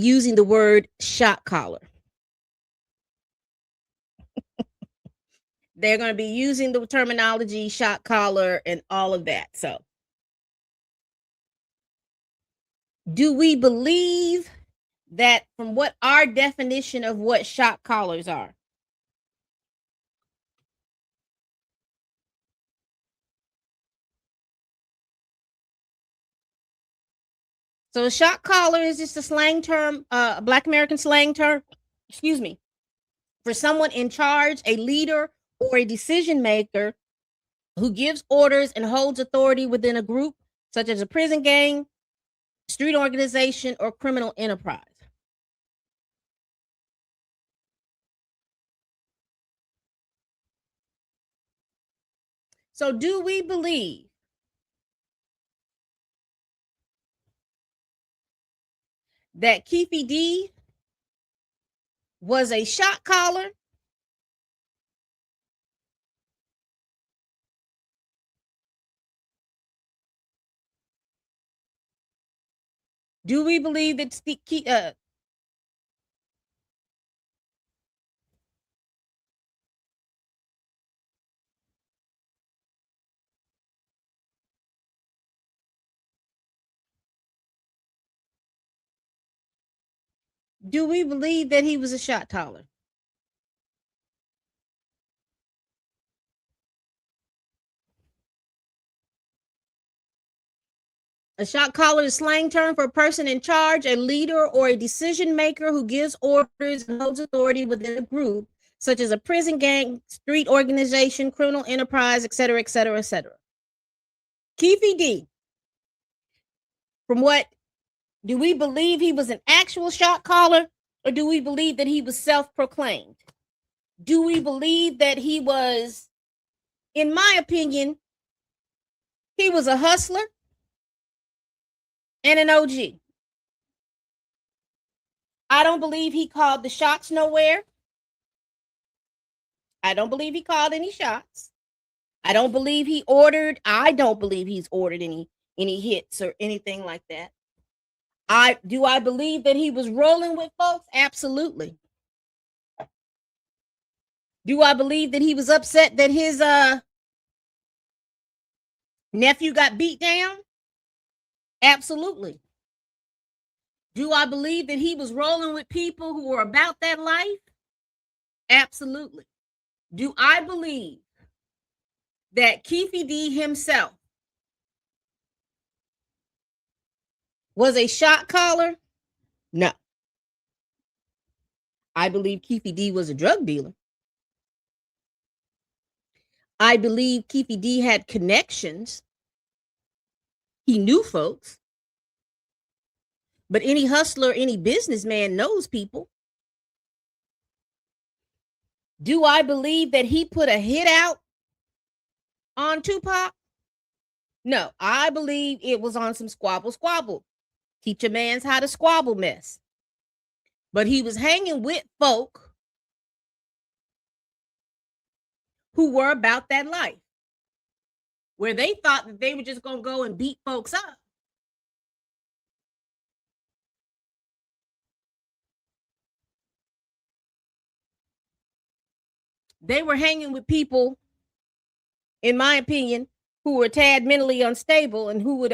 using the word shot caller. They're going to be using the terminology shot caller and all of that. So, do we believe that from what our definition of what shot callers are? So a shot caller is just a slang term, a Black American slang term, excuse me, for someone in charge, a leader, or a decision maker who gives orders and holds authority within a group, such as a prison gang, street organization, or criminal enterprise. So, do we believe that Keffe D was a shot caller? Do we believe that do we believe that he was a shot caller? A shot caller is slang term for a person in charge, a leader, or a decision maker who gives orders and holds authority within a group, such as a prison gang, street organization, criminal enterprise, etc., etc., etc. Keffe D, from what do we believe he was an actual shot caller, or do we believe that he was self-proclaimed? Do we believe that he was, in my opinion, he was a hustler and an OG? I don't believe he called the shots nowhere. I don't believe he called any shots. I don't believe he ordered. I don't believe he's ordered any hits or anything like that. I believe that he was rolling with folks? Absolutely. Do I believe that he was upset that his nephew got beat down? Absolutely. Do I believe that he was rolling with people who were about that life? Absolutely. Do I believe that Keffe D himself was a shot caller? No. I believe Keffe D was a drug dealer. I believe Keffe D had connections. He knew folks. But any hustler, any businessman knows people. Do I believe that he put a hit out on Tupac? No, I believe it was on some squabble squabble. Teach a man's how to squabble mess. But he was hanging with folk who were about that life, where they thought that they were just going to go and beat folks up. They were hanging with people, in my opinion, who were tad mentally unstable and who would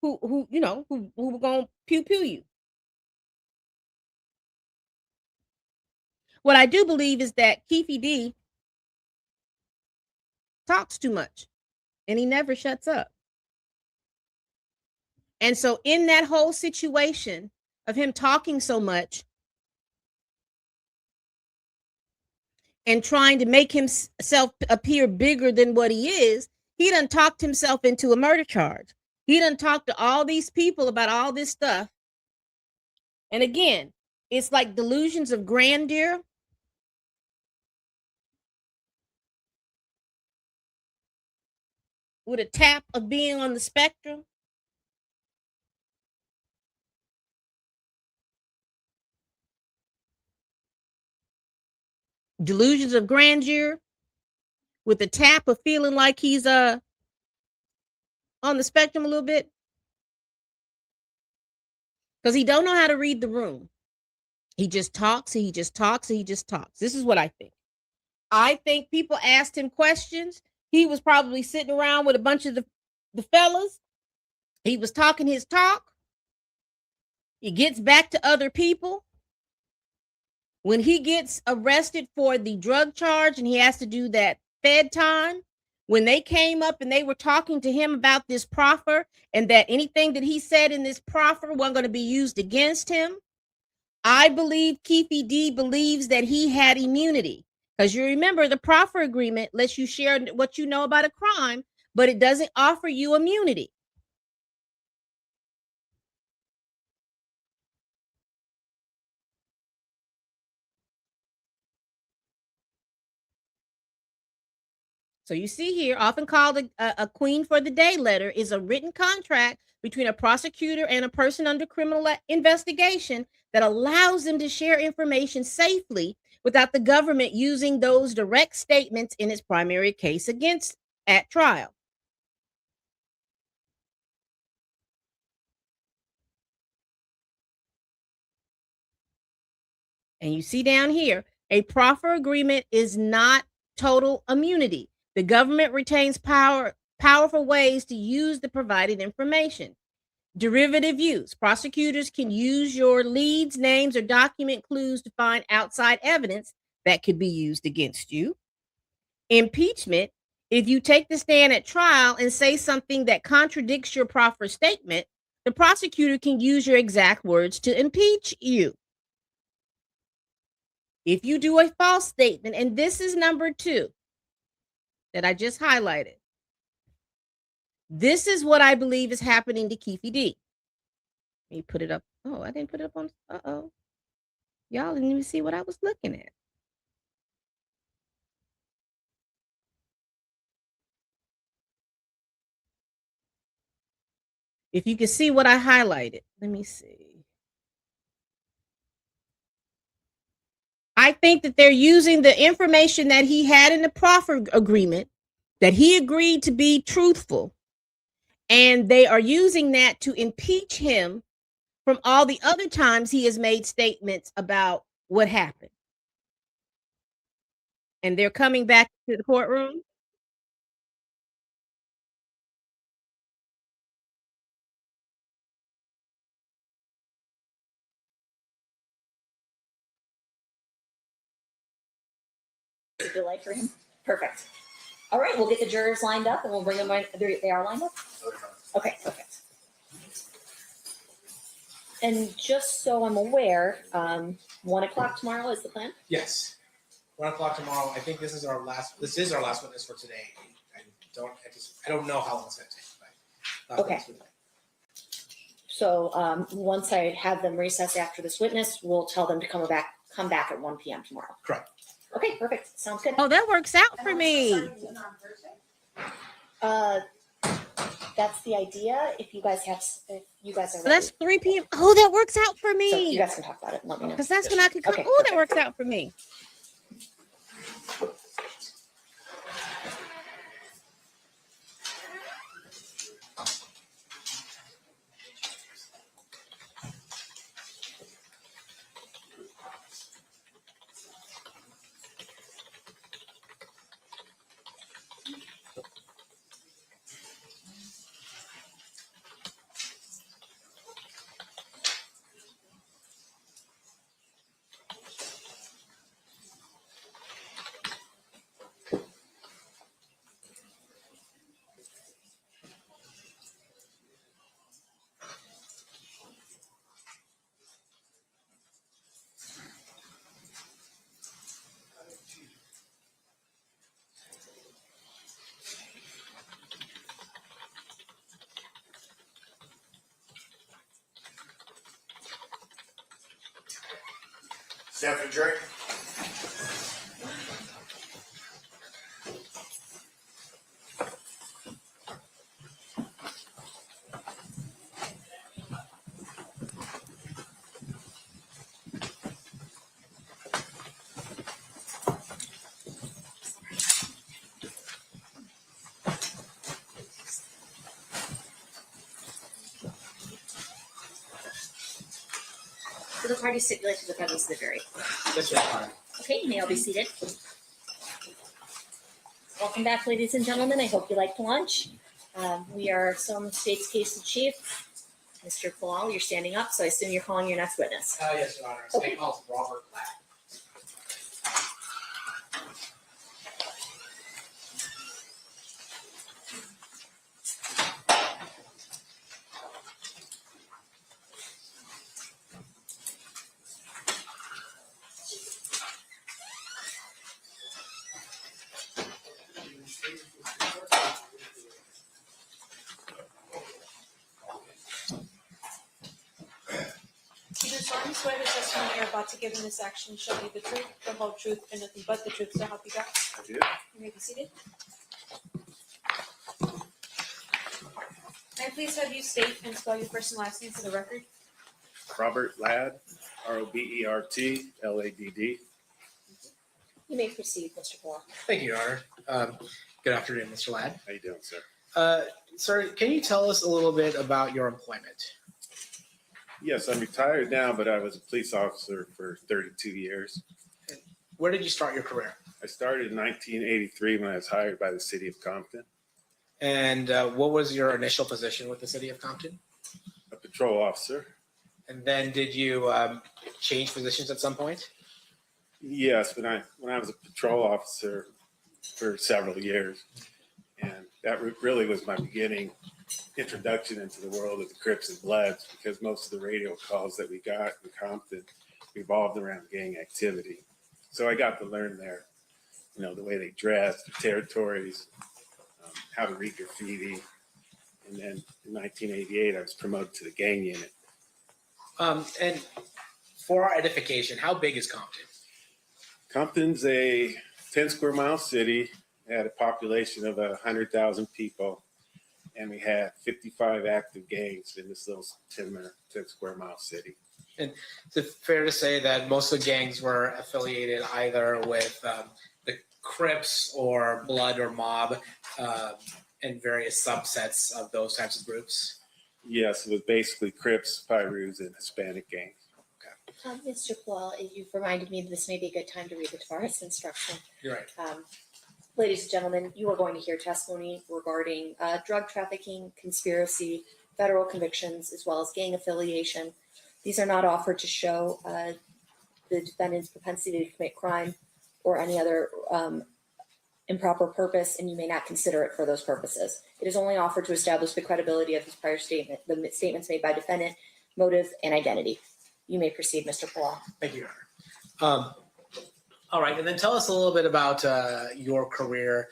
who you know who were going to pew pew you. What I do believe is that Keffe D talks too much and he never shuts up. And so in that whole situation of him talking so much and trying to make himself appear bigger than what he is, he done talked himself into a murder charge. He done talked to all these people about all this stuff. And again, it's like delusions of grandeur. With a tap of being on the spectrum. Delusions of grandeur with a tap of feeling like he's on the spectrum a little bit. because he don't know how to read the room. He just talks, and he just talks, and he just talks. This is what I think. I think people asked him questions. He was probably sitting around with a bunch of the fellas. He was talking his talk. He gets back to other people. When he gets arrested for the drug charge and he has to do that Fed time, when they came up and they were talking to him about this proffer and that anything that he said in this proffer wasn't going to be used against him, I believe Keffe D believes that he had immunity. Because you remember, the proffer agreement lets you share what you know about a crime, but it doesn't offer you immunity. So you see here, often called a queen for the day letter, is a written contract between a prosecutor and a person under criminal investigation that allows them to share information safely without the government using those direct statements in its primary case against at trial. And you see down here, a proffer agreement is not total immunity. The government retains powerful ways to use the provided information. Derivative use. Prosecutors can use your leads, names, or document clues to find outside evidence that could be used against you. Impeachment. If you take the stand at trial and say something that contradicts your proffer statement, the prosecutor can use your exact words to impeach you. If you do a false statement, and this is number 2 that I just highlighted, this is what I believe is happening to Keffe D. Let me put it up. Oh, I didn't put it up on. Uh-oh. Y'all didn't even see what I was looking at. If you can see what I highlighted, let me see. I think that they're using the information that he had in the proffer agreement, that he agreed to be truthful, and they are using that to impeach him from all the other times he has made statements about what happened. And they're coming back to the courtroom. Delay for him. Perfect. All right, we'll get the jurors lined up and we'll bring them right. They are lined up? Okay, perfect. And just so I'm aware, 1 o'clock tomorrow is the plan? Yes. 1 o'clock tomorrow. I think this is our last witness for today. I don't know how long it's gonna take, but Okay. So once I have them recess after this witness, we'll tell them to come back at 1 p.m. tomorrow. Correct. Okay, perfect. Sounds good. Oh, that works out for me. That's the idea. If you guys are ready. So that's 3 p.m. Oh, that works out for So me. you guys can talk about it and let me know. Because that's when I can come. Okay, Oh, that perfect. works out for me. Stand for the jury. for the party stipulate to the presence of the jury. Yes, Your Honor. Okay, you may all be seated. Welcome back, ladies and gentlemen. I hope you liked lunch. We are still on the state's case in chief. Mr. Kalal, you're standing up, so I assume you're calling your next witness. Yes, Your Honor. His name is Robert Ladd. You do solemnly swear the testimony you're about to give in this action shall be the truth, the whole truth, and nothing but the truth, so help you God? I do. You may be seated. May I please have you state and spell your first and last name for the record? Robert Ladd, RobertLadd. You may proceed, Mr. Kalal. Thank you, Your Honor. Good afternoon, Mr. Ladd. How you doing, sir? Sir, can you tell us a little bit about your employment? Yes, I'm retired now, but I was a police officer for 32 years. Where did you start your career? I started in 1983 when I was hired by the city of Compton, And what was your initial position with the city of Compton? a patrol officer. And then did you change positions at some point? Yes, when I was a patrol officer for several years, and that really was my beginning introduction into the world of the Crips and Bloods, because most of the radio calls that we got in Compton revolved around gang activity. So I got to learn there, the way they dressed, the territories, how to read graffiti. And then in 1988, I was promoted to the gang unit. And for our edification, how big is Compton? Compton's a 10 square mile city. It had a population of 100,000 people, and we had 55 active gangs in this little 10 square mile city. Is it fair to say that most of the gangs were affiliated either with the Crips or Blood or Mob and various subsets of those types of groups? Yes, it was basically Crips, Pyrus, and Hispanic gangs. Mr. Kalal, you've reminded me that this may be a good time to read the Tavares instruction. You're right. Ladies and gentlemen, you are going to hear testimony regarding drug trafficking, conspiracy, federal convictions, as well as gang affiliation. These are not offered to show the defendant's propensity to commit crime or any other improper purpose, and you may not consider it for those purposes. It is only offered to establish the credibility of his prior statement, the statements made by defendant, motive, and identity. You may proceed, Mr. Kalal. Thank you, Your Honor. All right, and then tell us a little bit about your career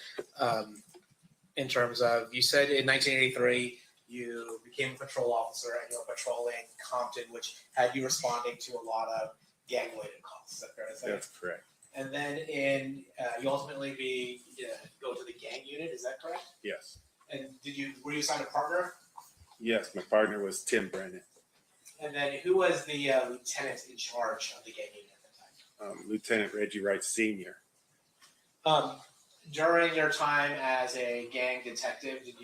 in terms of, you said in 1983 you became a patrol officer and you were patrolling Compton, which had you responding to a lot of gang-related calls. Is that fair to say? That's correct. And then you ultimately go to the gang unit. Is that correct? Yes. And were you assigned a partner? Yes, my partner was Tim Brennan. And then who was the lieutenant in charge of the gang unit at the time? Lieutenant Reggie Wright Sr. During your time as a gang detective, did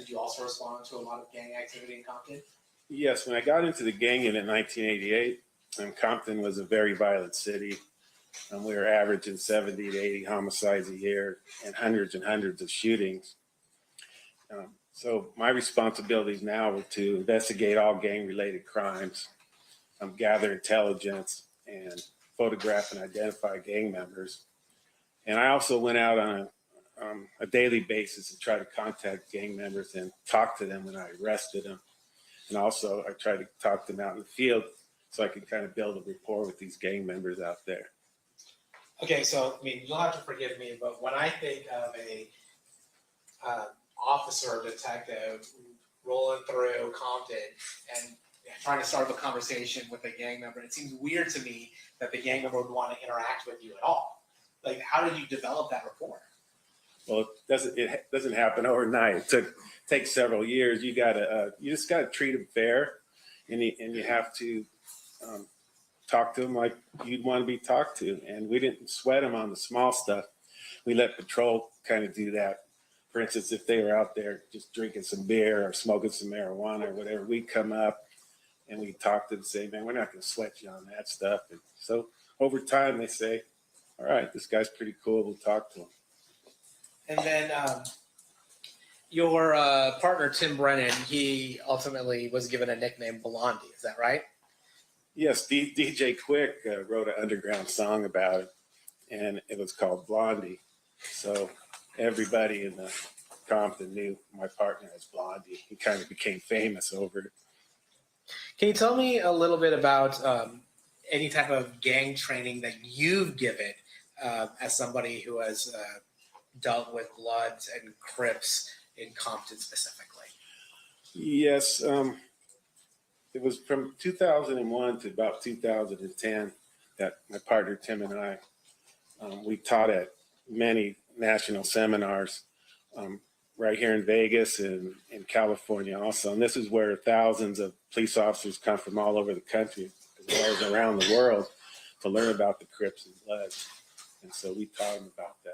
you also respond to a lot of gang activity in Compton? Yes, when I got into the gang unit in 1988, Compton was a very violent city. We were averaging 70 to 80 homicides a year and hundreds of shootings. So my responsibilities now were to investigate all gang-related crimes, gather intelligence, and photograph and identify gang members. And I also went out on a daily basis to try to contact gang members and talk to them when I arrested them. And also I tried to talk to them out in the field so I could kind of build a rapport with these gang members out there. Okay, so you'll have to forgive me, but when I think of a officer or detective rolling through Compton and trying to start up a conversation with a gang member, it seems weird to me that the gang member would want to interact with you at all. Like, how did you develop that rapport? Well, it doesn't happen overnight. It takes several years. You just gotta treat them fair, and you have to talk to them like you'd want to be talked to. And we didn't sweat them on the small stuff. We let patrol kind of do that. For instance, if they were out there just drinking some beer or smoking some marijuana or whatever, we'd come up And we talked to them, say, man, we're not going to sweat you on that stuff. And so over time, they say, all right, this guy's pretty cool. We'll talk to him. And then your partner, Tim Brennan, he ultimately was given a nickname Blondie. Is that right? Yes, DJ Quick wrote an underground song about it, and it was called Blondie. So everybody in the Compton knew my partner as Blondie. He kind of became famous over it. Can you tell me a little bit about any type of gang training that you've given as somebody who has dealt with Bloods and Crips in Compton specifically? Yes, it was from 2001 to about 2010 that my partner Tim and I, we taught at many national seminars right here in Vegas and in California also. And this is where thousands of police officers come from all over the country, as well as around the world, to learn about the Crips and Bloods. And so we taught them about that.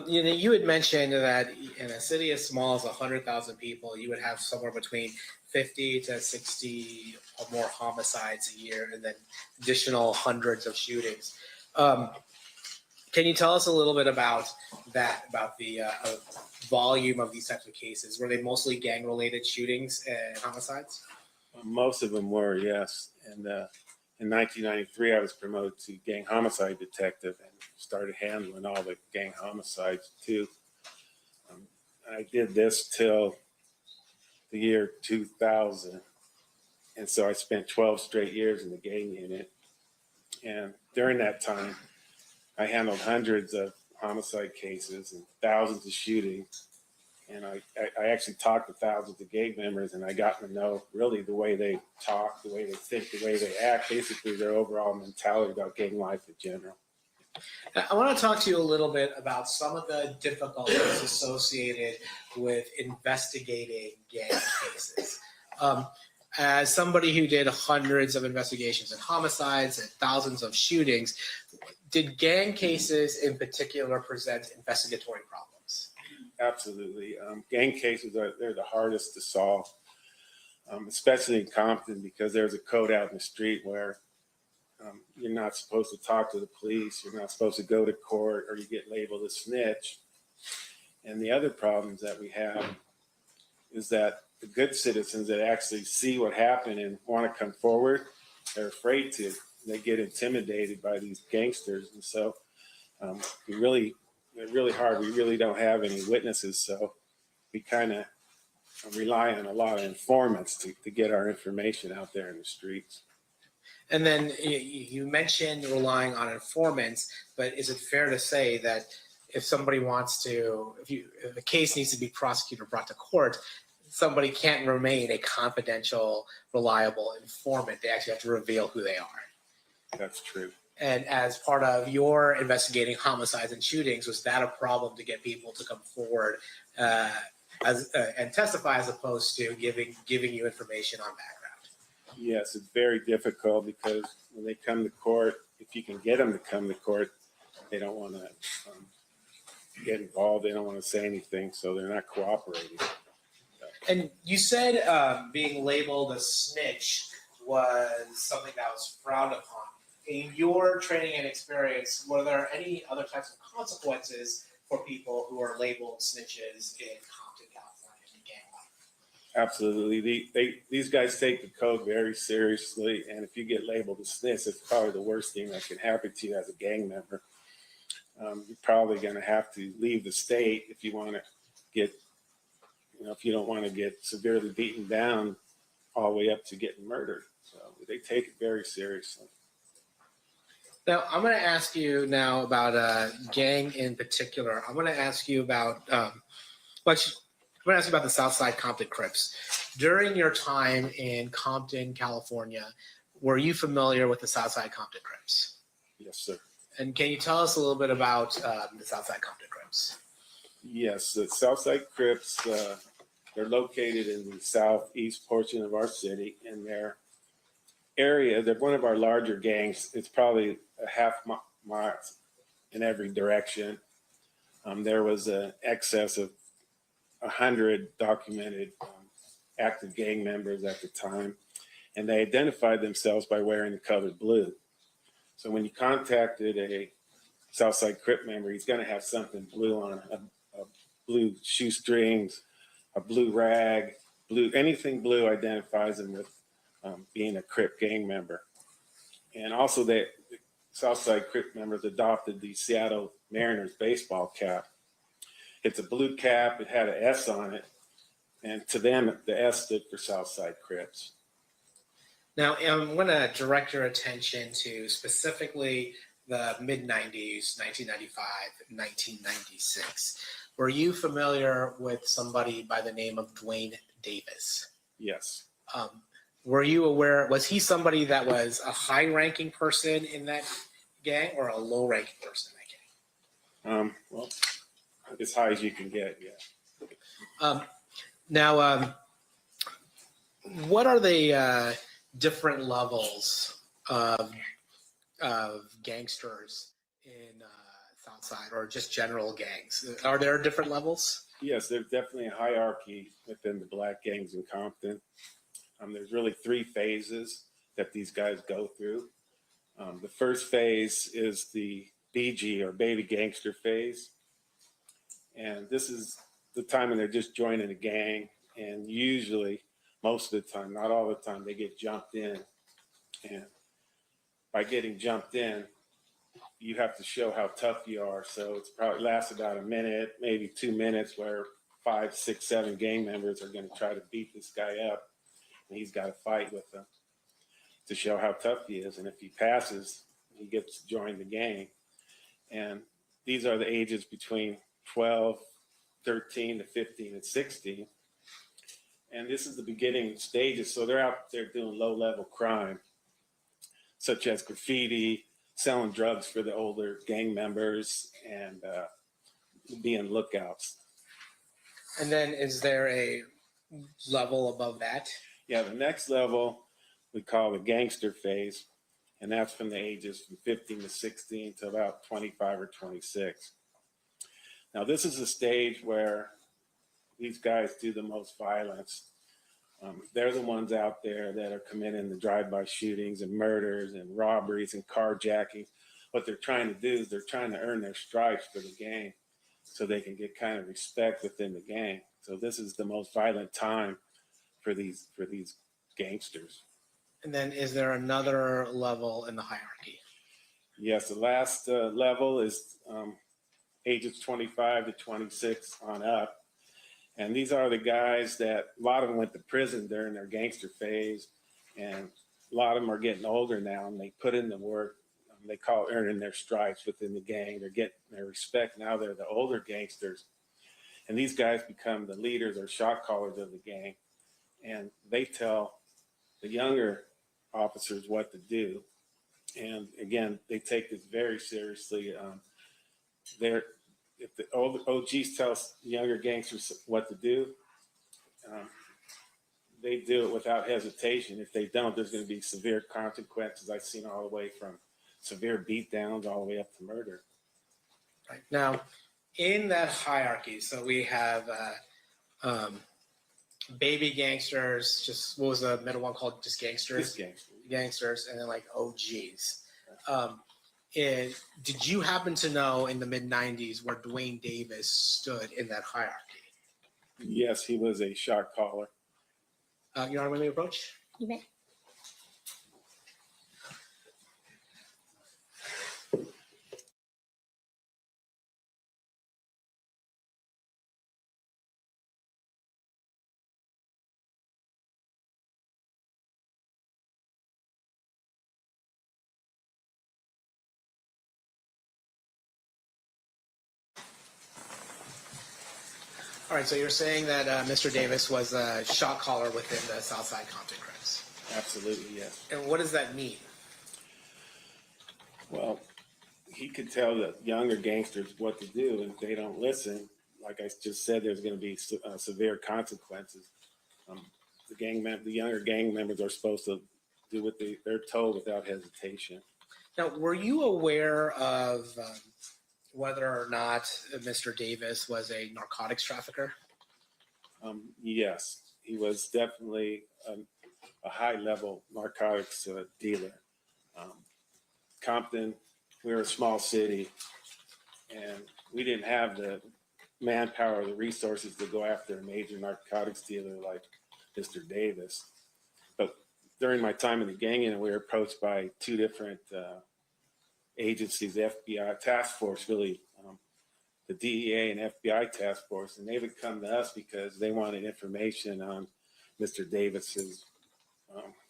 You had mentioned that in a city as small as 100,000 people, you would have somewhere between 50 to 60 or more homicides a year, and then additional hundreds of shootings. Can you tell us a little bit about that, about the volume of these types of cases? Were they mostly gang-related shootings and homicides? Most of them were, yes. And in 1993, I was promoted to gang homicide detective and started handling all the gang homicides too. I did this till the year 2000. And so I spent 12 straight years in the gang unit. And during that time, I handled hundreds of homicide cases and thousands of shootings. And I actually talked to thousands of gang members, and I got to know really the way they talk, the way they think, the way they act, basically their overall mentality about gang life in general. I want to talk to you a little bit about some of the difficulties associated with investigating gang cases. As somebody who did hundreds of investigations and homicides and thousands of shootings, did gang cases in particular present investigatory problems? Absolutely. Gang cases, they're the hardest to solve, especially in Compton, because there's a code out in the street where you're not supposed to talk to the police, you're not supposed to go to court, or you get labeled a snitch. And the other problems that we have is that the good citizens that actually see what happened and want to come forward, they're afraid to. They get intimidated by these gangsters. And so they're really hard. We really don't have any witnesses. So we kind of rely on a lot of informants to get our information out there in the streets. And then you mentioned relying on informants, but is it fair to say that if somebody wants to, if a case needs to be prosecuted or brought to court, somebody can't remain a confidential, reliable informant? They actually have to reveal who they are. That's true. And as part of your investigating homicides and shootings, was that a problem to get people to come forward and testify as opposed to giving you information on background? Yes, it's very difficult because when they come to court, if you can get them to come to court, they don't want to get involved. They don't want to say anything, so they're not cooperating. And you said being labeled a snitch was something that was frowned upon. In your training and experience, were there any other types of consequences for people who are labeled snitches in Compton, California, in gang life? Absolutely. These guys take the code very seriously, and if you get labeled a snitch, it's probably the worst thing that can happen to you as a gang member. You're probably going to have to leave the state if you want to get, if you don't want to get severely beaten down all the way up to getting murdered. So they take it very seriously. Now, I'm going to ask you now about gang in particular. I'm going to ask you about I'm going to ask you about the Southside Compton Crips. During your time in Compton, California, were you familiar with the Southside Compton Crips? Yes, sir. And can you tell us a little bit about the Southside Compton Crips? Yes, the Southside Crips, they're located in the southeast portion of our city, and their area, they're one of our larger gangs. It's probably a half mile in every direction. There was an excess of 100 documented active gang members at the time. and they identified themselves by wearing the color blue. So when you contacted a Southside Crip member, he's going to have something blue on, a blue shoestrings, a blue rag, blue, anything blue identifies him with being a Crip gang member. And also the Southside Crip members adopted the Seattle Mariners baseball cap. It's a blue cap, it had an S on it, and to them, the S stood for Southside Crips. Now, I'm going to direct your attention to specifically the mid-90s, 1995, 1996. Were you familiar with somebody by the name of Dwayne Davis? Yes. Were you aware, was he somebody that was a high-ranking person in that gang or a low-ranking person in that gang? Well, as high as you can get, yeah. Now, what are the different levels of gangsters in Southside or just general gangs? Are there different levels? Yes, there's definitely a hierarchy within the black gangs in Compton. There's really 3 phases that these guys go through. The first phase is the BG or baby gangster phase. And this is the time when they're just joining a gang. And usually, most of the time, not all the time, they get jumped in. And by getting jumped in, you have to show how tough you are. So it's probably lasts about a minute, maybe 2 minutes, where 5, 6, 7 gang members are going to try to beat this guy up. And he's got to fight with them to show how tough he is. And if he passes, he gets to join the gang. And these are the ages between 12, 13 to 15 and 16. And this is the beginning stages. So they're out there doing low-level crime, such as graffiti, selling drugs for the older gang members, and being lookouts. And then is there a level above that? Yeah, the next level we call the gangster phase, and that's from the ages from 15 to 16 to about 25 or 26. Now, this is a stage where these guys do the most violence. They're the ones out there that are committing the drive-by shootings and murders and robberies and carjacking. What they're trying to do is they're trying to earn their stripes for the gang so they can get kind of respect within the gang. So this is the most violent time for these gangsters. And then is there another level in the hierarchy? Yes, the last level is ages 25 to 26 on up. And these are the guys that a lot of them went to prison during their gangster phase. And a lot of them are getting older now and they put in the work. They call it earning their stripes within the gang. They're getting their respect. Now they're the older gangsters. And these guys become the leaders or shot callers of the gang. And they tell the younger officers what to do. And again, they take this very seriously. If the older OGs tell younger gangsters what to do, they do it without hesitation. If they don't, there's going to be severe consequences. I've seen all the way from severe beatdowns all the way up to murder. Right. Now, in that hierarchy, so we have baby gangsters, just what was the middle one called? Just gangsters? Just Gangsters, and then like OGs. Did you happen to know in the mid-90s where Dwayne Davis stood in that hierarchy? Yes, he was a shot caller. Your Honor, may we approach? You may. All right, so you're saying that Mr. Davis was a shot caller within the Southside Compton Crips. Absolutely, yes. And what does that mean? Well, he could tell the younger gangsters what to do, and if they don't listen, like I just said, there's going to be severe consequences. The younger gang members are supposed to do what they're told without hesitation. Now, were you aware of whether or not Mr. Davis was a narcotics trafficker? Yes, he was definitely a high-level narcotics dealer. Compton, we were a small city, and we didn't have the manpower or the resources to go after a major narcotics dealer like Mr. Davis. But during my time in the gang unit, we were approached by two different agencies, the FBI task force, really, the DEA and FBI task force, and they would come to us because they wanted information on Mr. Davis's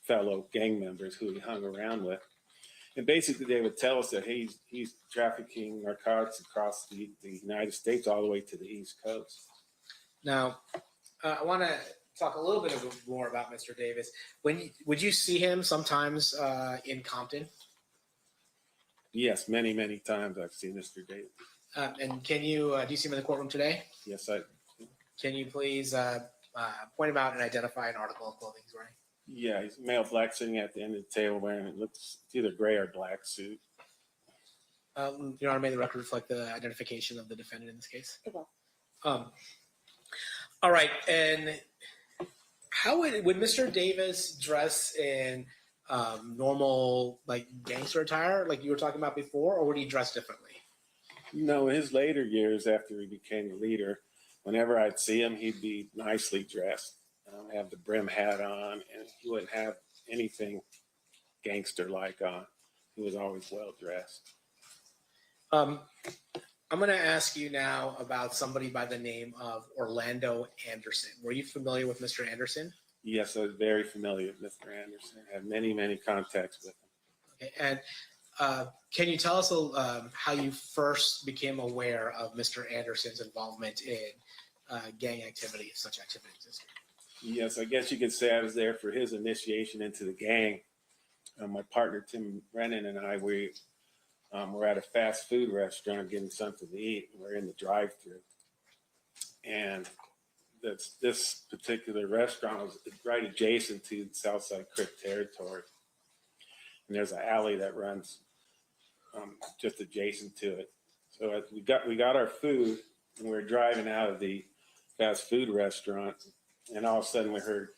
fellow gang members who he hung around with. And basically, they would tell us that he's trafficking narcotics across the United States all the way to the East Coast. Now, I want to talk a little bit more about Mr. Davis. Would you see him sometimes in Compton? Yes, many, many times I've seen Mr. Davis. And can you do you see him in the courtroom today? Yes, I. Can you please point him out and identify an article of clothing he's wearing? Yeah, he's male black sitting at the end of the table wearing it's either gray or black suit. Your Honor, may the record reflect the identification of the defendant in this case? It will. All right, and how would Mr. Davis dress in normal like gangster attire, like you were talking about before, or would he dress differently? No, in his later years after he became the leader, whenever I'd see him, he'd be nicely dressed. Have the brim hat on, and he wouldn't have anything gangster-like on. He was always well-dressed. I'm going to ask you now about somebody by the name of Orlando Anderson. Were you familiar with Mr. Anderson? Yes, I was very familiar with Mr. Anderson. I had many, many contacts with him. Okay, and can you tell us how you first became aware of Mr. Anderson's involvement in gang activity, if such activity existed? Yes, I guess you could say I was there for his initiation into the gang. My partner, Tim Brennan, and I, we were at a fast food restaurant getting something to eat. We're in the drive-thru. And this particular restaurant was right adjacent to Southside Crip territory. And there's an alley that runs just adjacent to it. So as we got our food, and we were driving out of the fast food restaurant, and all of a sudden we heard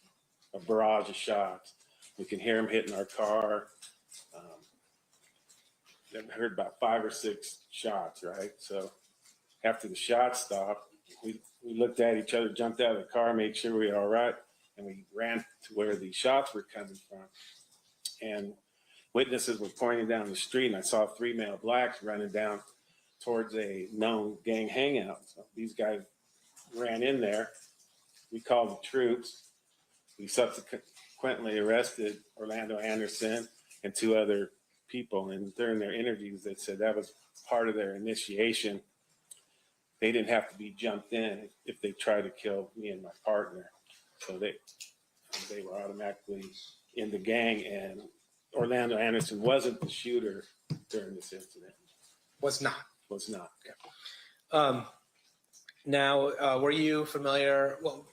a barrage of shots. We can hear them hitting our car. Then heard about 5 or 6 shots, right? So after the shots stopped, we looked at each other, jumped out of the car, made sure we were all right, and we ran to where the shots were coming from. And witnesses were pointing down the street, and I saw 3 male blacks running down towards a known gang hangout. So these guys ran in there. We called the troops. We subsequently arrested Orlando Anderson and 2 other people. And during their interviews, they said that was part of their initiation. They didn't have to be jumped in if they tried to kill me and my partner. So they were automatically in the gang. And Orlando Anderson wasn't the shooter during this incident. Was not. Was not. Okay. Now, were you familiar? Well,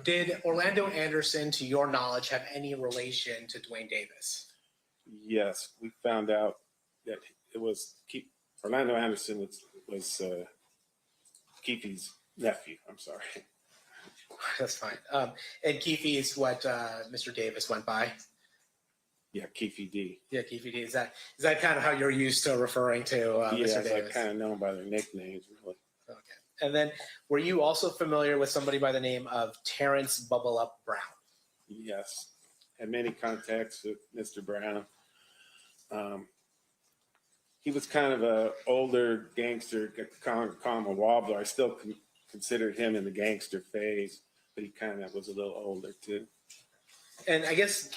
did Orlando Anderson, to your knowledge, have any relation to Dwayne Davis? Yes, we found out that it was Orlando Anderson was Keffe's nephew. I'm sorry. That's fine. And Keffe is what Mr. Davis went by. Yeah, Keffe D. Yeah, Keffe D. Is that kind of how you're used to referring to Mr. Yes, Davis? I kind of know by their nicknames, really. Okay. And then, were you also familiar with somebody by the name of Terrence Bubble Up Brown? Yes, had many contacts with Mr. Brown. He was kind of an older gangster, call him a wobbler. I still considered him in the gangster phase, but he kind of was a little older too. And I guess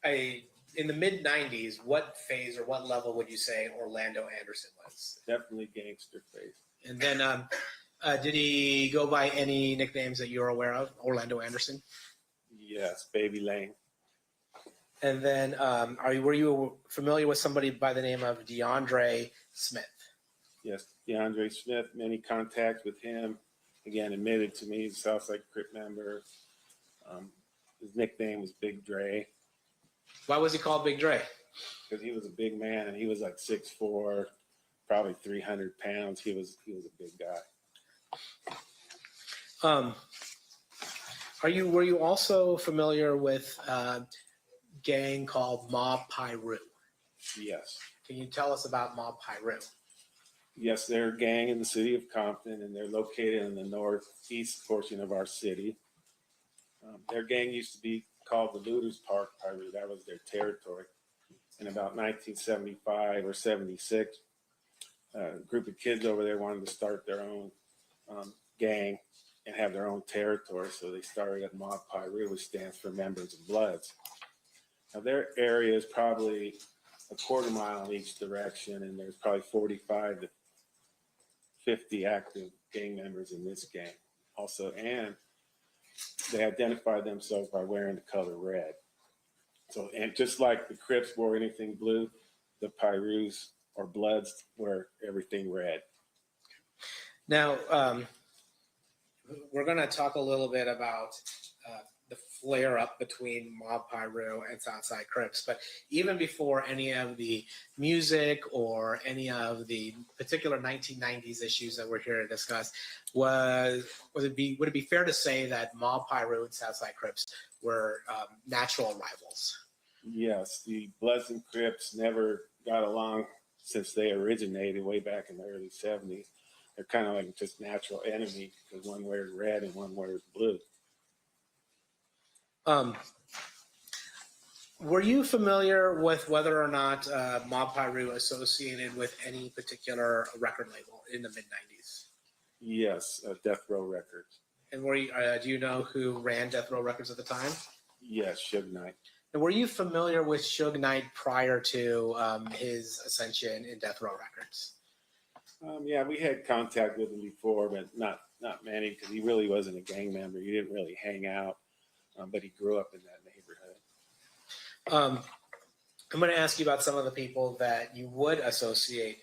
in the mid 90s, what phase or what level would you say Orlando Anderson was? Definitely gangster phase. And then, did he go by any nicknames that you're aware of, Orlando Anderson? Yes, Baby Lane. And then, were you familiar with somebody by the name of DeAndre Smith? Yes, DeAndre Smith, many contacts with him. Again, admitted to me, he's a Southside Crip member. His nickname was Big Dre. Why was he called Big Dre? Because he was a big man, and he was like 6'4", probably 300 pounds. He was a big guy. Were you also familiar with gang called Mob Piru. Yes. Can you tell us about Mob Piru? Yes, they're a gang in the city of Compton, and they're located in the northeast portion of our city. Their gang used to be called the Looters Park Piru. That was their territory. In about 1975 or 76, a group of kids over there wanted to start their own gang and have their own territory, so they started at Mob Piru, which stands for Members of Bloods. Now, their area is probably a quarter mile in each direction, and there's probably 45 to 50 active gang members in this gang also, and they identify themselves by wearing the color red. So, and just like the Crips wore anything blue, the Pirus or Bloods wear everything red. Now, we're going to talk a little bit about the flare up between Mob Piru and Southside Crips, but even before any of the music or any of the particular 1990s issues that we're here to discuss, would it be fair to say that Mob Piru and Southside Crips were natural rivals? Yes, the Bloods and Crips never got along since they originated way back in the early 70s. They're kind of like just natural enemies because one wears red and one wears blue. Were you familiar with whether or not Mob Piru associated with any particular record label in the mid-90s? Yes, Death Row Records. And were you, do you know who ran Death Row Records at the time? Yes, Suge Knight. And were you familiar with Suge Knight prior to his ascension in Death Row Records? Yeah, we had contact with him before, but not many because he really wasn't a gang member. He didn't really hang out, but he grew up in that neighborhood. I'm going to ask you about some of the people that you would associate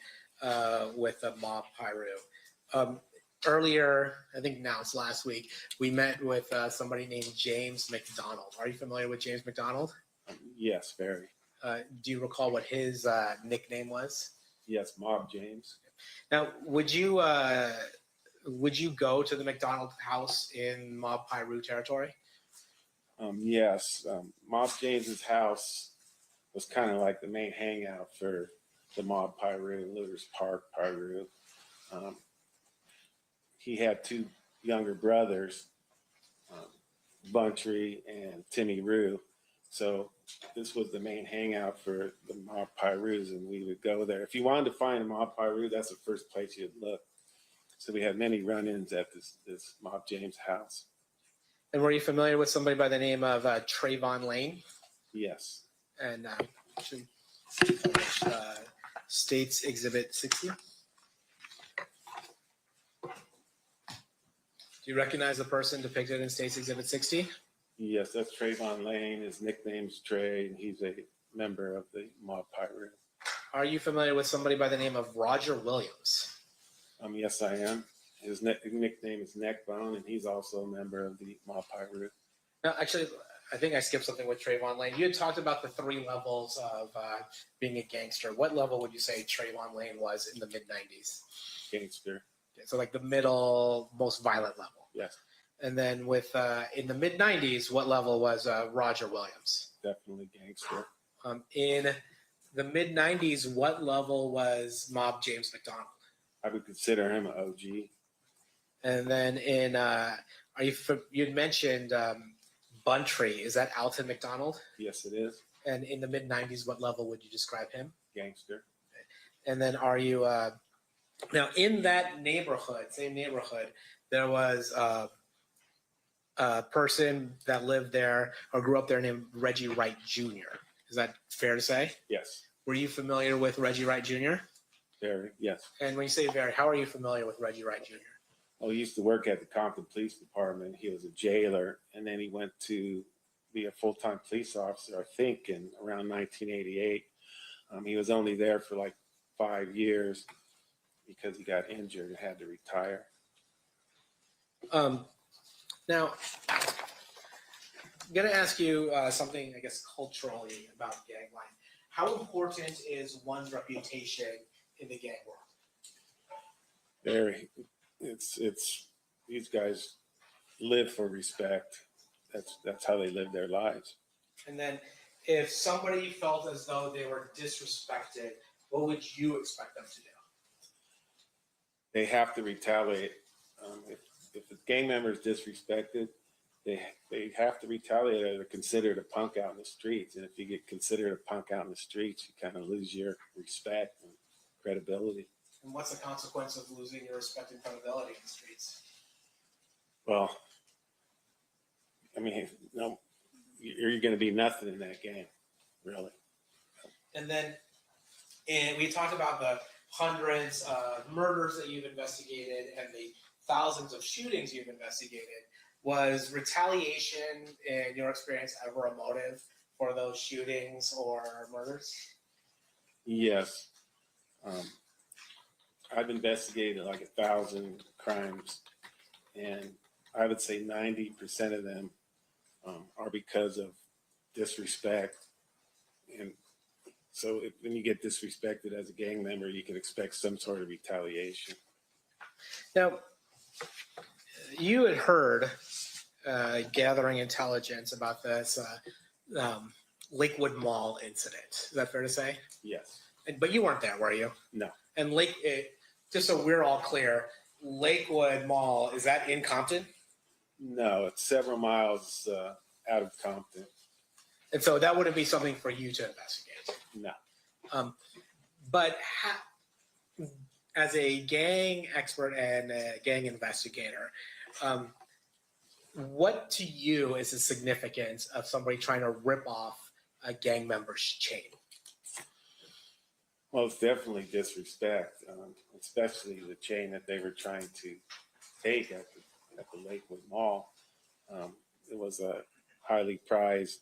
with the Mob Piru. Earlier, I think now it's last week, we met with somebody named James McDonald. Are you familiar with James McDonald? Yes, very. Do you recall what his nickname was? Yes, Mob James. Now, would you go to the McDonald house in Mob Piru territory? Yes, Mob James's house was kind of like the main hangout for the Mob Piru, Looters Park Piru. He had two younger brothers, Buntry and Timmy Rue. So this was the main hangout for the Mob Pirus, and we would go there. If you wanted to find a Mob Piru, that's the first place you'd look. So we had many run-ins at this Mob James house. And were you familiar with somebody by the name of Trayvon Lane? Yes. And States Exhibit 60. Do you recognize the person depicted in States Exhibit 60? Yes, that's Trayvon Lane. His nickname's Trey, and he's a member of the Mob Piru. Are you familiar with somebody by the name of Roger Williams? Yes, I am. His nickname is Neckbone, and he's also a member of the Mob Piru. No, actually, I think I skipped something with Trayvon Lane. You had talked about the three levels of being a gangster. What level would you say Trayvon Lane was in the mid-90s? Gangster. So like the middle, most violent level. Yes. And then with in the mid-90s, what level was Roger Williams? Definitely gangster. In the mid-90s, what level was Mob James McDonald? I would consider him an OG. And then in, you'd mentioned Buntry. Is that Alton McDonald? Yes, it is. And in the mid-90s, what level would you describe him? Gangster. And then are you, now in that neighborhood, same neighborhood, there was a person that lived there or grew up there named Reggie Wright Jr. Is that fair to say? Yes. Were you familiar with Reggie Wright Jr.? Very, yes. And when you say very, how are you familiar with Reggie Wright Jr.? Well, he used to work at the Compton Police Department. He was a jailer, and then he went to be a full-time police officer, I think, in around 1988. He was only there for like 5 years because he got injured and had to retire. Now, I'm going to ask you something, I guess, culturally about gang life. How important is one's reputation in the gang world? Very. It's these guys live for respect. That's how they live their lives. And then if somebody felt as though they were disrespected, what would you expect them to do? They have to retaliate. If a gang member is disrespected, they have to retaliate, or they're considered a punk out in the streets. And if you get considered a punk out in the streets, you kind of lose your respect and credibility. And what's the consequence of losing your respect and credibility in the streets? Well, I mean, no, you're going to be nothing in that game, really. And then, we talked about the hundreds of murders that you've investigated and the thousands of shootings you've investigated. Was retaliation, in your experience, ever a motive for those shootings or murders? Yes. I've investigated like 1,000 crimes, and I would say 90% of them are because of disrespect. And so when you get disrespected as a gang member, you can expect some sort of retaliation. Now, you had heard gathering intelligence about this Lakewood Mall incident. Is that fair to say? Yes. But you weren't there, were you? No. And just so we're all clear, Lakewood Mall, is that in Compton? No, it's several miles out of Compton. And so that wouldn't be something for you to investigate. No. But as a gang expert and a gang investigator, what to you is the significance of somebody trying to rip off a gang member's chain? Well, it's definitely disrespect, especially the chain that they were trying to take at the Lakewood Mall. It was a highly prized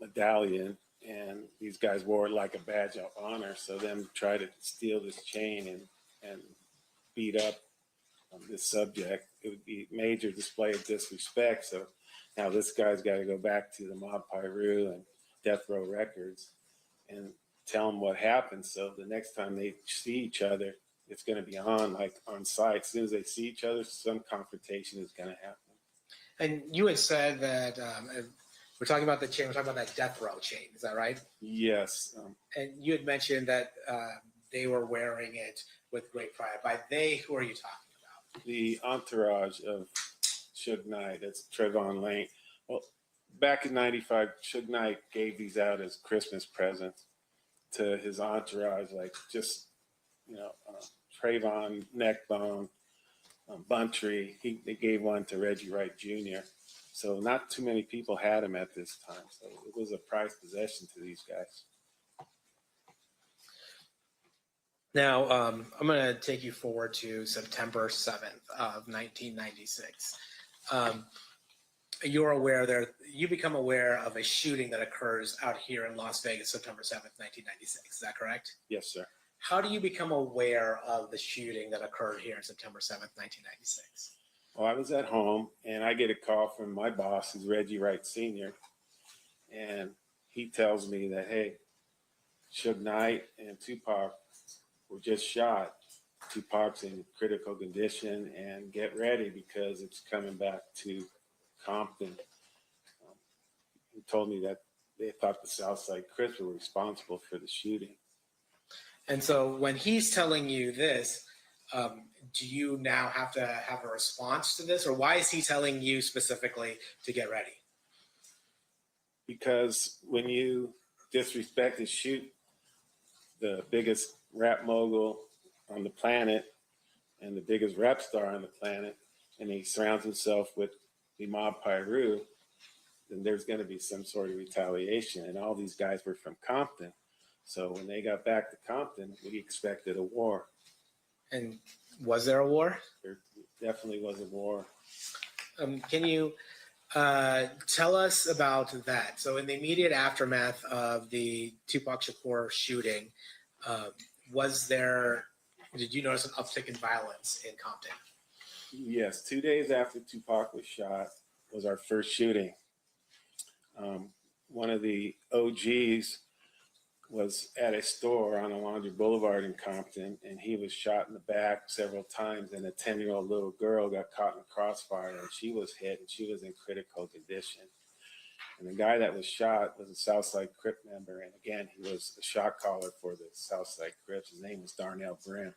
medallion, and these guys wore it like a badge of honor. So them try to steal this chain and beat up this subject, it would be a major display of disrespect. So now this guy's got to go back to the Mob Piru and Death Row Records and tell them what happened. So the next time they see each other, it's going to be on site. As soon as they see each other, some confrontation is going to happen. And you had said that we're talking about the chain, we're talking about that Death Row chain. Is that right? Yes. And you had mentioned that they were wearing it with great pride. By they, who are you talking about? The entourage of Suge Knight, that's Trayvon Lane. Well, back in '95, Suge Knight gave these out as Christmas presents to his entourage, like just, Trayvon, Neckbone, Buntree. They gave one to Reggie Wright Jr. So not too many people had him at this time. So it was a prized possession to these guys. Now, I'm going to take you forward to September 7th of 1996. You become aware of a shooting that occurs out here in Las Vegas, September 7th, 1996. Is that correct? Yes, sir. How do you become aware of the shooting that occurred here on September 7th, 1996? Well, I was at home and I get a call from my boss, who's Reggie Wright Sr. And he tells me that, hey, Suge Knight and Tupac were just shot. Tupac's in critical condition, and get ready because it's coming back to Compton. He told me that they thought the Southside Crips were responsible for the shooting. And so when he's telling you this, do you now have to have a response to this? Or why is he telling you specifically to get ready? Because when you disrespect and shoot the biggest rap mogul on the planet and the biggest rap star on the planet, and he surrounds himself with the Mob Piru, then there's going to be some sort of retaliation. And all these guys were from Compton. So when they got back to Compton, we expected a war. And was there a war? There definitely was a war. Can you tell us about that? So in the immediate aftermath of the Tupac Shakur shooting, did you notice an uptick in violence in Compton? Yes, 2 days after Tupac was shot was our first shooting. One of the OGs was at a store on Alondra Boulevard in Compton, and he was shot in the back several times, and a 10-year-old little girl got caught in the crossfire, and she was hit, and she was in critical condition. And the guy that was shot was a Southside Crip member. And again, he was a shot caller for the Southside Crips. His name was Darnell Brim.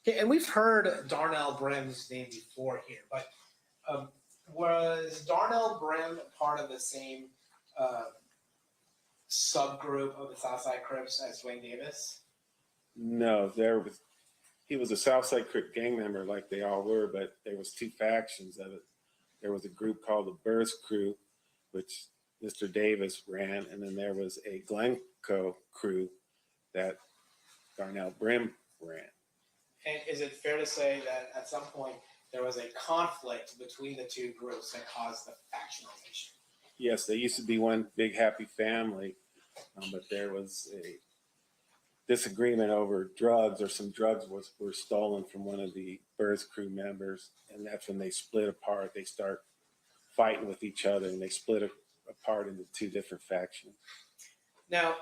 Okay, and we've heard Darnell Brim's name before here, but was Darnell Brim part of the same subgroup of the Southside Crips as Dwayne Davis? No, he was a Southside Crip gang member like they all were, but there was two factions of it. There was a group called the Burst Crew, which Mr. Davis ran, and then there was a Glencoe crew that Darnell Brim ran. And is it fair to say that at some point there was a conflict between the two groups that caused the factionalization? Yes, they used to be one big happy family, but there was a disagreement over drugs, or some drugs were stolen from one of the Burst Crew members, and that's when they split apart. They start fighting with each other, and they split apart into two different factions. Now,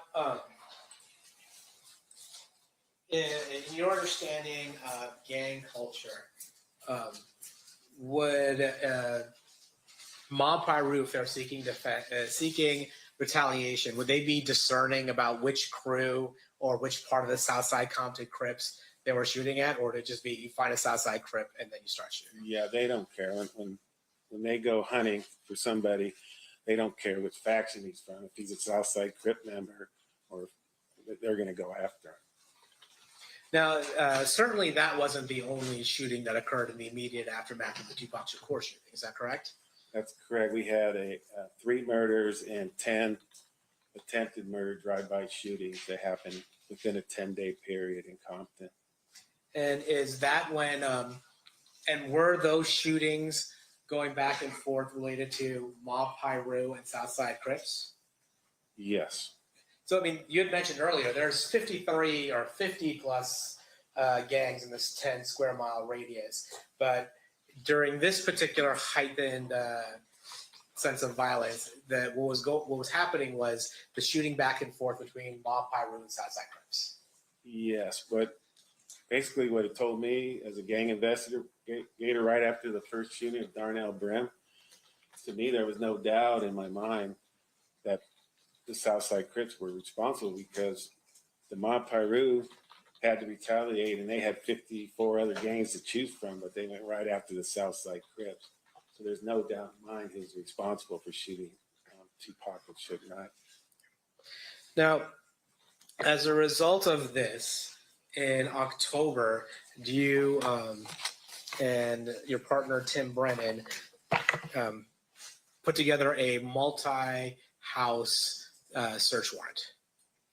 in your understanding of gang culture, would Mob Piru, if they're seeking retaliation, would they be discerning about which crew or which part of the Southside Compton Crips they were shooting at, or would it just be you find a Southside Crip and then you start shooting? Yeah, they don't care. When they go hunting for somebody, they don't care which faction he's from. If he's a Southside Crip member, or they're going to go after him. Now, certainly that wasn't the only shooting that occurred in the immediate aftermath of the Tupac Shakur shooting. Is that correct? That's correct. We had 3 murders and 10 attempted murder drive-by shootings that happened within a 10-day period in Compton. And is that when, and were those shootings going back and forth related to Mob Piru and Southside Crips? Yes. So, I mean, you had mentioned earlier, there's 53 or 50 plus gangs in this 10 square mile radius. But during this particular heightened sense of violence, what was happening was the shooting back and forth between Mob Piru and Southside Crips. Yes, but basically what it told me as a gang investigator right after the first shooting of Darnell Brim, to me there was no doubt in my mind that the Southside Crips were responsible, because the Mob Piru had to retaliate, and they had 54 other gangs to choose from, but they went right after the Southside Crips. So there's no doubt in my mind who's responsible for shooting Tupac and Suge Knight. Now, as a result of this, in October, do you and your partner Tim Brennan put together a multi-house search warrant?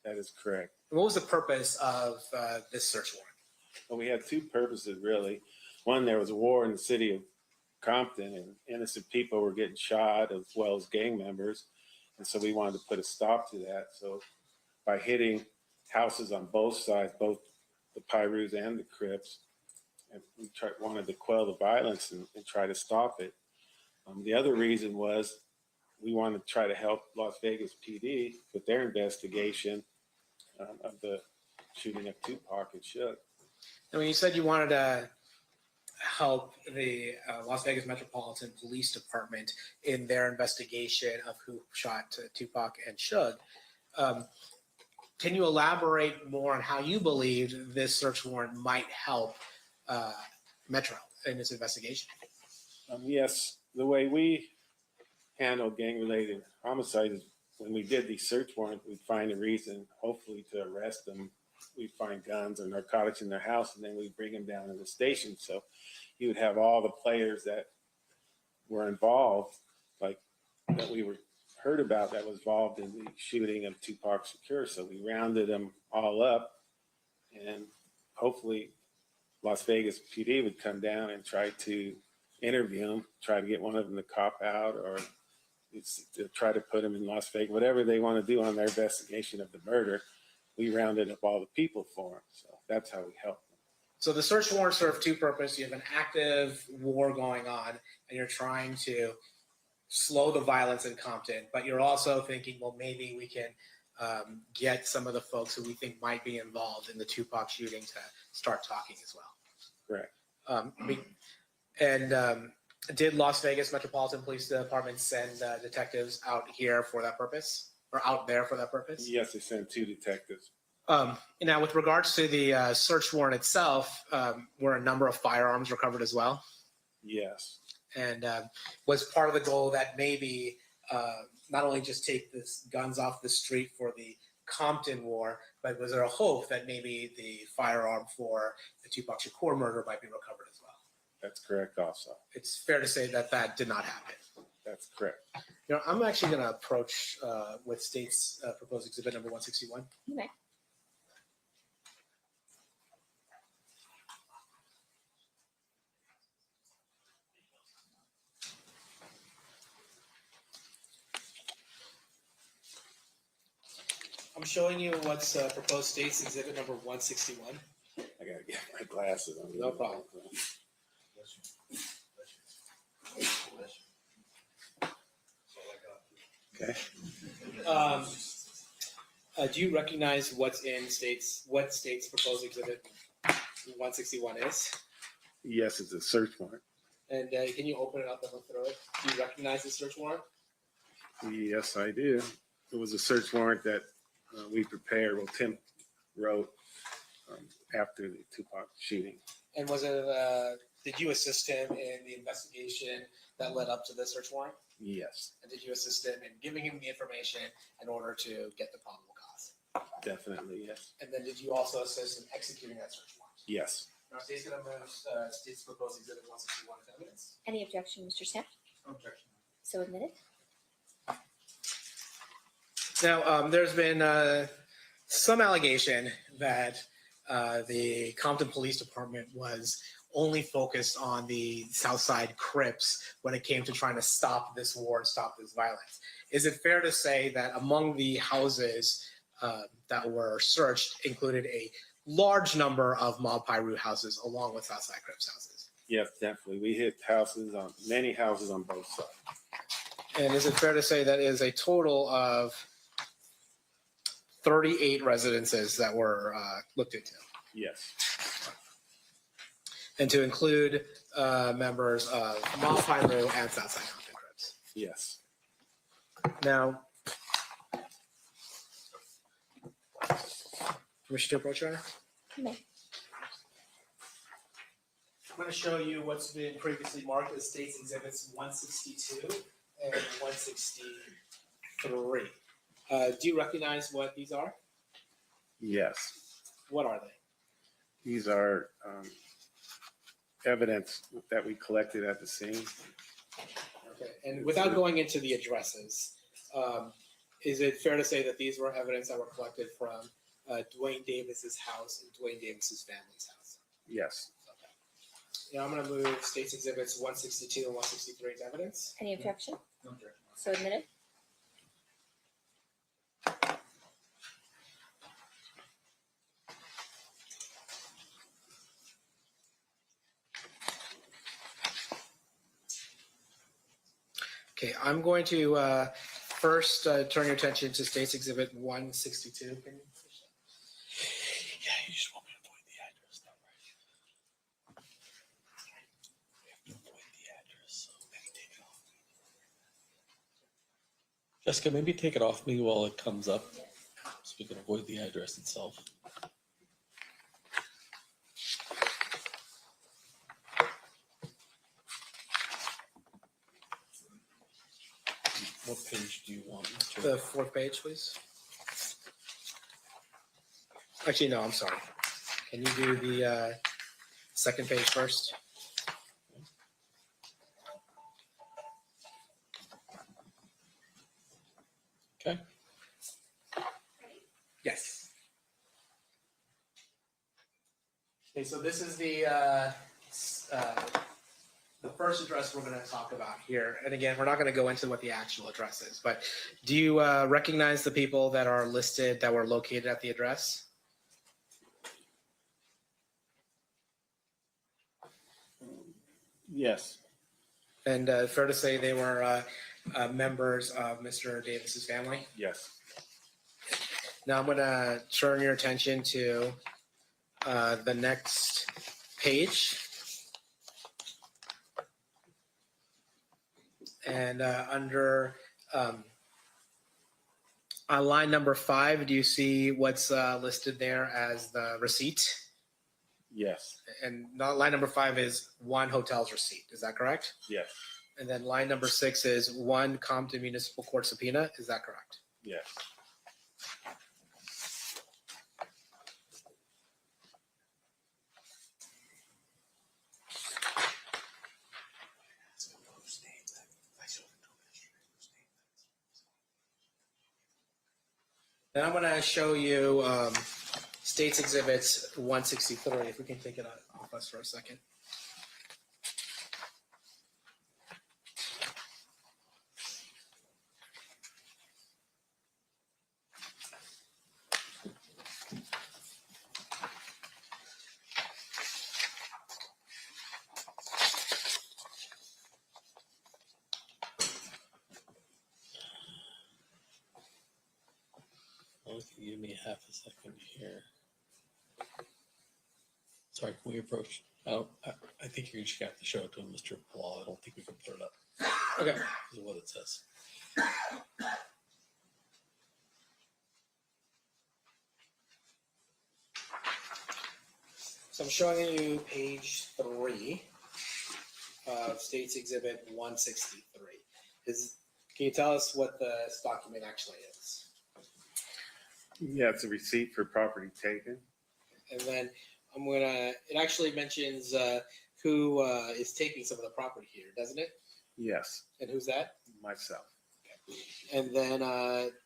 That is correct. And what was the purpose of this search warrant? Well, we had 2 purposes, really. One, there was a war in the city of Compton, and innocent people were getting shot as well as gang members. And so we wanted to put a stop to that. So by hitting houses on both sides, both the Pirus and the Crips, and we wanted to quell the violence and try to stop it. The other reason was we wanted to try to help Las Vegas PD with their investigation of the shooting of Tupac and Suge. And when you said you wanted to help the Las Vegas Metropolitan Police Department in their investigation of who shot Tupac and Suge, can you elaborate more on how you believed this search warrant might help Metro in its investigation? Yes, the way we handle gang-related homicides is when we did the search warrant, we'd find a reason, hopefully, to arrest them. We'd find guns or narcotics in their house, and then we'd bring them down to the station. So you would have all the players that were involved, like that we were heard about, that was involved in the shooting of Tupac Shakur. So we rounded them all up, and hopefully Las Vegas PD would come down and try to interview them, try to get one of them to cop out, or to try to put them in Las Vegas, whatever they want to do on their investigation of the murder. We rounded up all the people for them. So that's how we help them. So the search warrant served 2 purposes. You have an active war going on, and you're trying to slow the violence in Compton, but you're also thinking, well, maybe we can get some of the folks who we think might be involved in the Tupac shooting to start talking as well. Correct. Did Las Vegas Metropolitan Police Department send detectives out here for that purpose, or out there for that purpose? Yes, they sent 2 detectives. Now, with regards to the search warrant itself, were a number of firearms recovered as well? Yes. And was part of the goal that maybe not only just take this guns off the street for the Compton war, but was there a hope that maybe the firearm for the Tupac Shakur murder might be recovered as well? That's correct also. It's fair to say that that did not happen. That's correct. You know, I'm actually going to approach with state's proposed exhibit number 161. You may. I'm showing you what's proposed state's exhibit number 161. I gotta get my glasses on. No problem. Okay. Do you recognize what state's proposed exhibit 161 is? Yes, it's a search warrant. And can you open it up and look through it? Do you recognize the search warrant? Yes, I do. It was a search warrant that we prepared. Well, Tim wrote after the Tupac shooting. And was it? Did you assist him in the investigation that led up to the search warrant? Yes, And did you assist him in giving him the information in order to get the probable cause? definitely. Yes. And then did you also assist in executing that search warrant? Yes. Now, state's going to move state's proposed exhibit 161 as evidence. Any objection, Mr. Snap? Objection. So admitted. Now, there's been some allegation that the Compton Police Department was only focused on the Southside Crips when it came to trying to stop this war and stop this violence. Is it fair to say that among the houses that were searched included a large number of Mob Piru houses along with Southside Crips houses? Yes, definitely. We hit many houses on both sides. And is it fair to say that is a total of 38 residences that were looked into? Yes. And to include members of Mob Piru and Southside Compton Crips? Yes. Now, permission to approach, Your Honor? You may. I'm going to show you what's been previously marked as State's Exhibits 162 and 163. Do you recognize what these are? Yes. What are they? These are evidence that we collected at the scene. Okay. And without going into the addresses, is it fair to say that these were evidence that were collected from Dwayne Davis's house and Dwayne Davis's family's house? Yes. Okay. Now I'm going to move State's Exhibits 162 and 163 as evidence. Any objection? No objection. So admitted. Okay, I'm going to first turn your attention to State's Exhibit 162. Can you push that? Yeah, you just want me to avoid the address, though, right? We have to avoid the address, so maybe take it off. Jessica, maybe take it off me while it comes up, so we can avoid the address itself. What page do you want? The fourth page, please. Actually, no, I'm sorry. Can you do the second page first? Okay. Yes. Okay, so this is the first address we're going to talk about here. And again, we're not going to go into what the actual address is, but do you recognize the people that are listed that were located at the address? Yes. And fair to say they were members of Mr. Davis's family? Yes. Now I'm going to turn your attention to the next page. And under on line number 5, do you see what's listed there as the receipt? Yes, And line number 5 is 1 hotel's receipt. Is that correct? yes, And then line number 6 is 1 Compton Municipal Court subpoena. Is that correct? yes. Then I'm going to show you States Exhibits 163. If we can take it off us for a second. Oh, if you give me half a second here. Sorry, can we approach? I think you just have to show it to him, Mr. Paul. I don't think we can put it up. Okay. This is what it says. So I'm showing you page 3 of States Exhibit 163. Can you tell us what this document actually is? Yeah, it's a receipt for property taken. And then it actually mentions who is taking some of the property here, doesn't it? Yes, And who's that? myself. And then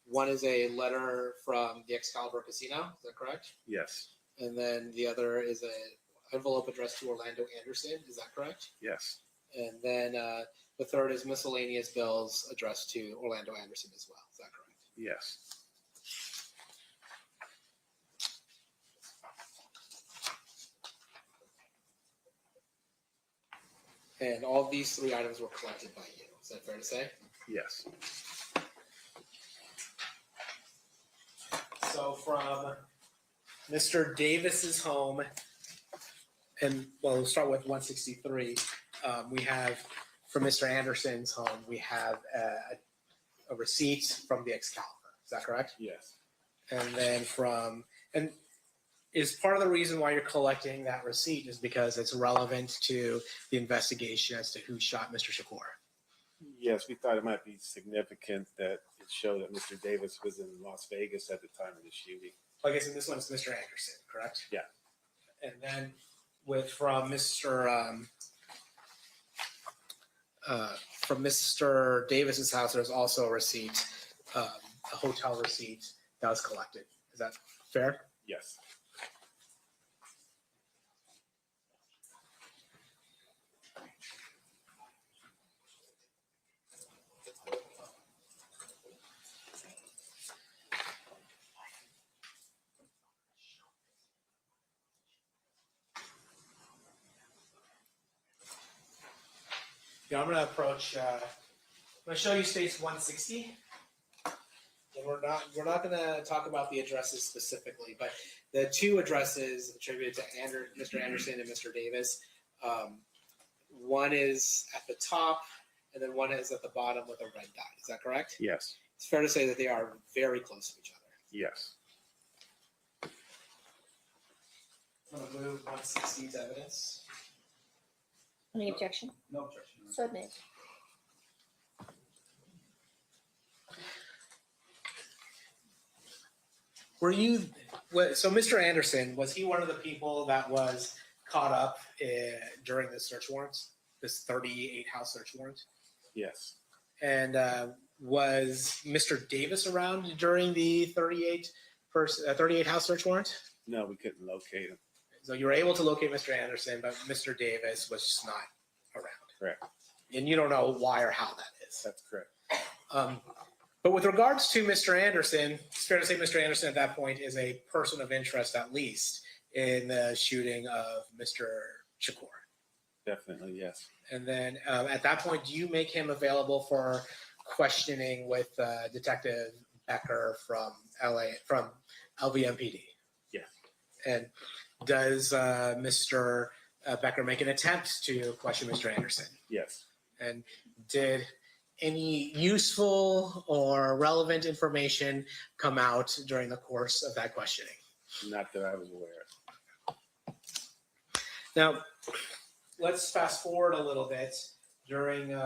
one is a letter from the Excalibur Casino, is that correct? Yes, And then the other is an envelope addressed to Orlando Anderson, is that correct? yes, And then the third is miscellaneous bills addressed to Orlando Anderson as well, is that correct? yes, And all of these 3 items were collected by you, is that fair to say? yes. So from Mr. Davis's home, and well, we'll start with 163. We have from Mr. Anderson's home, we have a receipt from the Excalibur. Is that correct? Yes. And then and is part of the reason why you're collecting that receipt is because it's relevant to the investigation as to who shot Mr. Shakur. Yes, we thought it might be significant that it showed that Mr. Davis was in Las Vegas at the time of the shooting. I guess in this one's Mr. Anderson, correct? Yeah. And then from Mr. Davis's house, there's also a receipt, a hotel receipt that was collected. Is that fair? Yes. Yeah, I'm going to approach. I'm going to show you States 160. And we're not going to talk about the addresses specifically, but the 2 addresses attributed to Mr. Anderson and Mr. Davis. One is at the top, and then one is at the bottom with a red dot. Is that correct? Yes. It's fair to say that they are very close to each other. Yes. I'm going to move 160 to evidence. Any objection? No objection. So admitted. So Mr. Anderson, was he one of the people that was caught up during the search warrants, this 38 house search warrant? Yes. And was Mr. Davis around during the 38 house search warrant? No, we couldn't locate him. So you were able to locate Mr. Anderson, but Mr. Davis was just not around. Correct. And you don't know why or how that is. That's correct. But with regards to Mr. Anderson, it's fair to say Mr. Anderson at that point is a person of interest, at least, in the shooting of Mr. Shakur. Definitely, yes. And then at that point, do you make him available for questioning with Detective Becker from LVMPD? Yes. And does Mr. Becker make an attempt to question Mr. Anderson? Yes. And did any useful or relevant information come out during the course of that questioning? Not that I was aware of. Now, let's fast forward a little bit. During,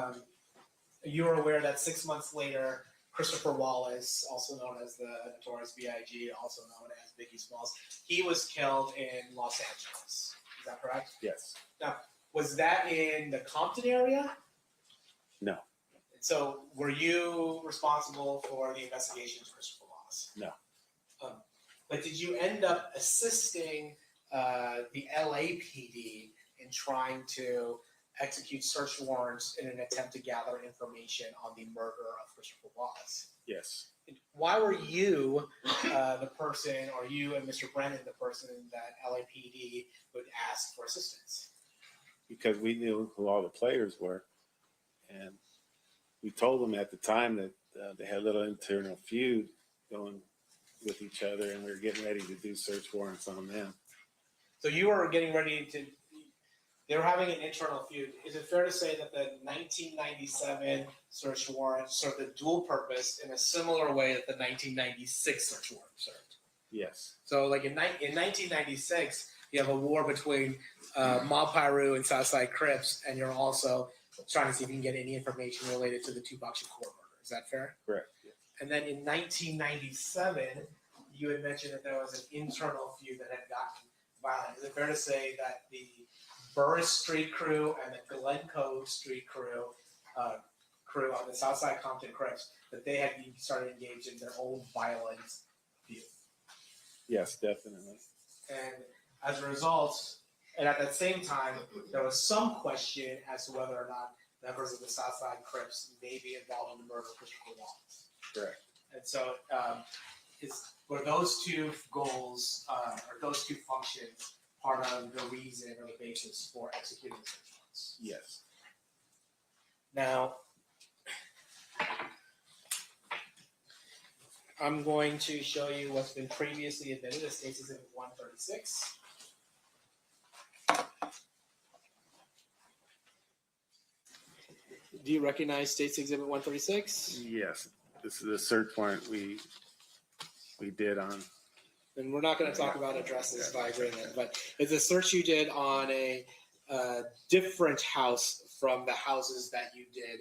you were aware that 6 months later, Christopher Wallace, also known as the Notorious B.I.G., also known as Biggie Smalls, he was killed in Los Angeles. Is that correct? Yes. Was that in the Compton area? No. So were you responsible for the investigation of Christopher Wallace? No. But did you end up assisting the LAPD in trying to execute search warrants in an attempt to gather information on the murder of Christopher Wallace? Yes. Why were you the person, or you and Mr. Brennan the person that LAPD would ask for assistance? Because we knew who all the players were, and we told them at the time that they had a little internal feud going with each other, and we were getting ready to do search warrants on them. So you were getting ready to, they were having an internal feud. Is it fair to say that the 1997 search warrant served a dual purpose in a similar way that the 1996 search warrant served? Yes. So like in 1996, you have a war between Mob Piru and Southside Crips, and you're also trying to see if you can get any information related to the Tupac Shakur murder. Is that fair? Correct. Yes. And then in 1997, you had mentioned that there was an internal feud that had gotten violent. Is it fair to say that the Burris Street crew and the Glencoe Street crew on the Southside Compton Crips, that they had started engaged in their own violent feud? Yes, definitely. And as a result, and at that same time, there was some question as to whether or not members of the Southside Crips may be involved in the murder of Christopher Wallace. Correct. And so, were those two goals, or those two functions, part of the reason or the basis for executing the search warrants? Yes. Now, I'm going to show you what's been previously admitted as State's Exhibit 136. Do you recognize State's Exhibit 136? Yes. This is a search warrant we did on. And we're not going to talk about addresses by agreement, but it's a search you did on a different house from the houses that you did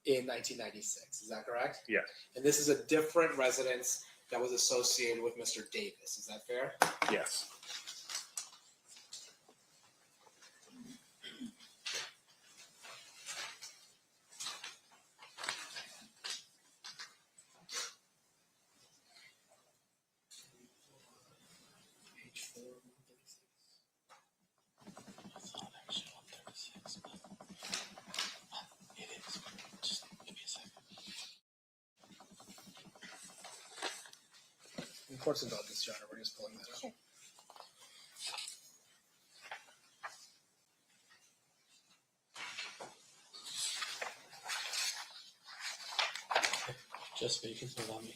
in 1996. Is that correct? Yes. And this is a different residence that was associated with Mr. Davis. Is that fair? Yes. Page 4, 136. I thought actually 136, but it is. Just give me a second. In course indulgence, Your Honor, we're just pulling that up. Sure. Just vacant, allow me.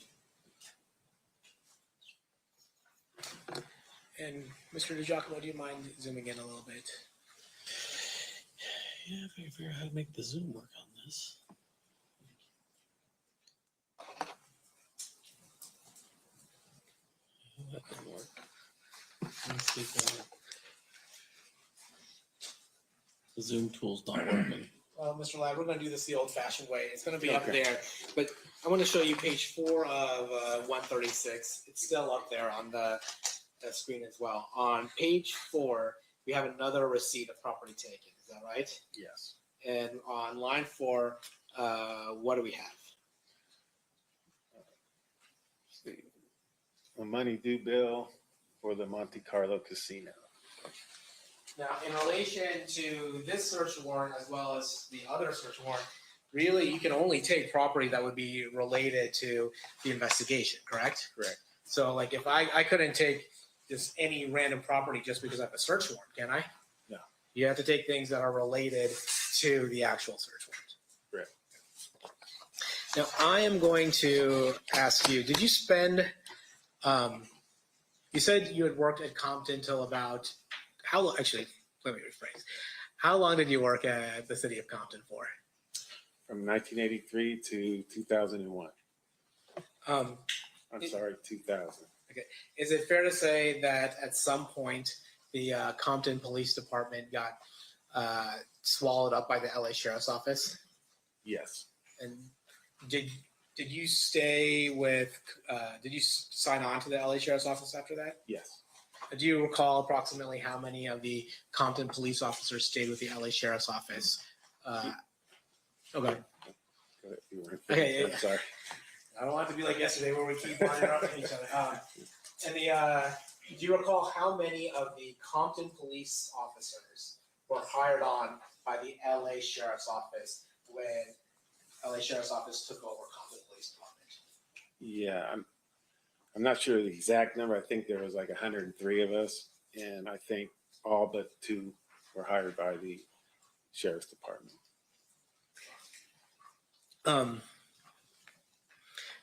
And Mr. DiGiacomo, do you mind zooming in a little bit? Yeah, if I can figure out how to make the Zoom work on this. Oh, that didn't work. Let's see if the Zoom tool's not working. Well, Mr. Ladd, we're going to do this the old-fashioned way. It's going to be up Okay. there, but I want to show you page 4 of 136. It's still up there on the screen as well. On page 4, we have another receipt of property taken. Is that right? Yes. And on line 4, what do we have? A money due bill for the Monte Carlo Casino. Now, in relation to this search warrant as well as the other search warrant, really you can only take property that would be related to the investigation, correct? Correct. So like if I couldn't take just any random property just because I have a search warrant, can I? No. You have to take things that are related to the actual search warrant. Correct. Now I am going to ask you, did you spend, you said you had worked at Compton till about, how long, actually, let me rephrase. How long did you work at the city of Compton for? from 1983 to 2001. Um, I'm sorry, 2000. is it fair to say that at some point the Compton Police Department got swallowed up by the LA Sheriff's Office? Yes. And did you stay with? Did you sign on to the LA Sheriff's Office after that? Yes. Do you recall approximately how many of the Compton police officers stayed with the LA Sheriff's Office? Okay. You weren't Okay, finished. yeah. I'm sorry. I don't want it to be like yesterday where we keep on interrupting each other. And do you recall how many of the Compton police officers were hired on by the LA Sheriff's Office when LA Sheriff's Office took over Compton Police Department? Yeah, I'm not sure the exact number. I think there was like 103 of us, and I think all but 2 were hired by the sheriff's department.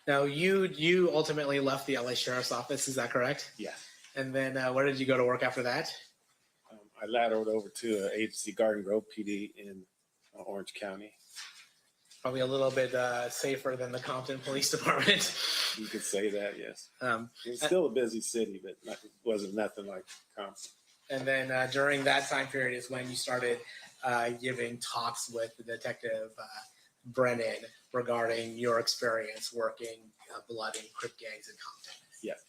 Now you ultimately left the LA Sheriff's Office, is that correct? Yes. And then where did you go to work after that? I lateraled over to an agency, Garden Grove PD in Orange County. Probably a little bit safer than the Compton Police Department. You could say that, yes. It's still a busy city, but it wasn't nothing like Compton. And then during that time period is when you started giving talks with Detective Brennan regarding your experience working blood and Crip gangs in Compton. Yes.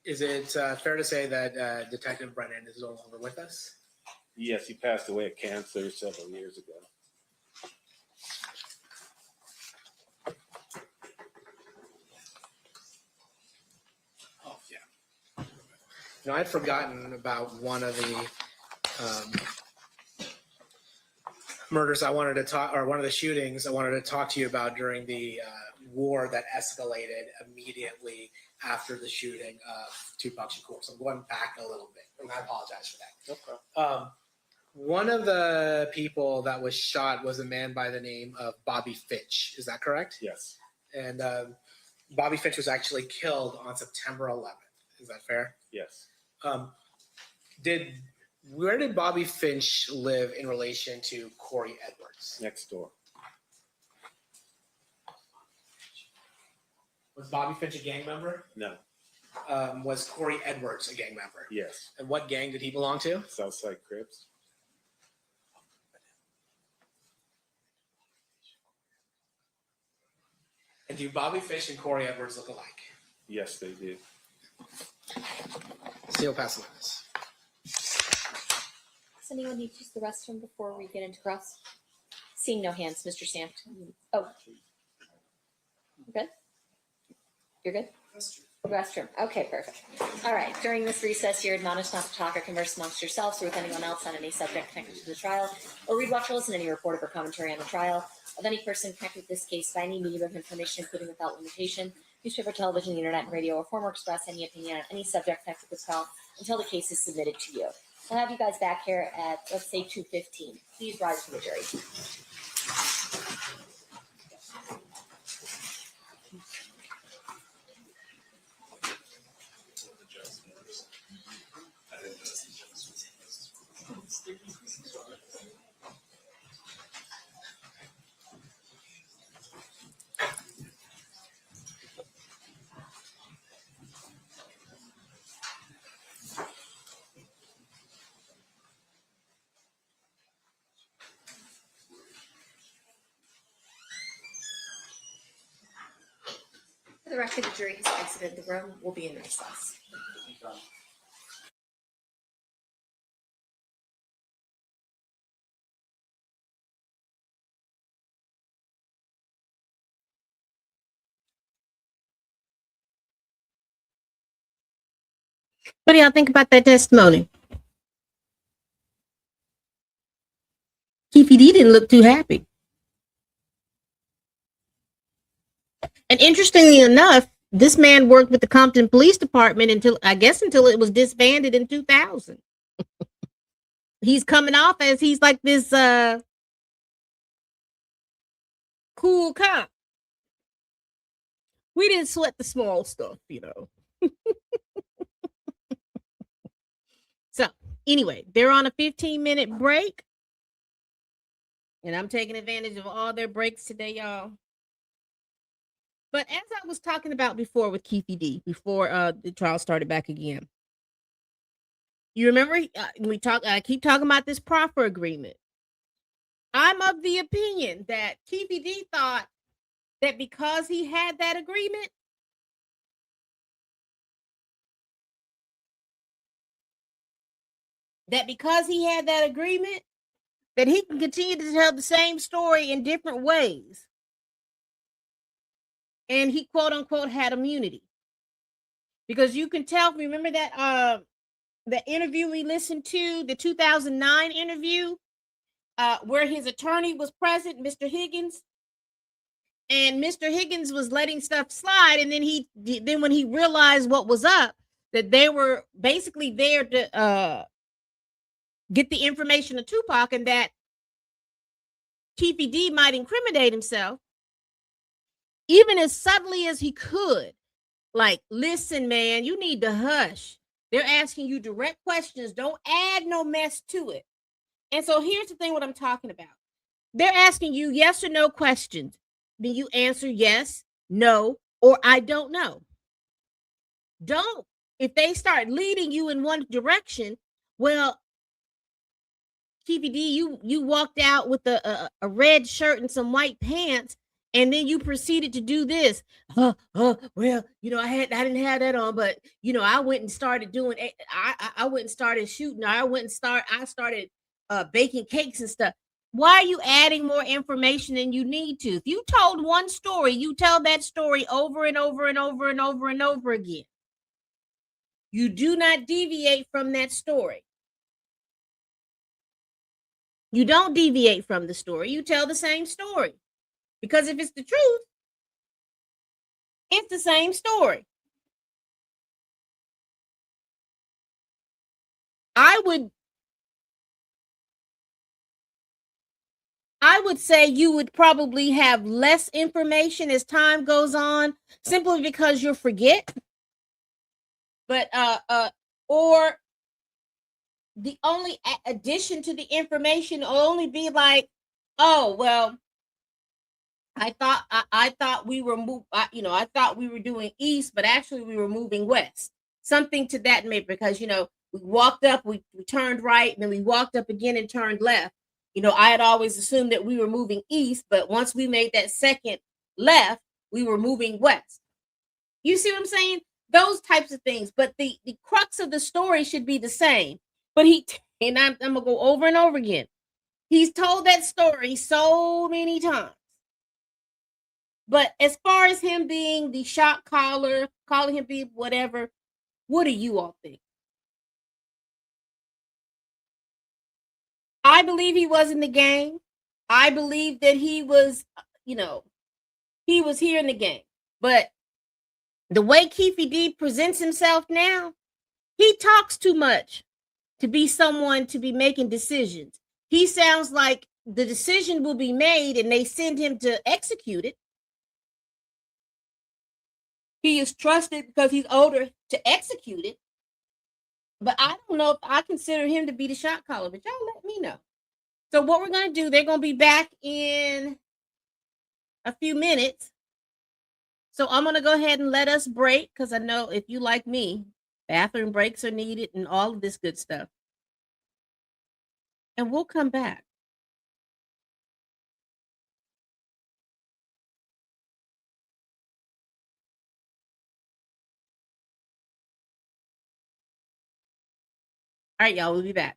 Is it fair to say that Detective Brennan is no longer with us? Yes, he passed away of cancer several years ago. Oh, yeah. I'd forgotten about one of the murders I wanted to talk, or one of the shootings I wanted to talk to you about during the war that escalated immediately after the shooting of Tupac Shakur. So I'm going back a little bit, and I apologize for that. No problem. One of the people that was shot was a man by the name of Bobby Fitch. Is that correct? Yes. And Bobby Fitch was actually killed on September 11th. Is that fair? Yes. Where did Bobby Finch live in relation to Corey Edwards? Next door. Was Bobby Finch a gang member? No. Was Corey Edwards a gang member? Yes. And what gang did he belong to? Southside Crips. And do Bobby Finch and Corey Edwards look alike? Yes, they do. Seal pass the witness. Does anyone need to use the restroom before we get into cross? Seeing no hands, Mr. Stamp. Oh. You're good? You're good? Restroom. Okay, perfect. All right. During this recess, you're admonished not to talk or converse amongst yourselves or with anyone else on any subject connected to the trial, or read, watch, or listen to any report or commentary on the trial of any person connected with this case by any medium of information, including without limitation, newspaper, television, the internet, and radio, or form or express any opinion on any subject connected with the trial until the case is submitted to you. I'll have you guys back here at, let's say, 2:15. Please rise for the jury. For the record, the jury has exited the room. We'll be in recess. What do y'all think about that testimony? Keffe D didn't look too happy. And interestingly enough, this man worked with the Compton Police Department until it was disbanded in 2000. He's coming off as he's like this cool cop. We didn't sweat the small stuff, you know. So anyway, they're on a 15-minute break. And I'm taking advantage of all their breaks today, y'all. But as I was talking about before with Keffe D, before the trial started back again, you remember we talk. I keep talking about this proffer agreement. I'm of the opinion that Keffe D thought that because he had that agreement, that he can continue to tell the same story in different ways, and he quote unquote had immunity. Because you can tell, remember that the interview we listened to, the 2009 interview, where his attorney was present, Mr. Higgins, and Mr. Higgins was letting stuff slide, and then when he realized what was up, that they were basically there to get the information of Tupac, and that Keffe D might incriminate himself, even as subtly as he could. Like, listen, man, you need to hush. They're asking you direct questions. Don't add no mess to it. And so here's the thing, what I'm talking about. They're asking you yes or no questions. Then you answer yes, no, or I don't know. Don't. If they start leading you in one direction, well, Keffe D, you walked out with a red shirt and some white pants, and then you proceeded to do this. Well, I didn't have that on, but I went and started doing. I went and started shooting. I started baking cakes and stuff. Why are you adding more information than you need to? If you told one story, you tell that story over and over and over and over and over again. You do not deviate from that story. You don't deviate from the story. You tell the same story. Because if it's the truth, it's the same story. I would say you would probably have less information as time goes on, simply because you'll forget. But or the only addition to the information will only be like, oh well, I thought we were I thought we were doing east, but actually we were moving west. Something to that maybe, because we walked up, we turned right, and then we walked up again and turned left. I had always assumed that we were moving east, but once we made that second left, we were moving west. You see what I'm saying? Those types of things. But the crux of the story should be the same. But I'm gonna go over and over again. He's told that story so many times. But as far as him being the shot caller, calling him be whatever, what do you all think? I believe he was in the game. I believe that he was, he was here in the game. But the way Keffe D presents himself now, he talks too much to be someone to be making decisions. He sounds like the decision will be made and they send him to execute it. He is trusted because he's older to execute it. But I don't know if I consider him to be the shot caller, but y'all let me know. So what we're going to do, they're going to be back in a few minutes. So I'm going to go ahead and let us break, because I know if you like me, bathroom breaks are needed and all of this good stuff. And we'll come back. All right, y'all, we'll be back.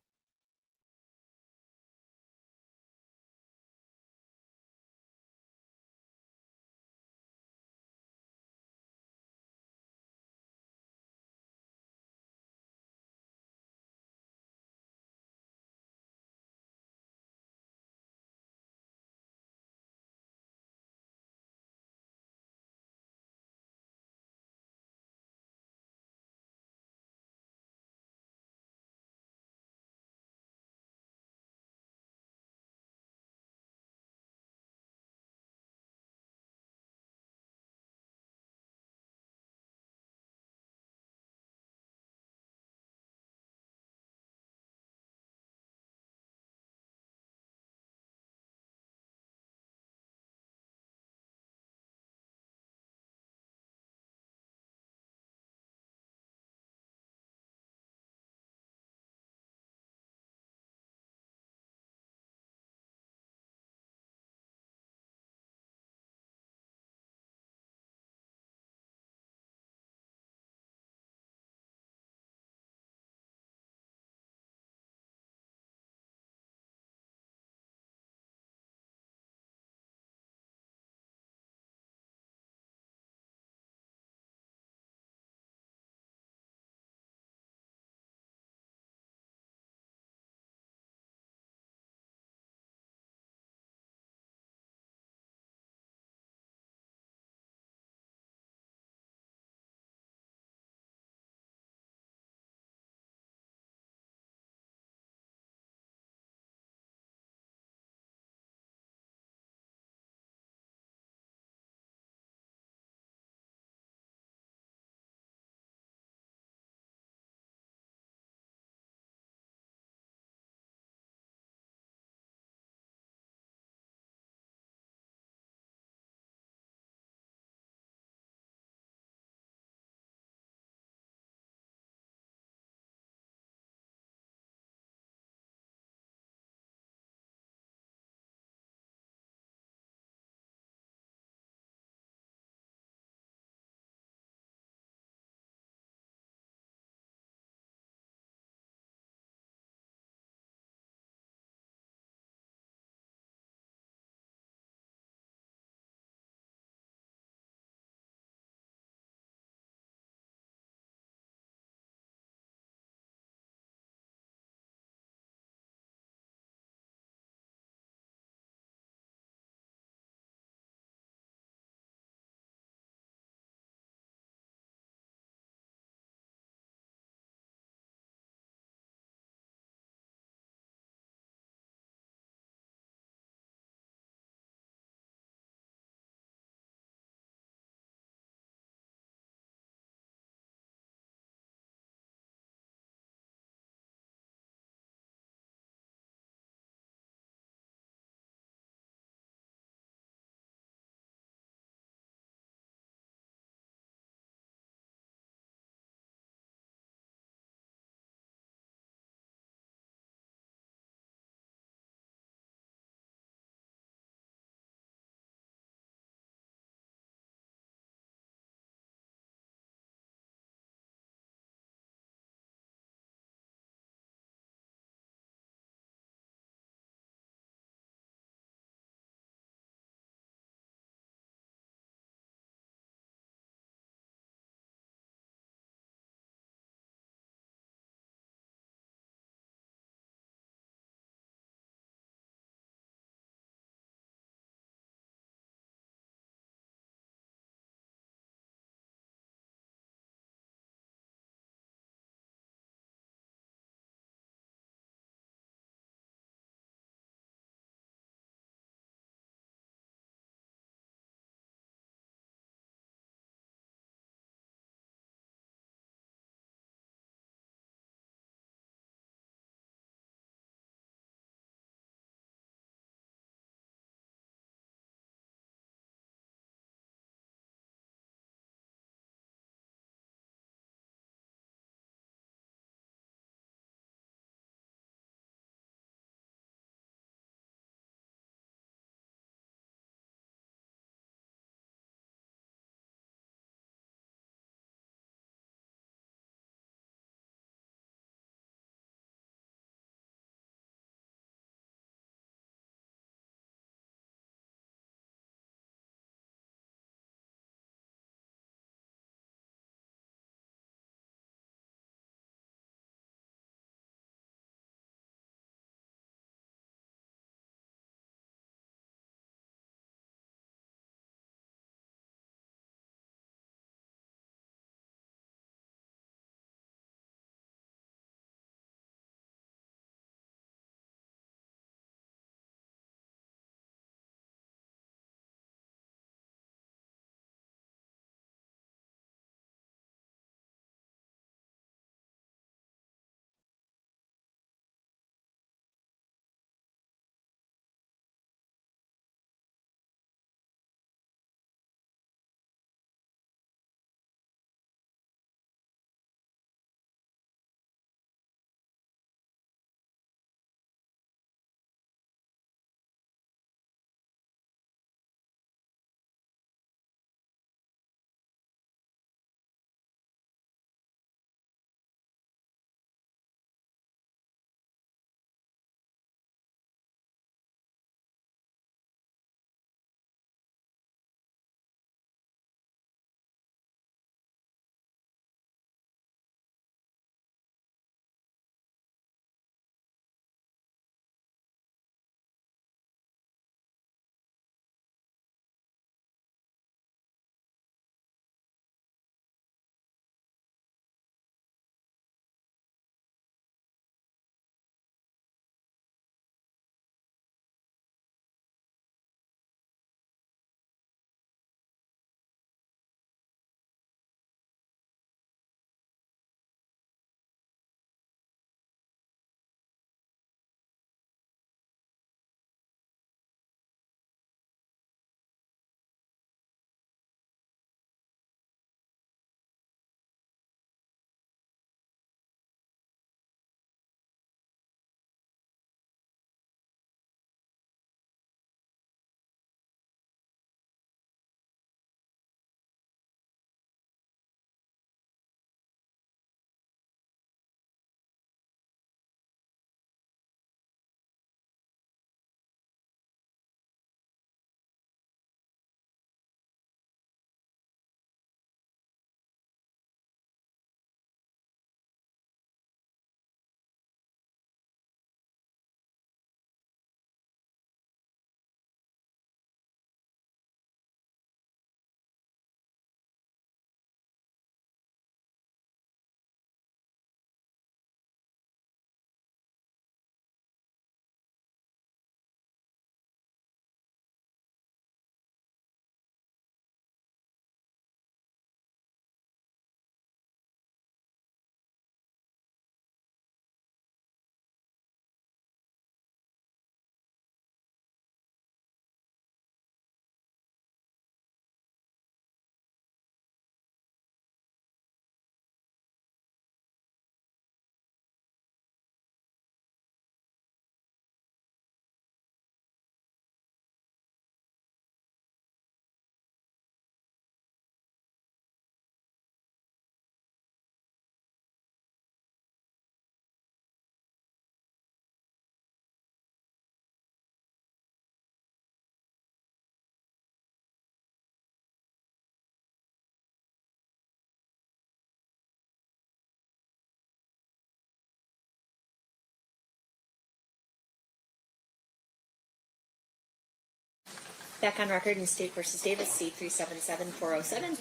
Back on record in State versus Davis, C-377407.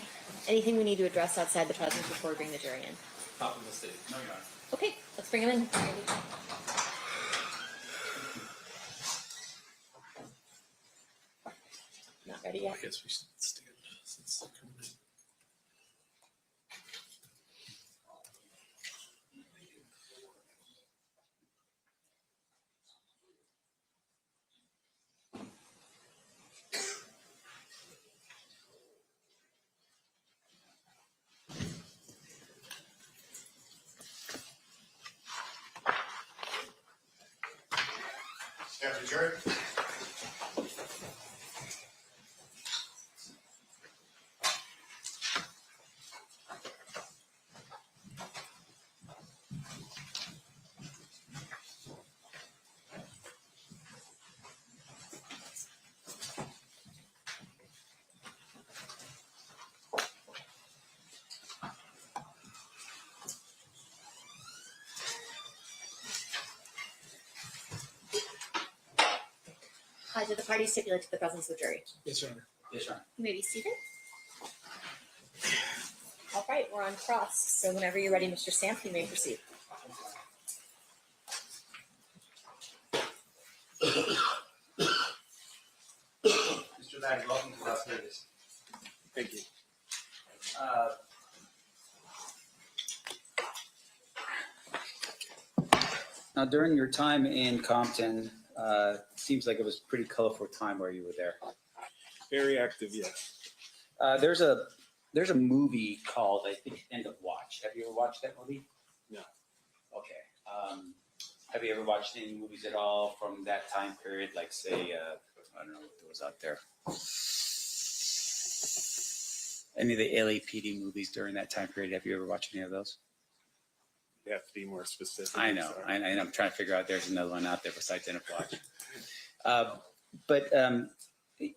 Anything we need to address outside the presence before we bring the jury in? Top of the state. No, you're not. Okay, let's bring him in. Not ready yet. I guess we should stand since they're coming in. Stand to jury. Did the party stipulate to the presence of the jury? Yes, Your Honor. Yes, Your Honor. You may be seated. All right, we're on cross. So whenever you're ready, Mr. Stamp, you may proceed. Mr. Lang, welcome to Las Vegas. Thank you. Now, during your time in Compton, seems like it was a pretty colorful time where you were there. Very active, yes. There's a movie called, I think, End of Watch. Have you ever watched that movie? No. Okay. Have you ever watched any movies at all from that time period? Like, say, I don't know what was out there. Any of the LAPD movies during that time period? Have you ever watched any of those? You have to be more specific. I know. Sorry. I'm trying to figure out. There's another one out there besides End of Watch. But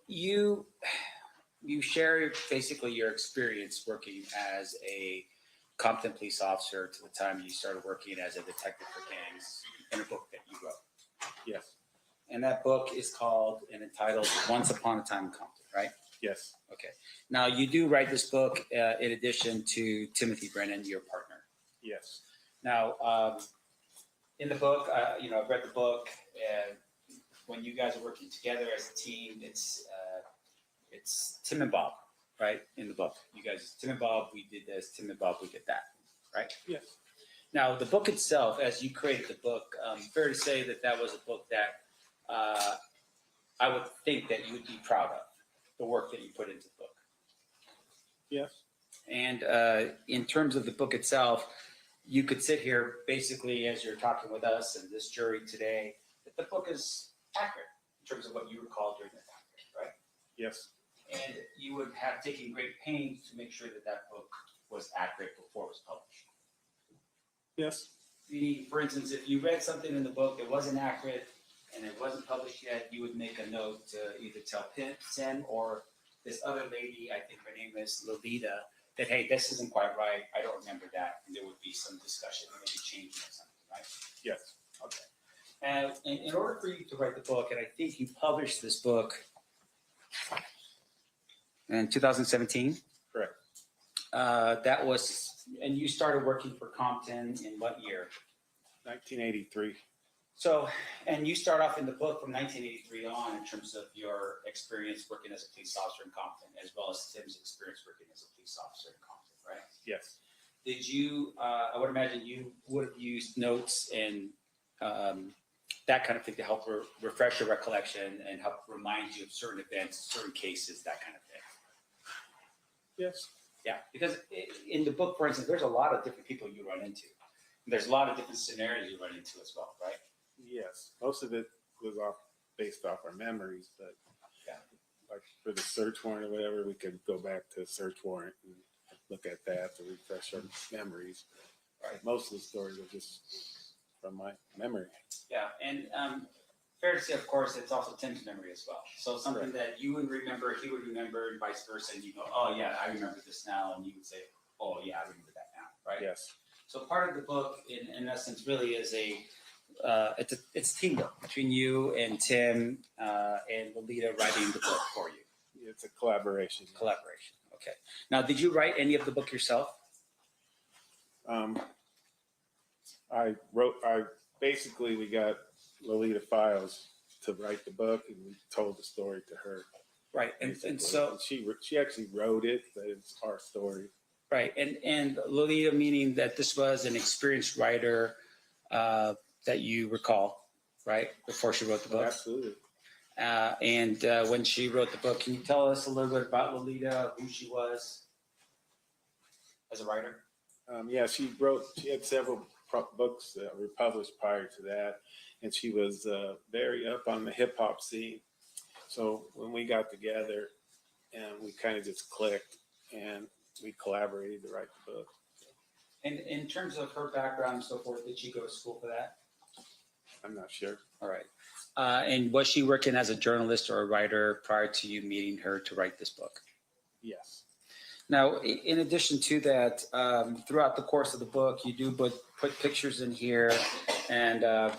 you share basically your experience working as a Compton police officer to the time you started working as a detective for gangs in a book that you wrote. Yes, And that book is called and entitled Once Upon a Time in Compton, right? yes, Okay. Now, you do write this book in addition to Timothy Brennan, your partner. yes, Now, in the book, I've read the book, and when you guys are working together as a team, it's Tim and Bob, right? In the book, you guys, Tim and Bob, we did this. Tim and Bob, we did that, right? yes. Now, the book itself, as you created the book, fair to say that was a book that I would think that you would be proud of, the work that you put into the book. Yes. And in terms of the book itself, you could sit here basically as you're talking with us and this jury today, that the book is accurate in terms of what you recall during that time period, right? Yes, And you would have taken great pains to make sure that book was accurate before it was published. yes, For instance, if you read something in the book that wasn't accurate and it wasn't published yet, you would make a note to either tell Tim or this other lady, I think her name is Lolita, that, hey, this isn't quite right. I don't remember that. And there would be some discussion, maybe changing or something, right? yes, Okay. And in order for you to write the book, and I think you published this book in 2017. correct. That was, and you started working for Compton in what year? 1983. So, and you start off in the book from 1983 on in terms of your experience working as a police officer in Compton, as well as Tim's experience working as a police officer in Compton, right? Yes, Did you, I would imagine you would have used notes and that kind of thing to help refresh your recollection and help remind you of certain events, certain cases, that kind of thing. yes, Yeah, because in the book, for instance, there's a lot of different people you run into. There's a lot of different scenarios you run into as well, right? yes. Most of it was based off our memories, but Yeah. like for the search warrant or whatever, we could go back to search warrant and look at that to refresh our memories. Right. Most of the stories are just from my memory. Yeah, and fair to say, of course, it's also Tim's memory as well. So something that you would remember, he would remember, and vice versa. And you go, oh yeah, I remember this now, and you would say, oh yeah, I remember that now, right? Yes, So part of the book, in essence, really is a it's teamwork between you and Tim and Lolita writing the book for you. It's a collaboration. Collaboration. Okay. Now, did you write any of the book yourself? Basically, we got Lolita Files to write the book, and we told the story to her. Right. And so she actually wrote it, but it's our story. right. And Lolita, meaning that this was an experienced writer that you recall, right? Before she wrote the book. Absolutely. And when she wrote the book, can you tell us a little bit about Lolita, who she was as a writer? Yeah, she had several books that were published prior to that, and she was very up on the hip hop scene. So when we got together, and we kind of just clicked, and we collaborated to write the book. And in terms of her background and so forth, did she go to school for that? I'm not sure. All right. And was she working as a journalist or a writer prior to you meeting her to write this book? Yes. Now, in addition to that, throughout the course of the book, you do put pictures in here and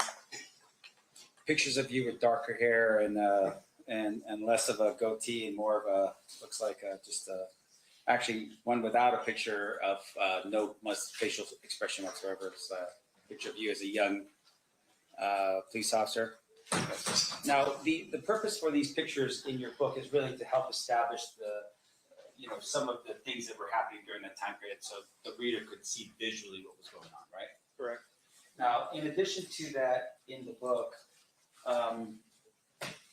pictures of you with darker hair and less of a goatee and more of a, looks like actually one without a picture of no much facial expression whatsoever. It's a picture of you as a young police officer. Now, the purpose for these pictures in your book is really to help establish some of the things that were happening during that time period, so the reader could see visually what was going on, right? Correct. Now, in addition to that, in the book,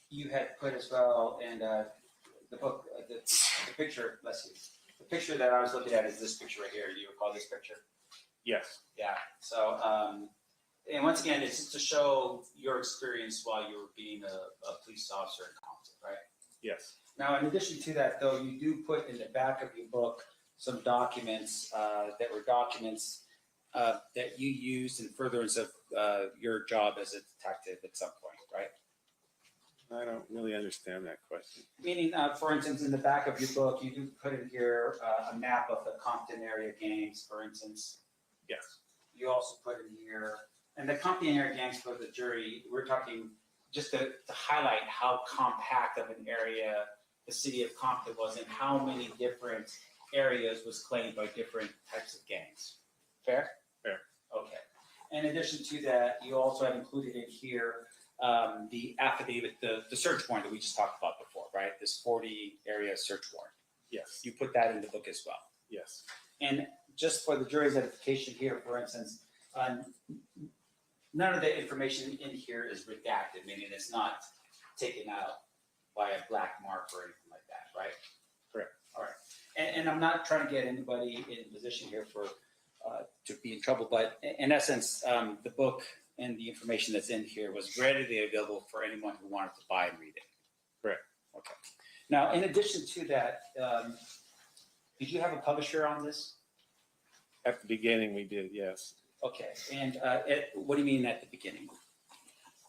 you had put as well, and the book, the picture, bless you, the picture that I was looking at is this picture right here. Do you recall this picture? Yes. Yeah. So, and once again, it's just to show your experience while you were being a police officer in Compton, right? Yes. Now, in addition to that, though, you do put in the back of your book some documents that were documents that you used in furtherance of your job as a detective at some point, right? I don't really understand that question. Meaning, for instance, in the back of your book, you do put in here a map of the Compton area gangs, for instance. Yes. You also put in here, and the Compton area gangs for the jury, we're talking just to highlight how compact of an area the city of Compton was and how many different areas was claimed by different types of gangs. Fair? Fair. Okay. In addition to that, you also have included in here the affidavit, the search warrant that we just talked about before, right? This 40 area search warrant. Yes. You put that in the book as well. Yes. And just for the jury's edification here, for instance, none of the information in here is redacted, meaning it's not taken out by a black mark or anything like that, right? Correct. All right. And I'm not trying to get anybody in position here for to be in trouble, but in essence, the book and the information that's in here was readily available for anyone who wanted to buy and read it. Correct. Okay. Now, in addition to that, did you have a publisher on this? At the beginning, we did, yes. Okay. And what do you mean at the beginning?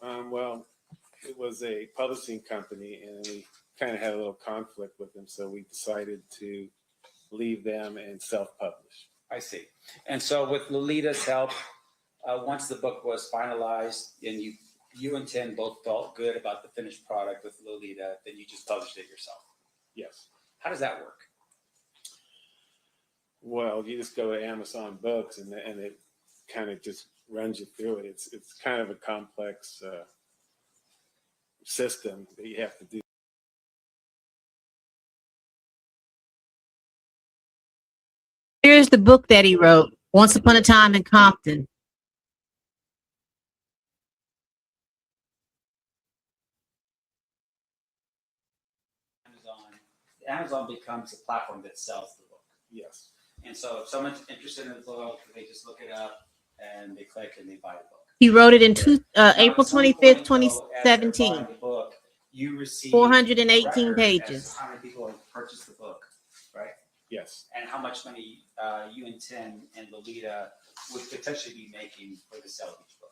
Well, it was a publishing company, and we kind of had a little conflict with them, so we decided to leave them and self-publish. I see. And so with Lolita's help, once the book was finalized and you and Tim both felt good about the finished product with Lolita, then you just published it yourself. Yes. How does that work? Well, you just go to Amazon Books, and it kind of just runs you through it. It's kind of a complex system that you have to do. Here's the book that he wrote, Once Upon a Time in Compton. Amazon becomes a platform that sells the book. Yes. And so if someone's interested in the book, they just look it up and they click and they buy the book. He wrote it in Now, April at some 25th, point, though, as they're 2017. buying the book, you receive 418 a record pages. as to how many people have purchased the book, right? Yes. And how much money you and Tim and Lolita would potentially be making for the sale of each book.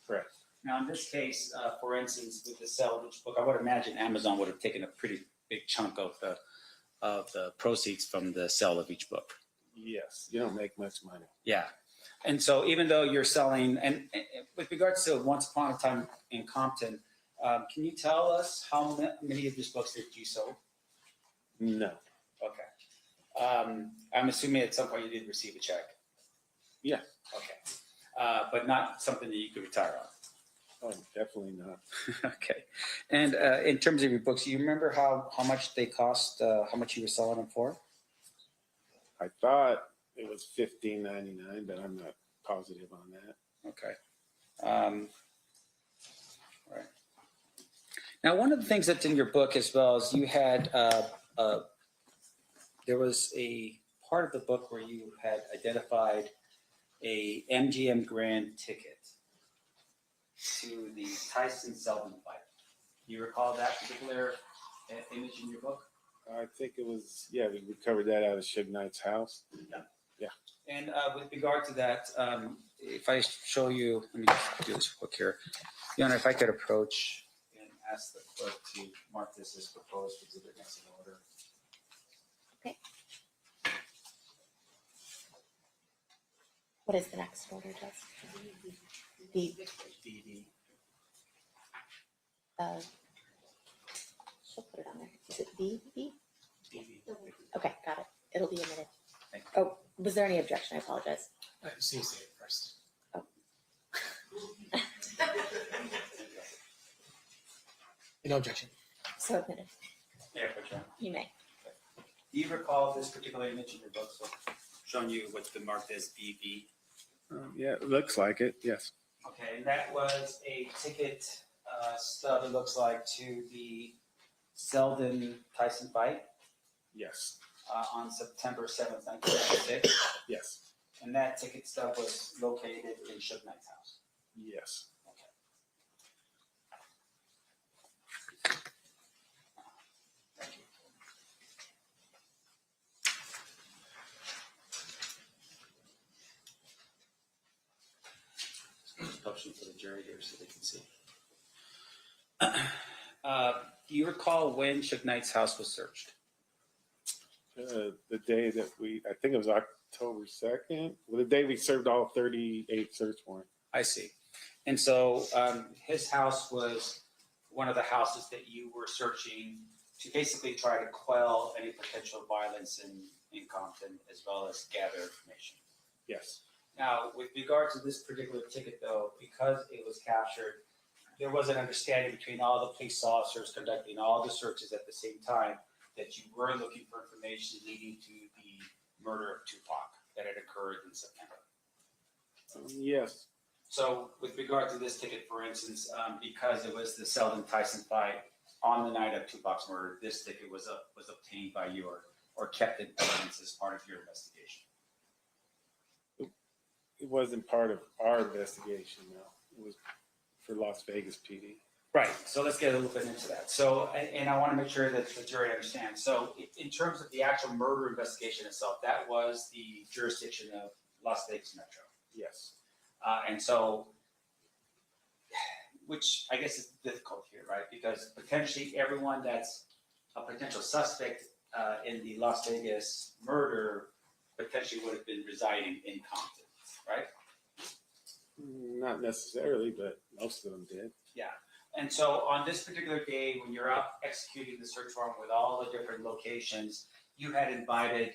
Correct. Now, in this case, for instance, with the sale of each book, I would imagine Amazon would have taken a pretty big chunk of the proceeds from the sale of each book. Yes. You don't make much money. Yeah. And so even though you're selling, and with regards to Once Upon a Time in Compton, can you tell us how many of these books that you sold? No. Okay. I'm assuming at some point you did receive a check. Yeah. Okay. But not something that you could retire on. Oh, definitely not. Okay. And in terms of your books, do you remember how much they cost, how much you were selling them for? I thought it was $15.99, but I'm not positive on that. Okay. Right. Now, one of the things that's in your book as well is you had, there was a part of the book where you had identified a MGM Grand ticket to the Tyson Seldon fight. Do you recall that particular image in your book? I think it was, yeah, we recovered that out of Suge Knight's house. And with regard to that, if I show you, let me just do this quick here. Your Honor, if I could approach and ask the clerk to mark this as proposed exhibit next in order. What is the next order, Jess? B. DD. She'll put it on there. Is it B? B? DD. Okay, got it. It'll be a minute. Thank you. Oh, was there any objection? I apologize. So you say it first. No objection. So admitted. Yeah, for sure. You may. Do you recall this particular image in your book? So showing you what's been marked as BB. Yeah, it looks like it, yes. Okay, and that was a ticket stub, it looks like, to the Seldon Tyson fight Yes, on September 7th, 1996. yes, And that ticket stub was located in Suge Knight's house. yes. Thank you. Motion for the jury here so they can see. Do you recall when Suge Knight's house was searched? The day that I think it was October 2nd, the day we served all 38 search warrants. I see. And so his house was one of the houses that you were searching to basically try to quell any potential violence in Compton, as well as gather information. Yes, Now, with regard to this particular ticket, though, because it was captured, there was an understanding between all the police officers conducting all the searches at the same time that you were looking for information leading to the murder of Tupac that had occurred in September. yes, So with regard to this ticket, for instance, because it was the Seldon Tyson fight on the night of Tupac's murder, this ticket was obtained by you or kept in evidence as part of your investigation. it wasn't part of our investigation, no. It was for Las Vegas PD. Right. So let's get a little bit into that. So, and I want to make sure that the jury understands. So in terms of the actual murder investigation itself, that was the jurisdiction of Las Vegas Metro. Yes, And so, which I guess is difficult here, right? Because potentially everyone that's a potential suspect in the Las Vegas murder potentially would have been residing in Compton, right? not necessarily, but most of them did. Yeah. And so on this particular day, when you're out executing the search warrant with all the different locations, you had invited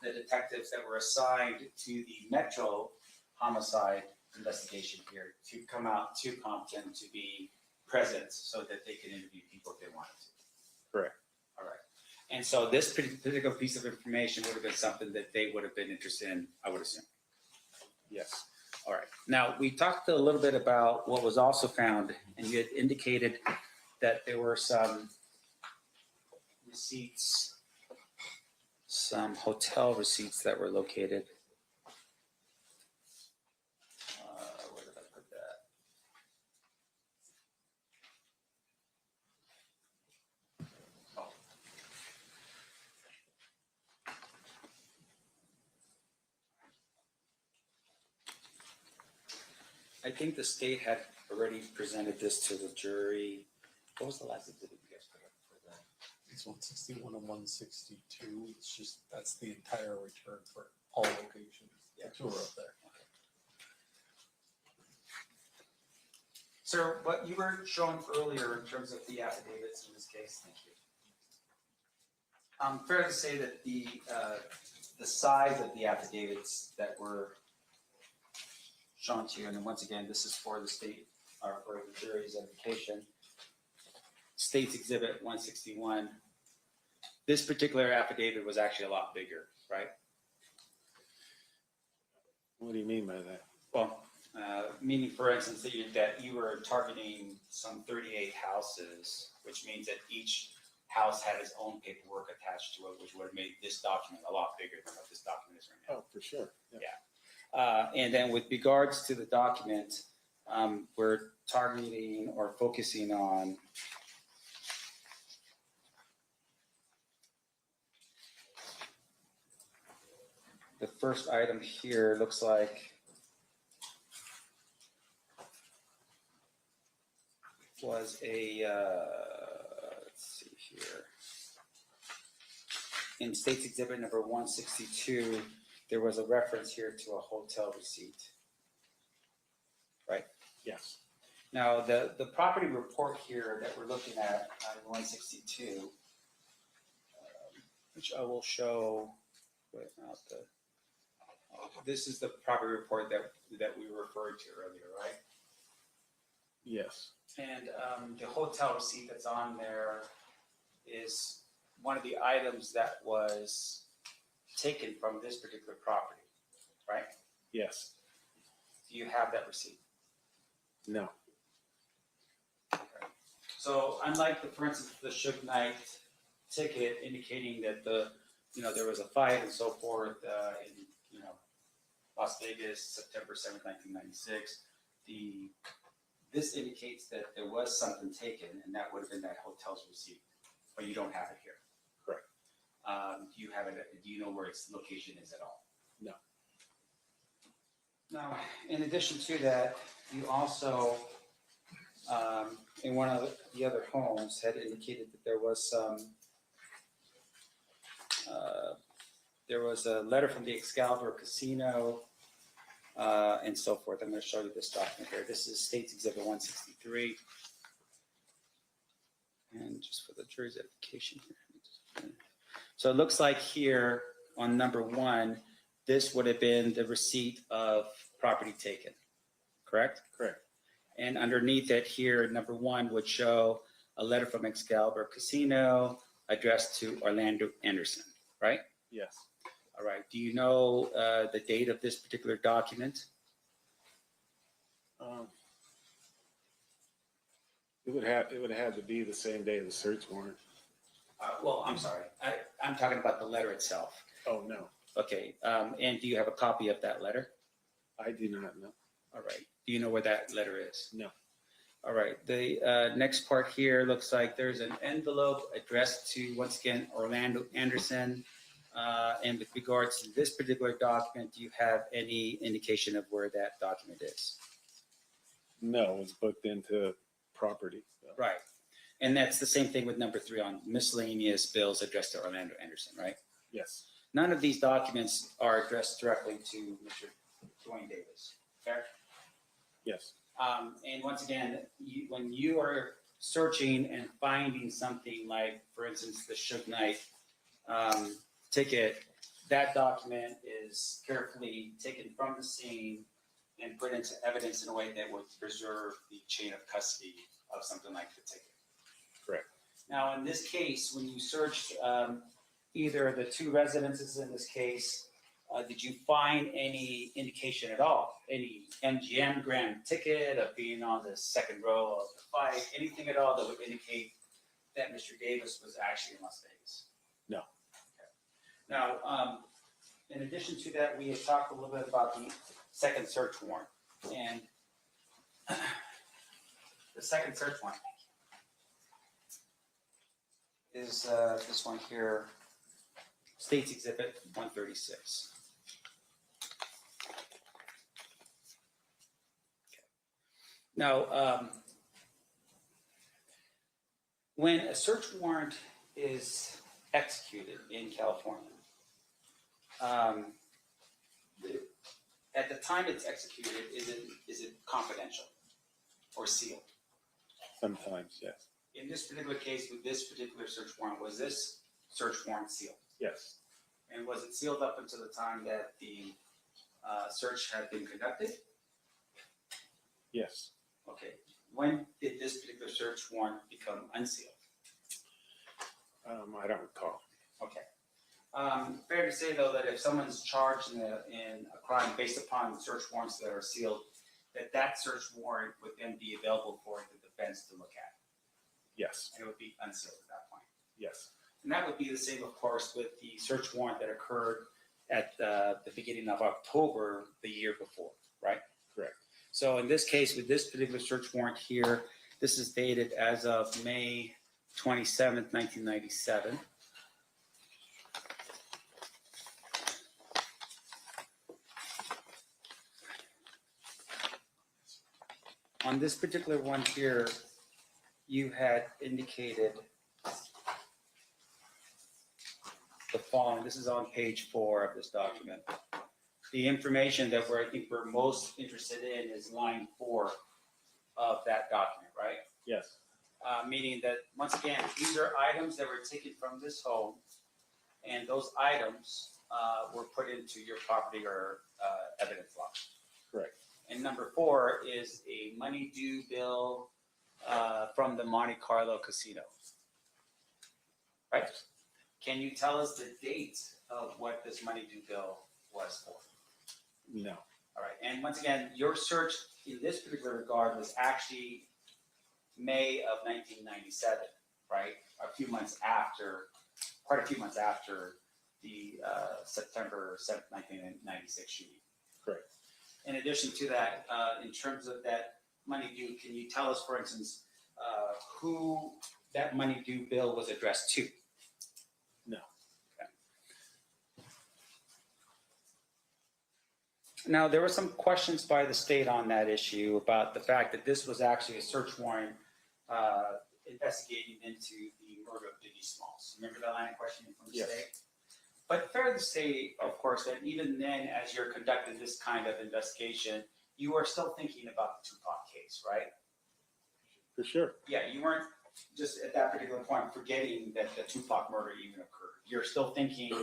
the detectives that were assigned to the Metro homicide investigation here to come out to Compton to be present so that they could interview people if they wanted to. Correct. All right. And so this particular piece of information would have been something that they would have been interested in, I would assume. Yes, All right. Now, we talked a little bit about what was also found, and you had indicated that there were some receipts, some hotel receipts that were located. Where did I put that? Oh. I think the state had already presented this to the jury. What was the last exhibit you guys put up for that? It's 161 and 162. It's just, that's the entire return for all locations. Yeah. The two are up there. Sir, what you were showing earlier in terms of the affidavits in this case, thank you. Fair to say that the size of the affidavits that were shown to you, and then once again, this is for the state, or for the jury's edification. State's Exhibit 161. This particular affidavit was actually a lot bigger, right? What do you mean by that? Well, meaning, for instance, that you were targeting some 38 houses, which means that each house had its own paperwork attached to it, which would have made this document a lot bigger than what this document is right now. Oh, for sure. Yeah. And then with regards to the document, we're targeting or focusing on the first item here. Looks like was a, let's see here. In State's Exhibit number 162, there was a reference here to a hotel receipt. Right? Yes. Now, the property report here that we're looking at on 162, which I will show, this is the property report that we referred to earlier, right? Yes. And the hotel receipt that's on there is one of the items that was taken from this particular property, right? Yes. Do you have that receipt? No. So unlike for instance, the Suge Knight ticket indicating that there was a fight and so forth in, Las Vegas, September 7th, 1996, this indicates that there was something taken, and that would have been that hotel's receipt, but you don't have it here. Correct. Do you know where its location is at all? No. Now, in addition to that, you also, in one of the other homes, had indicated that there was a letter from the Excalibur Casino, and so forth. I'm going to show you this document here. This is State's Exhibit 163. And just for the jury's edification here. So it looks like here on number 1, this would have been the receipt of property taken, correct? Correct. And underneath it here, number 1 would show a letter from Excalibur Casino addressed to Orlando Anderson, right? Yes. All right. Do you know the date of this particular document? It would have had to be the same day of the search warrant. Well, I'm sorry. I'm talking about the letter itself. Oh, no. Okay. And do you have a copy of that letter? I do not know. All right. Do you know where that letter is? No. All right. The next part here looks like there's an envelope addressed to, once again, Orlando Anderson. And with regards to this particular document, do you have any indication of where that document is? No, it was booked into property. So. Right. And that's the same thing with number 3 on miscellaneous bills addressed to Orlando Anderson, right? Yes. None of these documents are addressed directly to Mr. Dwayne Davis, fair? Yes. And once again, when you are searching and finding something like, for instance, the Suge Knight ticket, that document is carefully taken from the scene and put into evidence in a way that would preserve the chain of custody of something like the ticket. Correct. Now, in this case, when you searched either the 2 residences in this case, did you find any indication at all? Any MGM grand ticket of being on the second row of the fight? Anything at all that would indicate that Mr. Davis was actually in Las Vegas? No. Okay. Now, in addition to that, we had talked a little bit about the second search warrant. And the second search warrant is this one here, State's Exhibit 136. Now, when a search warrant is executed in California, at the time it's executed, is it confidential? or sealed? Sometimes, yes. In this particular case, with this particular search warrant, was this search warrant sealed? Yes. And was it sealed up until the time that the search had been conducted? Yes. Okay. When did this particular search warrant become unsealed? I don't recall. Okay. Fair to say, though, that if someone's charged in a crime based upon search warrants that are sealed, that search warrant would then be available for the defense to look at. Yes. And it would be unsealed at that point. Yes. And that would be the same, of course, with the search warrant that occurred at the beginning of October the year before, right? Correct. So in this case, with this particular search warrant here, this is dated as of May 27th, 1997. On this particular one here, you had indicated the following. This is on page 4 of this document. The information that I think we're most interested in is line 4 of that document, right? Yes. Meaning that, once again, these are items that were taken from this home, and those items were put into your property or evidence log. Correct. And number 4 is a money due bill from the Monte Carlo Casino. Right? Can you tell us the date of what this money due bill was for? No. All right. And once again, your search in this particular regard was actually May of 1997, right? Quite a few months after the September 7th, 1996 shooting. Correct. In addition to that, in terms of that money due, can you tell us, for instance, who that money due bill was addressed to? No. Okay. Now, there were some questions by the state on that issue about the fact that this was actually a search warrant investigating into the murder of Diggy Smalls. Remember that line of questioning from the Yes. state? But fair to say, of course, that even then, as you're conducting this kind of investigation, you are still thinking about the Tupac case, right? For sure. Yeah, you weren't just at that particular point forgetting that the Tupac murder even occurred. You're still thinking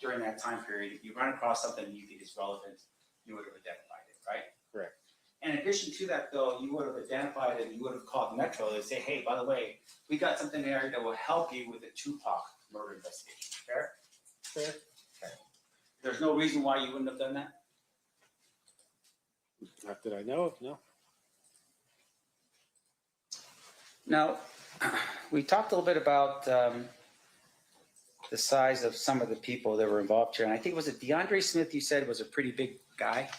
during that time period, if you run across something you think is relevant, you would have identified it, right? Correct. In addition to that, though, you would have identified it and you would have called Metro and say, hey, by the way, we got something there that will help you with the Tupac murder investigation. Fair? Fair. Okay. There's no reason why you wouldn't have done that? Not that I know of, no. Now, we talked a little bit about the size of some of the people that were involved here. And I think, was it DeAndre Smith you said was a pretty big guy?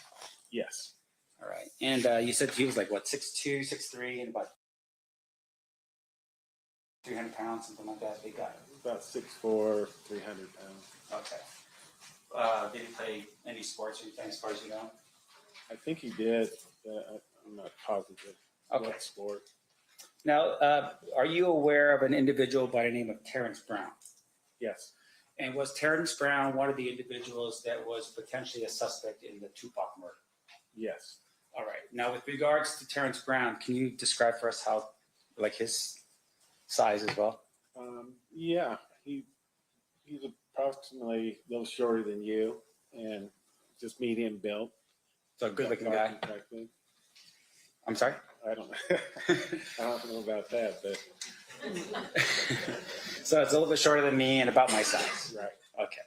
Yes. All right. And you said he was like, what, 6'2", 6'3", and about 300 pounds, something like that, big guy. About 6'4", 300 pounds. Okay. Did he play any sports or anything as far as you know? I think he did. I'm not positive. Okay. What sport? Now, are you aware of an individual by the name of Terrence Brown? Yes. And was Terrence Brown one of the individuals that was potentially a suspect in the Tupac murder? Yes. All right. Now, with regards to Terrence Brown, can you describe for us how, like, his size as well? Yeah. He's approximately a little shorter than you and just medium built. So a good-looking guy. I'm sorry? I don't know. I don't know about that, but So it's a little bit shorter than me and about my size. right. Okay.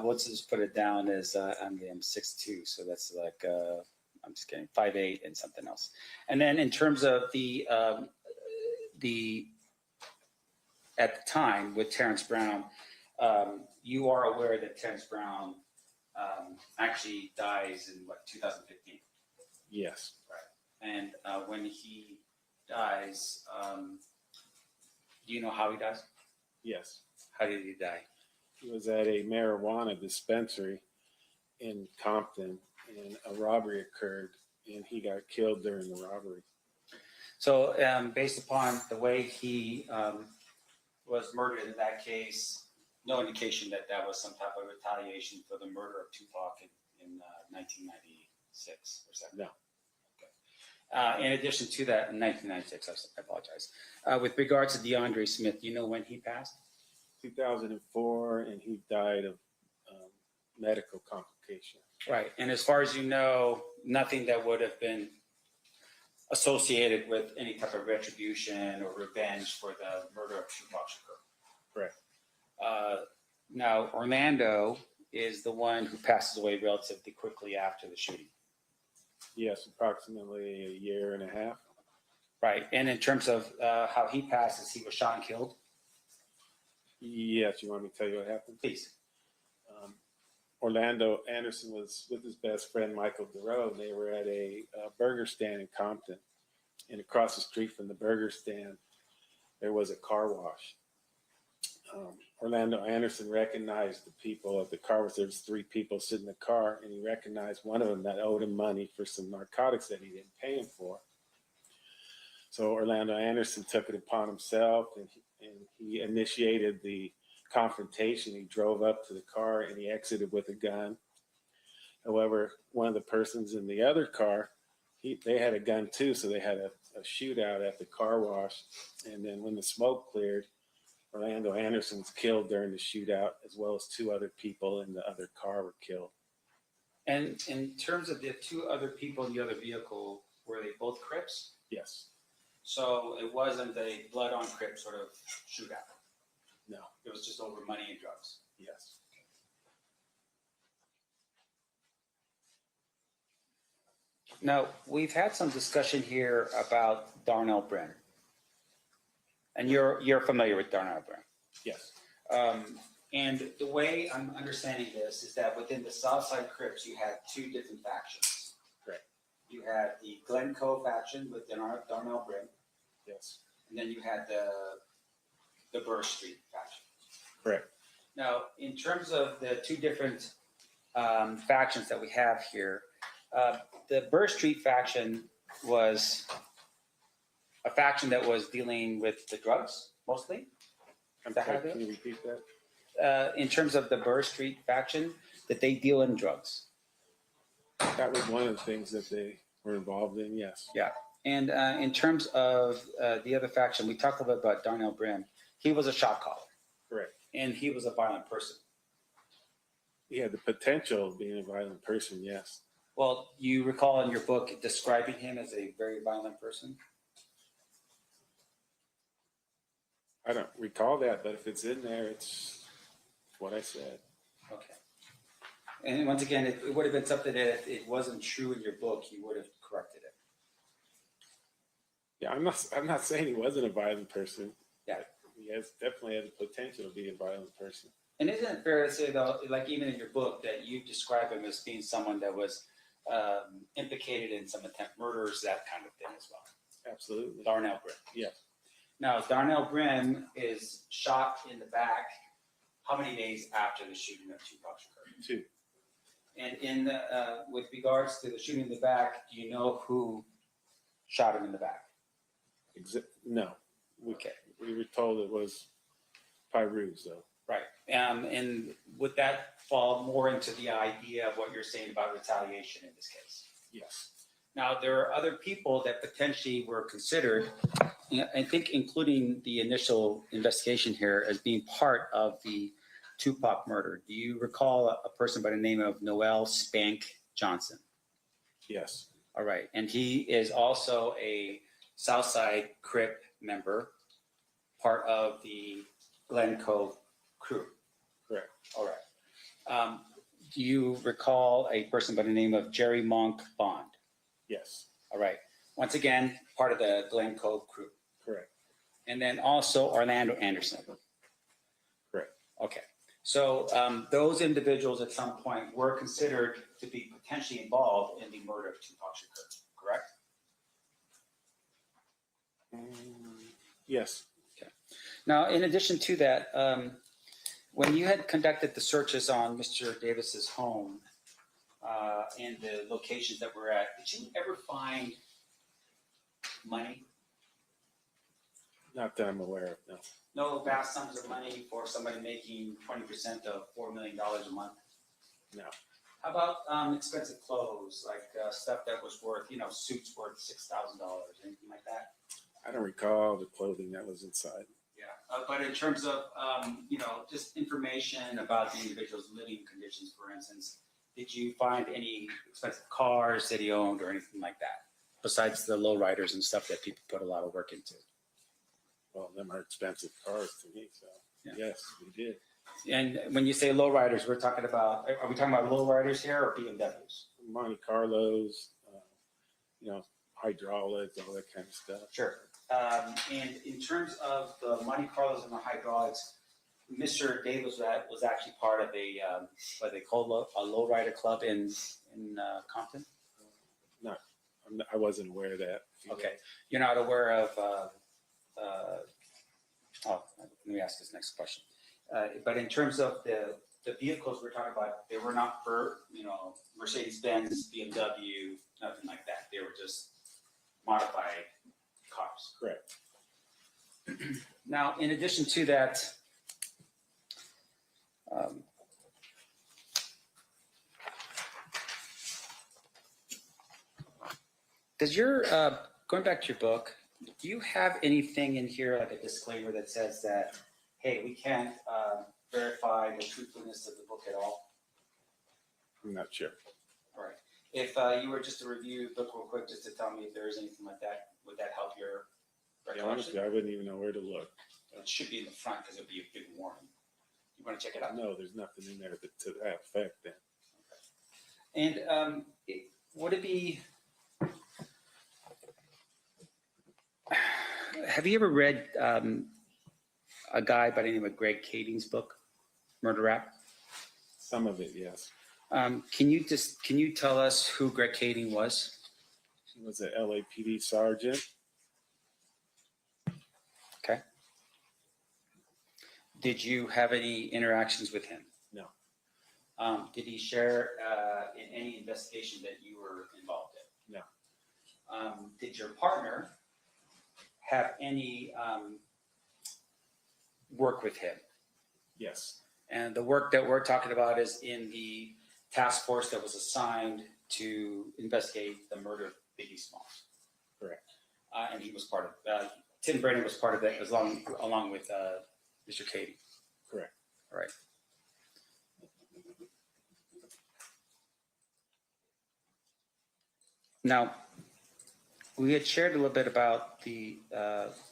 Let's just put it down as I'm 6'2", so that's like I'm just kidding, 5'8" and something else. And then in terms of the at the time with Terrence Brown, you are aware that Terrence Brown actually dies in 2015. Yes. And when he dies, do you know how he dies? Yes. How did he die? He was at a marijuana dispensary in Compton, and a robbery occurred, and he got killed during the robbery. So based upon the way he was murdered in that case, no indication that that was some type of retaliation for the murder of Tupac in 1996 or 7. No. Okay. In addition to that, in 1996, I apologize. With regards to DeAndre Smith, do you know when he passed? 2004, and he died of medical complications. Right. And as far as you know, nothing that would have been associated with any type of retribution or revenge for the murder of Tupac Shakur. Correct. Now, Orlando is the one who passes away relatively quickly after the shooting. Yes, approximately a year and a half. Right. And in terms of how he passes, he was shot and killed. Yes, you want me to tell you what happened? Please. Orlando Anderson was with his best friend, Michael DeRoe, and they were at a burger stand in Compton. And across the street from the burger stand, there was a car wash. Orlando Anderson recognized the people at the car wash. There was 3 people sitting in the car, and he recognized one of them that owed him money for some narcotics that he didn't pay him for. So Orlando Anderson took it upon himself, and he initiated the confrontation. He drove up to the car and he exited with a gun. However, one of the persons in the other car, they had a gun too, so they had a shootout at the car wash. And then when the smoke cleared, Orlando Anderson was killed during the shootout, as well as 2 other people in the other car were killed. And in terms of the 2 other people in the other vehicle, were they both Crips? Yes. So it wasn't a blood on Crip sort of shootout. No. It was just over money and drugs. Yes. Now, we've had some discussion here about Darnell Brin. And you're familiar with Darnell Brin. Yes. And the way I'm understanding this is that within the Southside Crips, you had 2 different factions. Correct. You had the Glen Cove faction with Darnell Brin, Yes. and then you had the Burr Street faction. Correct. Now, in terms of the 2 different factions that we have here, the Burr Street faction was a faction that was dealing with the drugs mostly. I'm That sorry, how it can you repeat that? In terms of the Burr Street faction, that they deal in drugs. That was one of the things that they were involved in, yes. Yeah. And in terms of the other faction, we talked a little bit about Darnell Brin. He was a shot caller. Correct. And he was a violent person. He had the potential of being a violent person, yes. Well, you recall in your book describing him as a very violent person? I don't recall that, but if it's in there, it's what I said. Okay. And once again, it would have been something that if it wasn't true in your book, you would have corrected it. Yeah, I'm not saying he wasn't a violent person. Yeah. He definitely has the potential to be a violent person. And isn't it fair to say, though, like even in your book, that you describe him as being someone that was implicated in some attempt murders, that kind of thing as well? Absolutely. Darnell Brin. Yes. Now, Darnell Brin is shot in the back how many days after the shooting of Tupac Shakur? 2. And with regards to the shooting in the back, do you know who shot him in the back? No. Okay. We were told it was Pyrus, though. Right. And would that fall more into the idea of what you're saying about retaliation in this case? Yes. Now, there are other people that potentially were considered, I think including the initial investigation here, as being part of the Tupac murder. Do you recall a person by the name of Noel Spank Johnson? Yes. All right. And he is also a Southside Crip member, part of the Glen Cove crew. Correct. All right. Do you recall a person by the name of Jerry Monk Bond? Yes. All right. Once again, part of the Glen Cove crew. Correct. And then also Orlando Anderson. Correct. Okay. So those individuals at some point were considered to be potentially involved in the murder of Tupac Shakur, correct? Yes. Okay. Now, in addition to that, when you had conducted the searches on Mr. Davis's home and the locations that we're at, did you ever find money? Not that I'm aware of, no. No vast sums of money for somebody making 20% of $4 million a month? No. How about expensive clothes, like stuff that was worth, suits worth $6,000, anything like that? I don't recall the clothing that was inside. Yeah, but in terms of, just information about the individual's living conditions, for instance, did you find any expensive cars that he owned or anything like that? Besides the lowriders and stuff that people put a lot of work into. Well, them are expensive cars to me, so Yeah. yes, we did. And when you say lowriders, are we talking about lowriders here or BMWs? Monte Carlos, hydraulics, all that kind of stuff. Sure. And in terms of the Monte Carlos and the hydraulics, Mr. Davis was actually part of what they call a lowrider club in Compton. I wasn't aware of that. Okay, you're not aware of. Let me ask this next question. But in terms of the vehicles we're talking about, they were not for Mercedes-Benz, BMW, nothing like that. They were just modified cars. Correct. Now, in addition to that, does your going back to your book, do you have anything in here like a disclaimer that says that, hey, we can't verify the truthfulness of the book at all? I'm not sure. All right. If you were just to review the book real quick, just to tell me if there is anything like that, would that help your Yeah, recollection? honestly, I wouldn't even know where to look. It should be in the front because it'll be a big warning. You want to check it out? No, there's nothing in there to that effect then. And would it be? Have you ever read a guy by the name of Greg Kading's book, Murder Rap? Some of it, yes. Can you tell us who Greg Kading was? He was an LAPD sergeant. Okay. Did you have any interactions with him? No. Did he share in any investigation that you were involved in? No. Did your partner have any work with him? Yes. And the work that we're talking about is in the task force that was assigned to investigate the murder of Biggie Smalls. Correct. And he was part of, Tim Brennan was part of that along with Mr. Kading. Correct. All right. Now, we had shared a little bit about the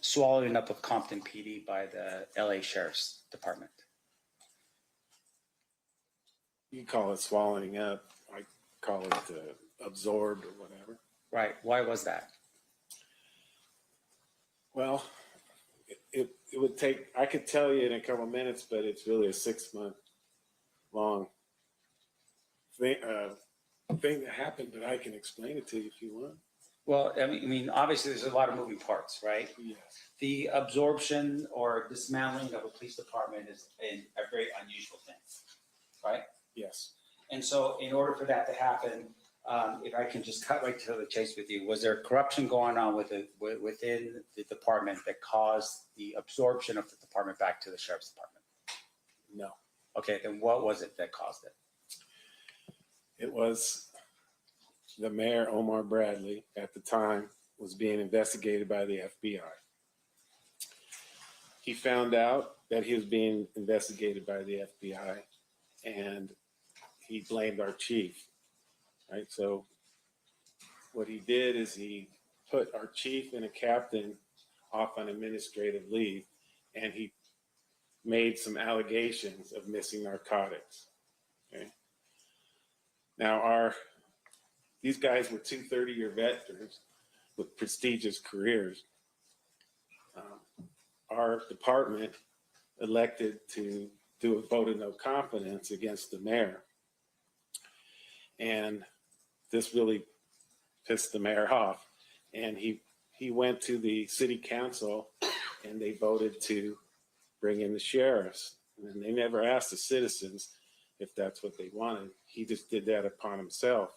swallowing up of Compton PD by the LA Sheriff's Department. You call it swallowing up. I call it absorbed or whatever. Right. Why was that? Well, it would take, I could tell you in a couple of minutes, but it's really a 6-month long thing that happened, but I can explain it to you if you want. Well, I mean, obviously there's a lot of moving parts, right? Yes. The absorption or dismantling of a police department is a very unusual thing, right? Yes. And so in order for that to happen, if I can just cut right to the chase with you, was there corruption going on within the department that caused the absorption of the department back to the sheriff's department? No. Okay, then what was it that caused it? It was the mayor, Omar Bradley, at the time was being investigated by the FBI. He found out that he was being investigated by the FBI and he blamed our chief, right? So what he did is he put our chief and a captain off on administrative leave and he made some allegations of missing narcotics, okay? Now these guys were 2 30-year veterans with prestigious careers. Our department elected to do a vote of no confidence against the mayor. And this really pissed the mayor off. And he went to the city council and they voted to bring in the sheriffs. And they never asked the citizens if that's what they wanted. He just did that upon himself.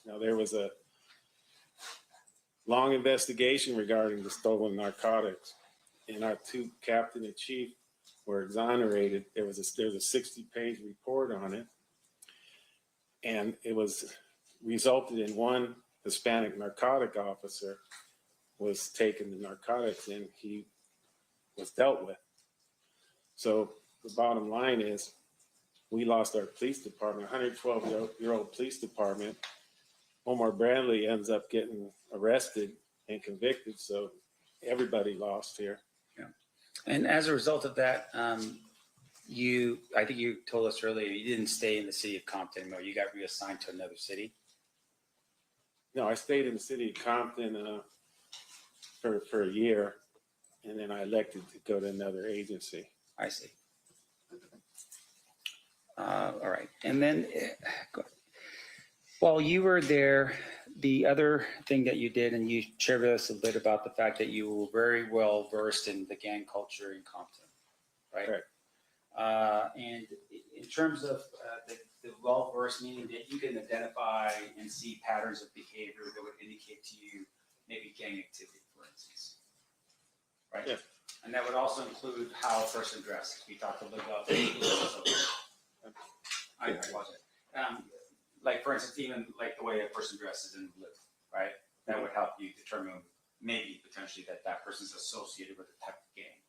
Now, there was a long investigation regarding the stolen narcotics, and our 2 captain and chief were exonerated. There's a 60-page report on it, And it was resulted in one Hispanic narcotic officer was taken to narcotics and he was dealt with. So the bottom line is we lost our police department, 112-year-old police department. Omar Bradley ends up getting arrested and convicted. So everybody lost here. And as a result of that, I think you told us earlier, you didn't stay in the city of Compton anymore. You got reassigned to another city. No, I stayed in the city of Compton for a year, and then I elected to go to another agency. I see. All right. And then while you were there, the other thing that you did, and you shared with us a bit about the fact that you were very well versed in the gang culture in Compton, right? Correct. And in terms of the well versed, meaning that you can identify and see patterns of behavior that would indicate to you maybe gang activity, for instance, right? Yeah. And that would also include how a person dressed. We talked a little about that. I watched it. Like for instance, even like the way a person dresses and lives, right? That would help you determine maybe potentially that person's associated with a type of gang.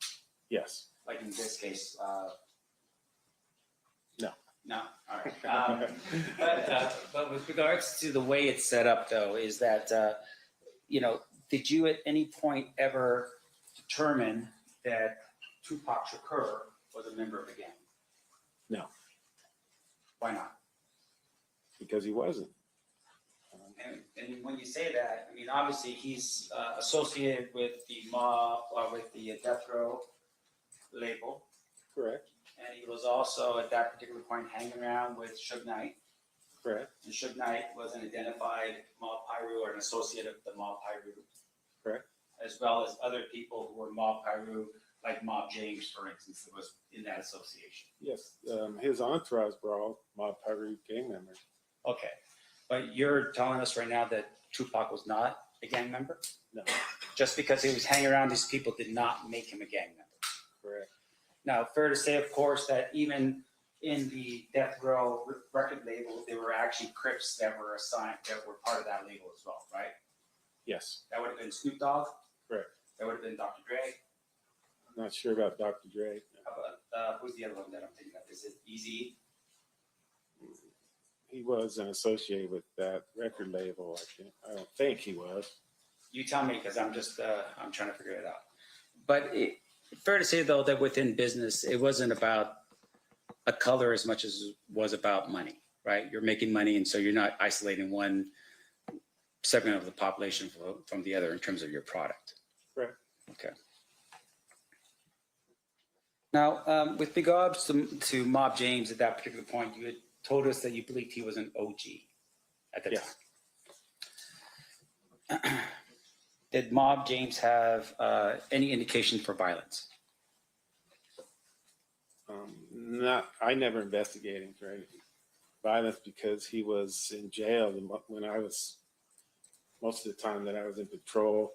Yes. Like in this case, No. No, all right. But with regards to the way it's set up, though, is that did you at any point ever determine that Tupac Shakur was a member of the gang? No. Why not? Because he wasn't. And when you say that, I mean, obviously he's associated with the mob or with the death row label. Correct. And he was also at that particular point hanging around with Suge Knight. Correct. And Suge Knight was an identified Mob Piru or an associate of the Mob Piru. Correct. As well as other people who were Mob Piru, like Mob James, for instance, that was in that association. Yes. His entourage were all Mob Piru gang members. Okay. But you're telling us right now that Tupac was not a gang member? No. Just because he was hanging around these people did not make him a gang member. Correct. Now, fair to say, of course, that even in the Death Row record label, there were actually Crips that were assigned, that were part of that label as well, right? Yes. That would have been Snoop Dogg. Correct. That would have been Dr. Dre. I'm not sure about Dr. Dre. How about, who's the other one that I'm thinking of? Is it Eazy? He wasn't associated with that record label. I don't think he was. You tell me, because I'm just, I'm trying to figure it out. But fair to say, though, that within business, it wasn't about a color as much as it was about money, right? You're making money, and so you're not isolating one segment of the population from the other in terms of your product. Correct. Okay. Now, with regards to Mob James at that particular point, you had told us that you believed he was an OG at the time. Did Mob James have any indication for violence? I never investigated him for any violence because he was in jail when I was, most of the time that I was in patrol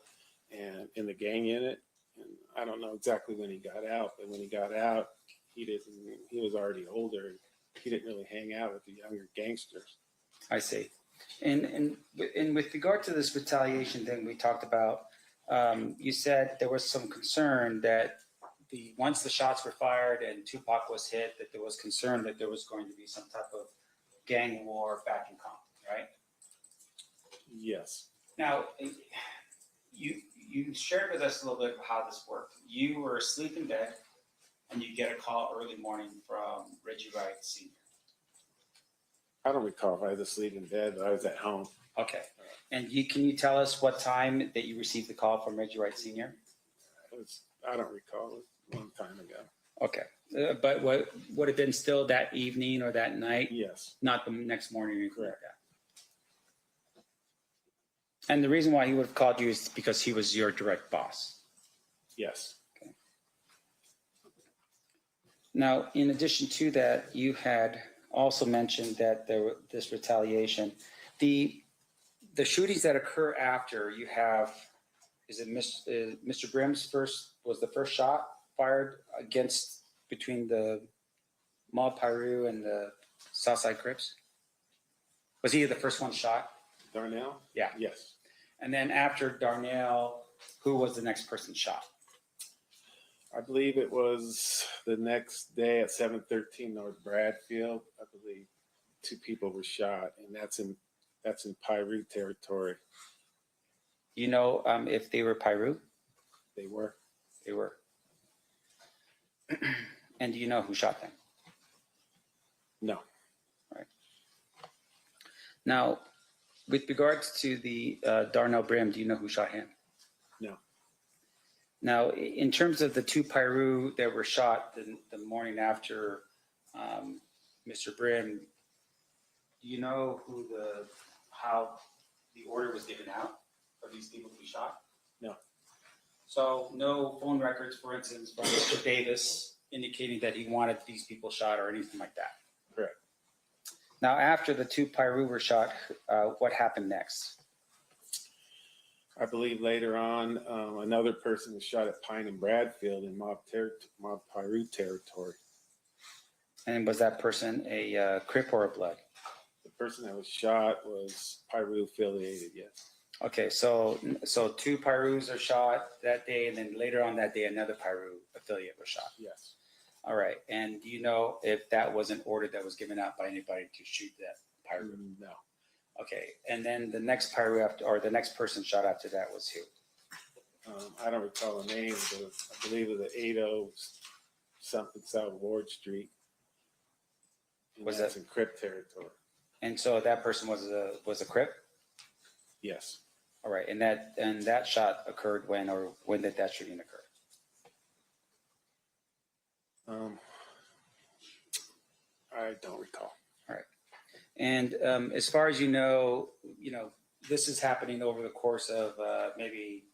and in the gang unit. And I don't know exactly when he got out, but when he got out, he was already older. He didn't really hang out with the younger gangsters. I see. And with regard to this retaliation thing we talked about, you said there was some concern that once the shots were fired and Tupac was hit, that there was concern that there was going to be some type of gang war back in Compton, right? Yes. Now, you shared with us a little bit of how this worked. You were asleep in bed, and you get a call early morning from Reggie Wright Sr. I don't recall if I was asleep in bed, but I was at home. Okay. And can you tell us what time that you received the call from Reggie Wright Sr.? I don't recall. It was a long time ago. Okay. But what would have been still that evening or that night? Yes. Not the next morning or anything like Correct. that. And the reason why he would have called you is because he was your direct boss. Yes. Okay. Now, in addition to that, you had also mentioned that there was this retaliation. The shootings that occur after, you have, is it Mr. Grimm's was the first shot fired between the Mob Piru and the Southside Crips? Was he the first one shot? Darnell? Yeah. Yes. And then after Darnell, who was the next person shot? I believe it was the next day at 713 North Bradfield. I believe 2 people were shot, and that's in Piru territory. You know if they were Piru? They were. They were. And do you know who shot them? No. Now, with regards to the Darnell Brim, do you know who shot him? No. Now, in terms of the 2 Piru that were shot the morning after Mr. Brim, do you know how the order was given out for these people to be shot? No. So no phone records, for instance, from Mr. Davis indicating that he wanted these people shot or anything like that? Correct. Now, after the 2 Piru were shot, what happened next? I believe later on, another person was shot at Pine and Bradfield in Mob Piru territory. And was that person a Crip or a Blood? The person that was shot was Piru affiliated, yes. Okay, so 2 Pirus are shot that day, and then later on that day, another Piru affiliate was shot. Yes. All right, and do you know if that was an order that was given out by anybody to shoot that Piru? No. Okay, and then the next Piru the next person shot after that was who? I don't recall the name, but I believe it was the 80 something South Ward Street. And Was that's that- in Crip territory? And so that person was a Crip? Yes. All right, and that shot occurred when did that shooting occur? I don't recall. And as far as you know, this is happening over the course of maybe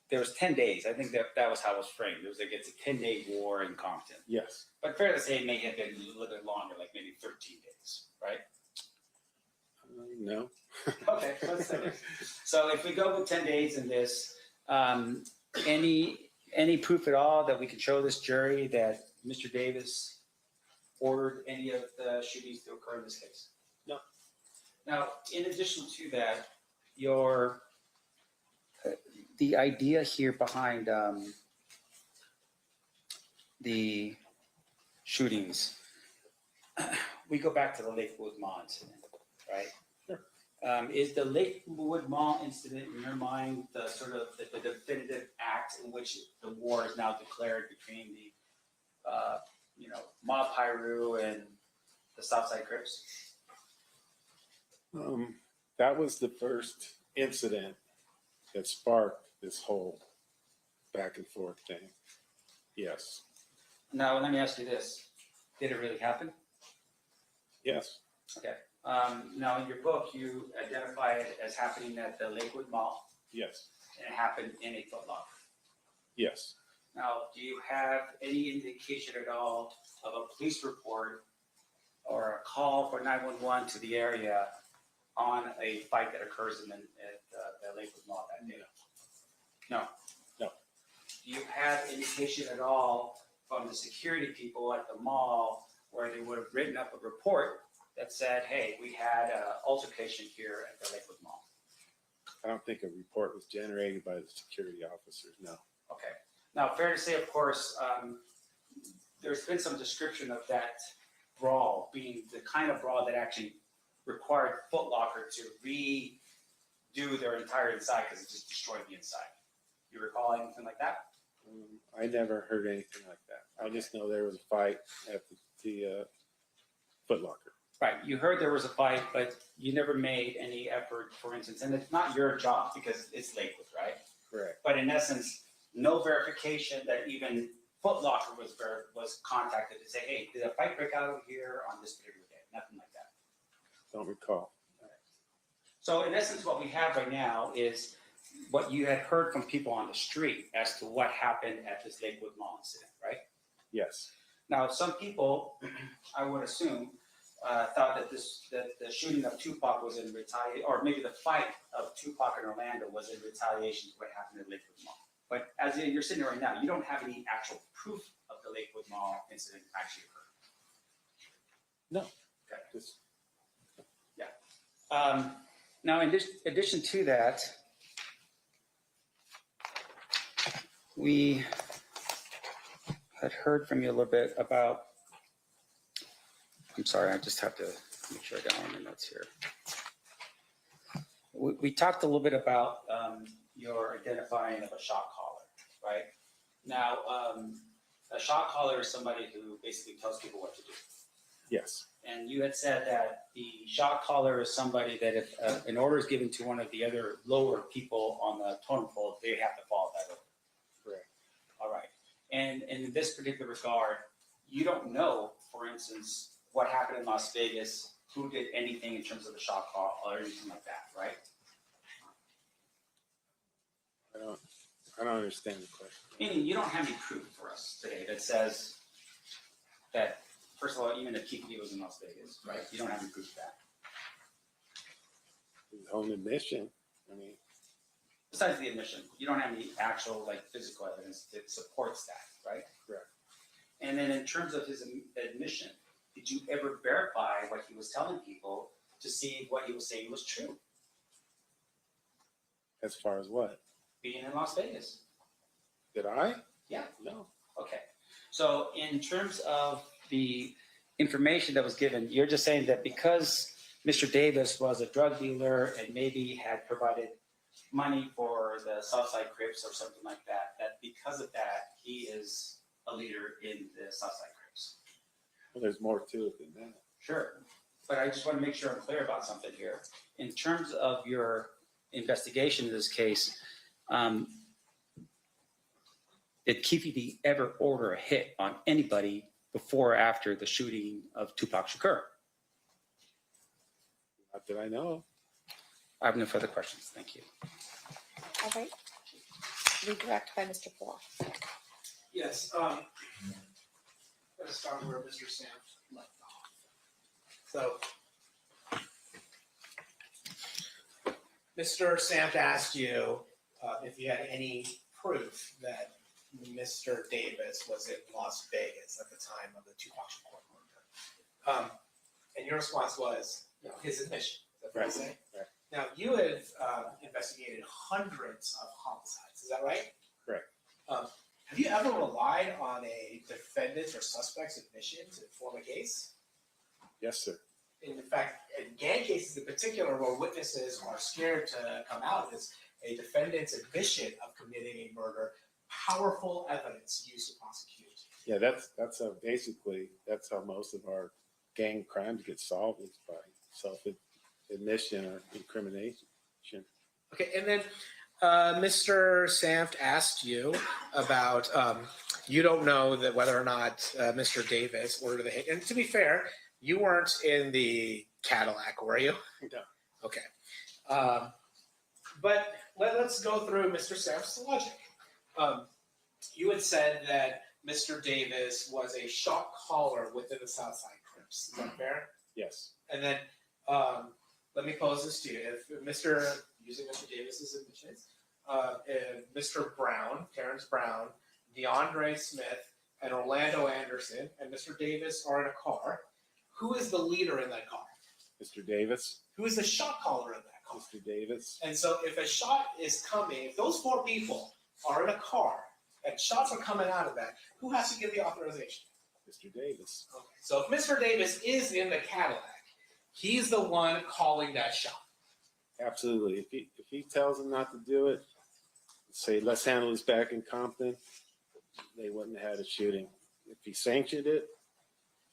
there was 10 days. I think that was how it was framed. It was like it's a 10-day war in Compton. Yes. But fair to say it may have been a little bit longer, like maybe 13 days, right? No. Okay, let's say this. So if we go with 10 days in this, any proof at all that we can show this jury that Mr. Davis ordered any of the shootings to occur in this case? No. Now, in addition to that, the idea here behind the shootings, we go back to the Lakewood Mall incident, right? Sure. Is the Lakewood Mall incident, in your mind, the sort of the definitive act in which the war is now declared between the, Mob Piru and the Southside Crips? That was the first incident that sparked this whole back and forth thing. Yes. Now, let me ask you this: did it really happen? Yes. Okay. Now, in your book, you identify it as happening at the Lakewood Mall, Yes. and it happened in a Foot Locker. Yes. Now, do you have any indication at all of a police report or a call for 911 to the area on a fight that occurs at the Lakewood Mall that day? No. No. Do you have indication at all from the security people at the mall where they would have written up a report that said, hey, we had an altercation here at the Lakewood Mall? I don't think a report was generated by the security officers. No. Okay. Now, fair to say, of course, there's been some description of that brawl being the kind of brawl that actually required Foot Locker to redo their entire inside because it just destroyed the inside. You recall anything like that? I never heard anything like that. I just know there was a fight at the Foot Locker. Right. You heard there was a fight, but you never made any effort, for instance, and it's not your job because it's Lakewood, right? Correct. But in essence, no verification that even Foot Locker was contacted to say, hey, did a fight break out over here on this particular day? Nothing like that. Don't recall. So in essence, what we have right now is what you had heard from people on the street as to what happened at this Lakewood Mall incident, right? Yes. Now, some people, I would assume, thought that the shooting of Tupac was in retaliation, or maybe the fight of Tupac and Orlando was in retaliation to what happened at Lakewood Mall. But as you're sitting there right now, you don't have any actual proof of the Lakewood Mall incident actually occurred. No. Okay. Just Now, in addition to that, we had heard from you a little bit about, I'm sorry, I just have to make sure I got all my notes here. We talked a little bit about your identifying of a shot caller, right? Now, a shot caller is somebody who basically tells people what to do. Yes. And you had said that the shot caller is somebody that if an order is given to one of the other lower people on the totem pole, they have to follow that order. Correct. All right. And in this particular regard, you don't know, for instance, what happened in Las Vegas, who did anything in terms of the shot call or anything like that, right? I don't understand the question. Meaning you don't have any proof for us today that says that, first of all, even if Keffe D was in Las Vegas, right? You don't have any proof of that. His own admission. I mean, Besides the admission, you don't have any actual like physical evidence that supports that, right? Correct. And then in terms of his admission, did you ever verify what he was telling people to see what he was saying was true? as far as what? Being in Las Vegas. Did I? Yeah. No. Okay. So in terms of the information that was given, you're just saying that because Mr. Davis was a drug dealer and maybe had provided money for the Southside Crips or something like that, that because of that, he is a leader in the Southside Crips. Well, there's more to it than that. Sure. But I just want to make sure I'm clear about something here. In terms of your investigation in this case, did Keffe D ever order a hit on anybody before or after the shooting of Tupac Shakur? Not that I know of. I have no further questions. Thank you. All right. Redirect by Mr. Paul. Yes, let's start where Mr. Sam left off. So, Mr. Samt asked you if you had any proof that Mr. Davis was in Las Vegas at the time of the Tupac Shakur murder. And your response was his admission. Is that fair to say? Right. Now, you have investigated hundreds of homicides. Is that right? Correct. Have you ever relied on a defendant's or suspect's admission to form a case? Yes, sir. In fact, in gang cases in particular, where witnesses are scared to come out, is a defendant's admission of committing a murder powerful evidence used to prosecute. Yeah, that's basically that's how most of our gang crimes get solved, is by self-admission or incrimination. Okay, and then Mr. Samt asked you about you don't know that whether or not Mr. Davis ordered the hit. And to be fair, you weren't in the Cadillac, were you? No. Okay. But let's go through Mr. Samt's logic. You had said that Mr. Davis was a shot caller within the Southside Crips. Is that fair? Yes. And then let me pose this to you. If using Mr. Davis's admissions, Mr. Brown, Terrence Brown, DeAndre Smith, and Orlando Anderson, and Mr. Davis are in a car, who is the leader in that car? Mr. Davis. Who is the shot caller in that car? Mr. Davis. And so if a shot is coming, if those four people are in a car and shots are coming out of that, who has to give the authorization? Mr. Davis. Okay. So if Mr. Davis is in the Cadillac, he's the one calling that shot. Absolutely. If he tells them not to do it, say let's handle this back in Compton, they wouldn't have had a shooting. If he sanctioned it,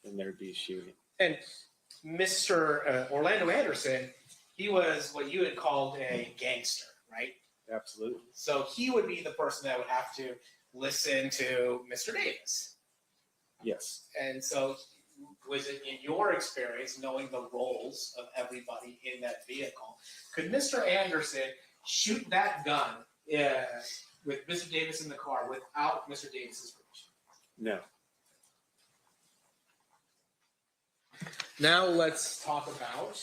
then there'd be a shooting. And Mr. Orlando Anderson, he was what you had called a gangster, right? Absolutely. So he would be the person that would have to listen to Mr. Davis. Yes. And so was it in your experience, knowing the roles of everybody in that vehicle, could Mr. Anderson shoot that gun with Mr. Davis in the car without Mr. Davis's permission? No. Now let's talk about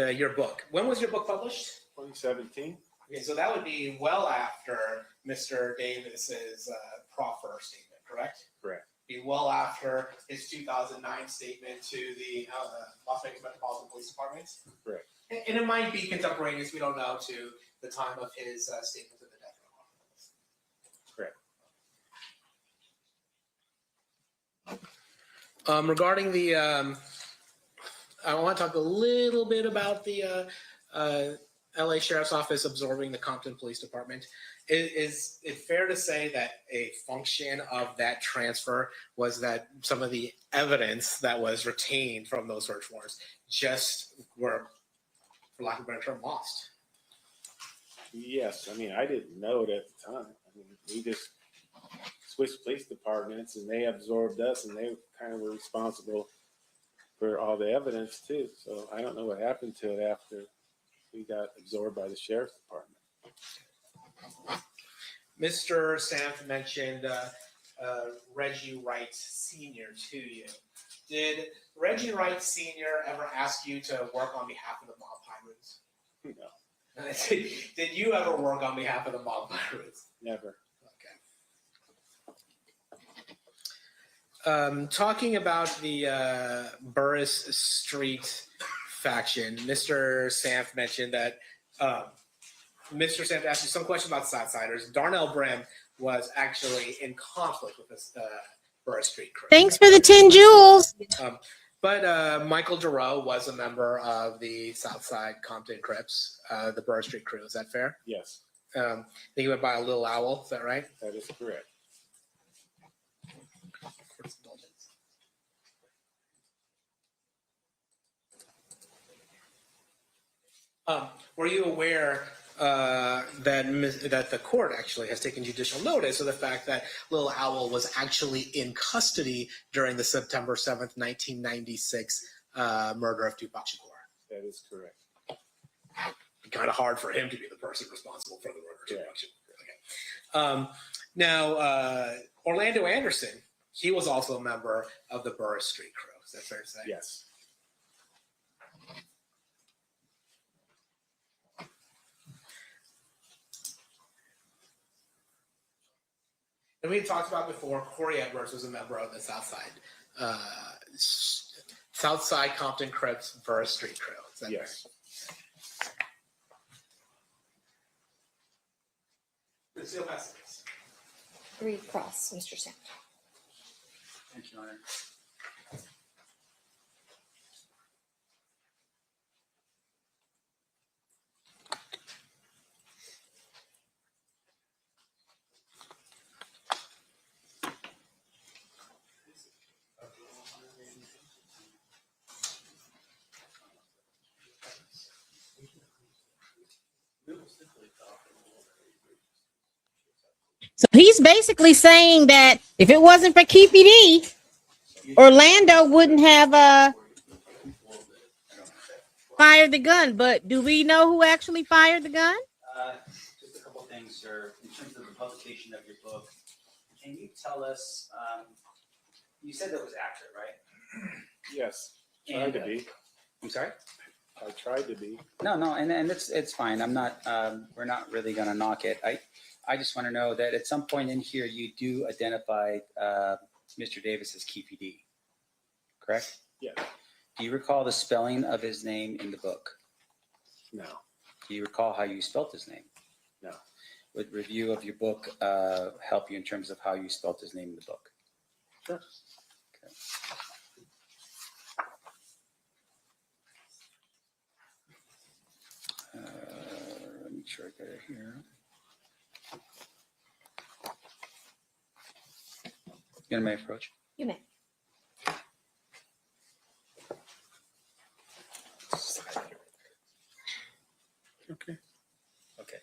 your book. When was your book published? 2017. Okay, so that would be well after Mr. Davis's proffer statement, correct? Correct. be well after his 2009 statement to the Las Vegas Metropolitan Police Department. Correct. And it might be contemporaneous, we don't know, to the time of his statement to the death row. Correct. Regarding the, I want to talk a little bit about the LA Sheriff's Office absorbing the Compton Police Department. Is it fair to say that a function of that transfer was that some of the evidence that was retained from those search warrants just were, for lack of a better term, lost? Yes, I mean, I didn't know it at the time. I mean, we just switched police departments and they absorbed us and they kind of were responsible for all the evidence too. So I don't know what happened to it after we got absorbed by the sheriff's department. Mr. Sanf mentioned Reggie Wright Sr. to you. Did Reggie Wright Sr. ever ask you to work on behalf of the mob pirates? No, Did you ever work on behalf of the mob pirates? never. Okay. Talking about the Burris Street faction, Mr. Sanf mentioned that Mr. Sanf asked you some question about Southsiders. Darnell Brim was actually in conflict with this Burris Street crew. Thanks for the 10 jewels. But Michael Giroux was a member of the Southside Compton Crips, the Burris Street crew. Is that fair? Yes, I think he went by a Little Owl. Is that right? that is correct. Were you aware that the court actually has taken judicial notice of the fact that Little Owl was actually in custody during the September 7th, 1996 murder of Tupac Shakur? That is correct. Kind of hard for him to be the person responsible for the murder of Tupac Yeah. Shakur. Okay. Now, Orlando Anderson, he was also a member of the Burris Street crew. Is that fair to say? Yes. And we had talked about before, Corey Edwards was a member of the Southside Compton Crips Burris Street crew. Is that Yes. fair? Seal passages. Read cross, Mr. Sam. Thank you, Honor. So he's basically saying that if it wasn't for Keffe D, Orlando wouldn't have fired the gun. But do we know who actually fired the gun? Just a couple things, sir. In terms of the publication of your book, can you tell us? You said that was accurate, right? Yes. Tried to be. I'm sorry. I tried to be. No, and it's fine. I'm not. We're not really going to knock it. I just want to know that at some point in here, you do identify Mr. Davis as Keffe D, correct? Yes. Do you recall the spelling of his name in the book? No. Do you recall how you spelled his name? No. Would review of your book help you in terms of how you spelled his name in the book? Sure. Okay. Let me make sure I got it here. You want my approach? You may. Okay. Okay.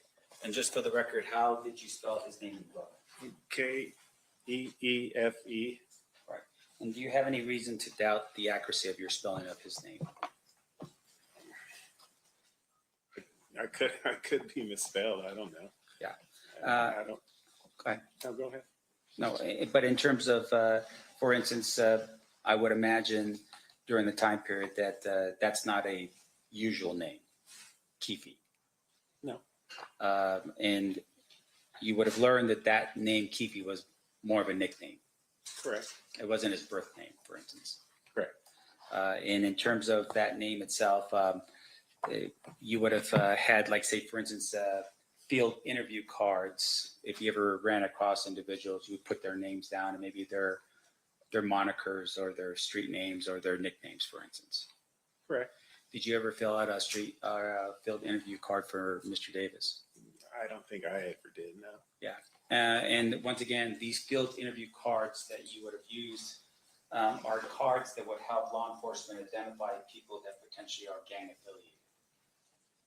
And just for the record, how did you spell his name in the book? Keefe. Right. And do you have any reason to doubt the accuracy of your spelling of his name? I could be misspelled. I don't know. Yeah. I don't. Go ahead. No, go ahead. No, but in terms of, for instance, I would imagine during the time period that that's not a usual name, Keffe. No. And you would have learned that name Keffe was more of a nickname. Correct. It wasn't his birth name, for instance. Correct. And in terms of that name itself, you would have had, like, say, for instance, field interview cards. If you ever ran across individuals, you would put their names down and maybe their monikers or their street names or their nicknames, for instance. Correct. Did you ever fill out a field interview card for Mr. Davis? I don't think I ever did, no. And once again, these field interview cards that you would have used are cards that would help law enforcement identify people that potentially are gang affiliated.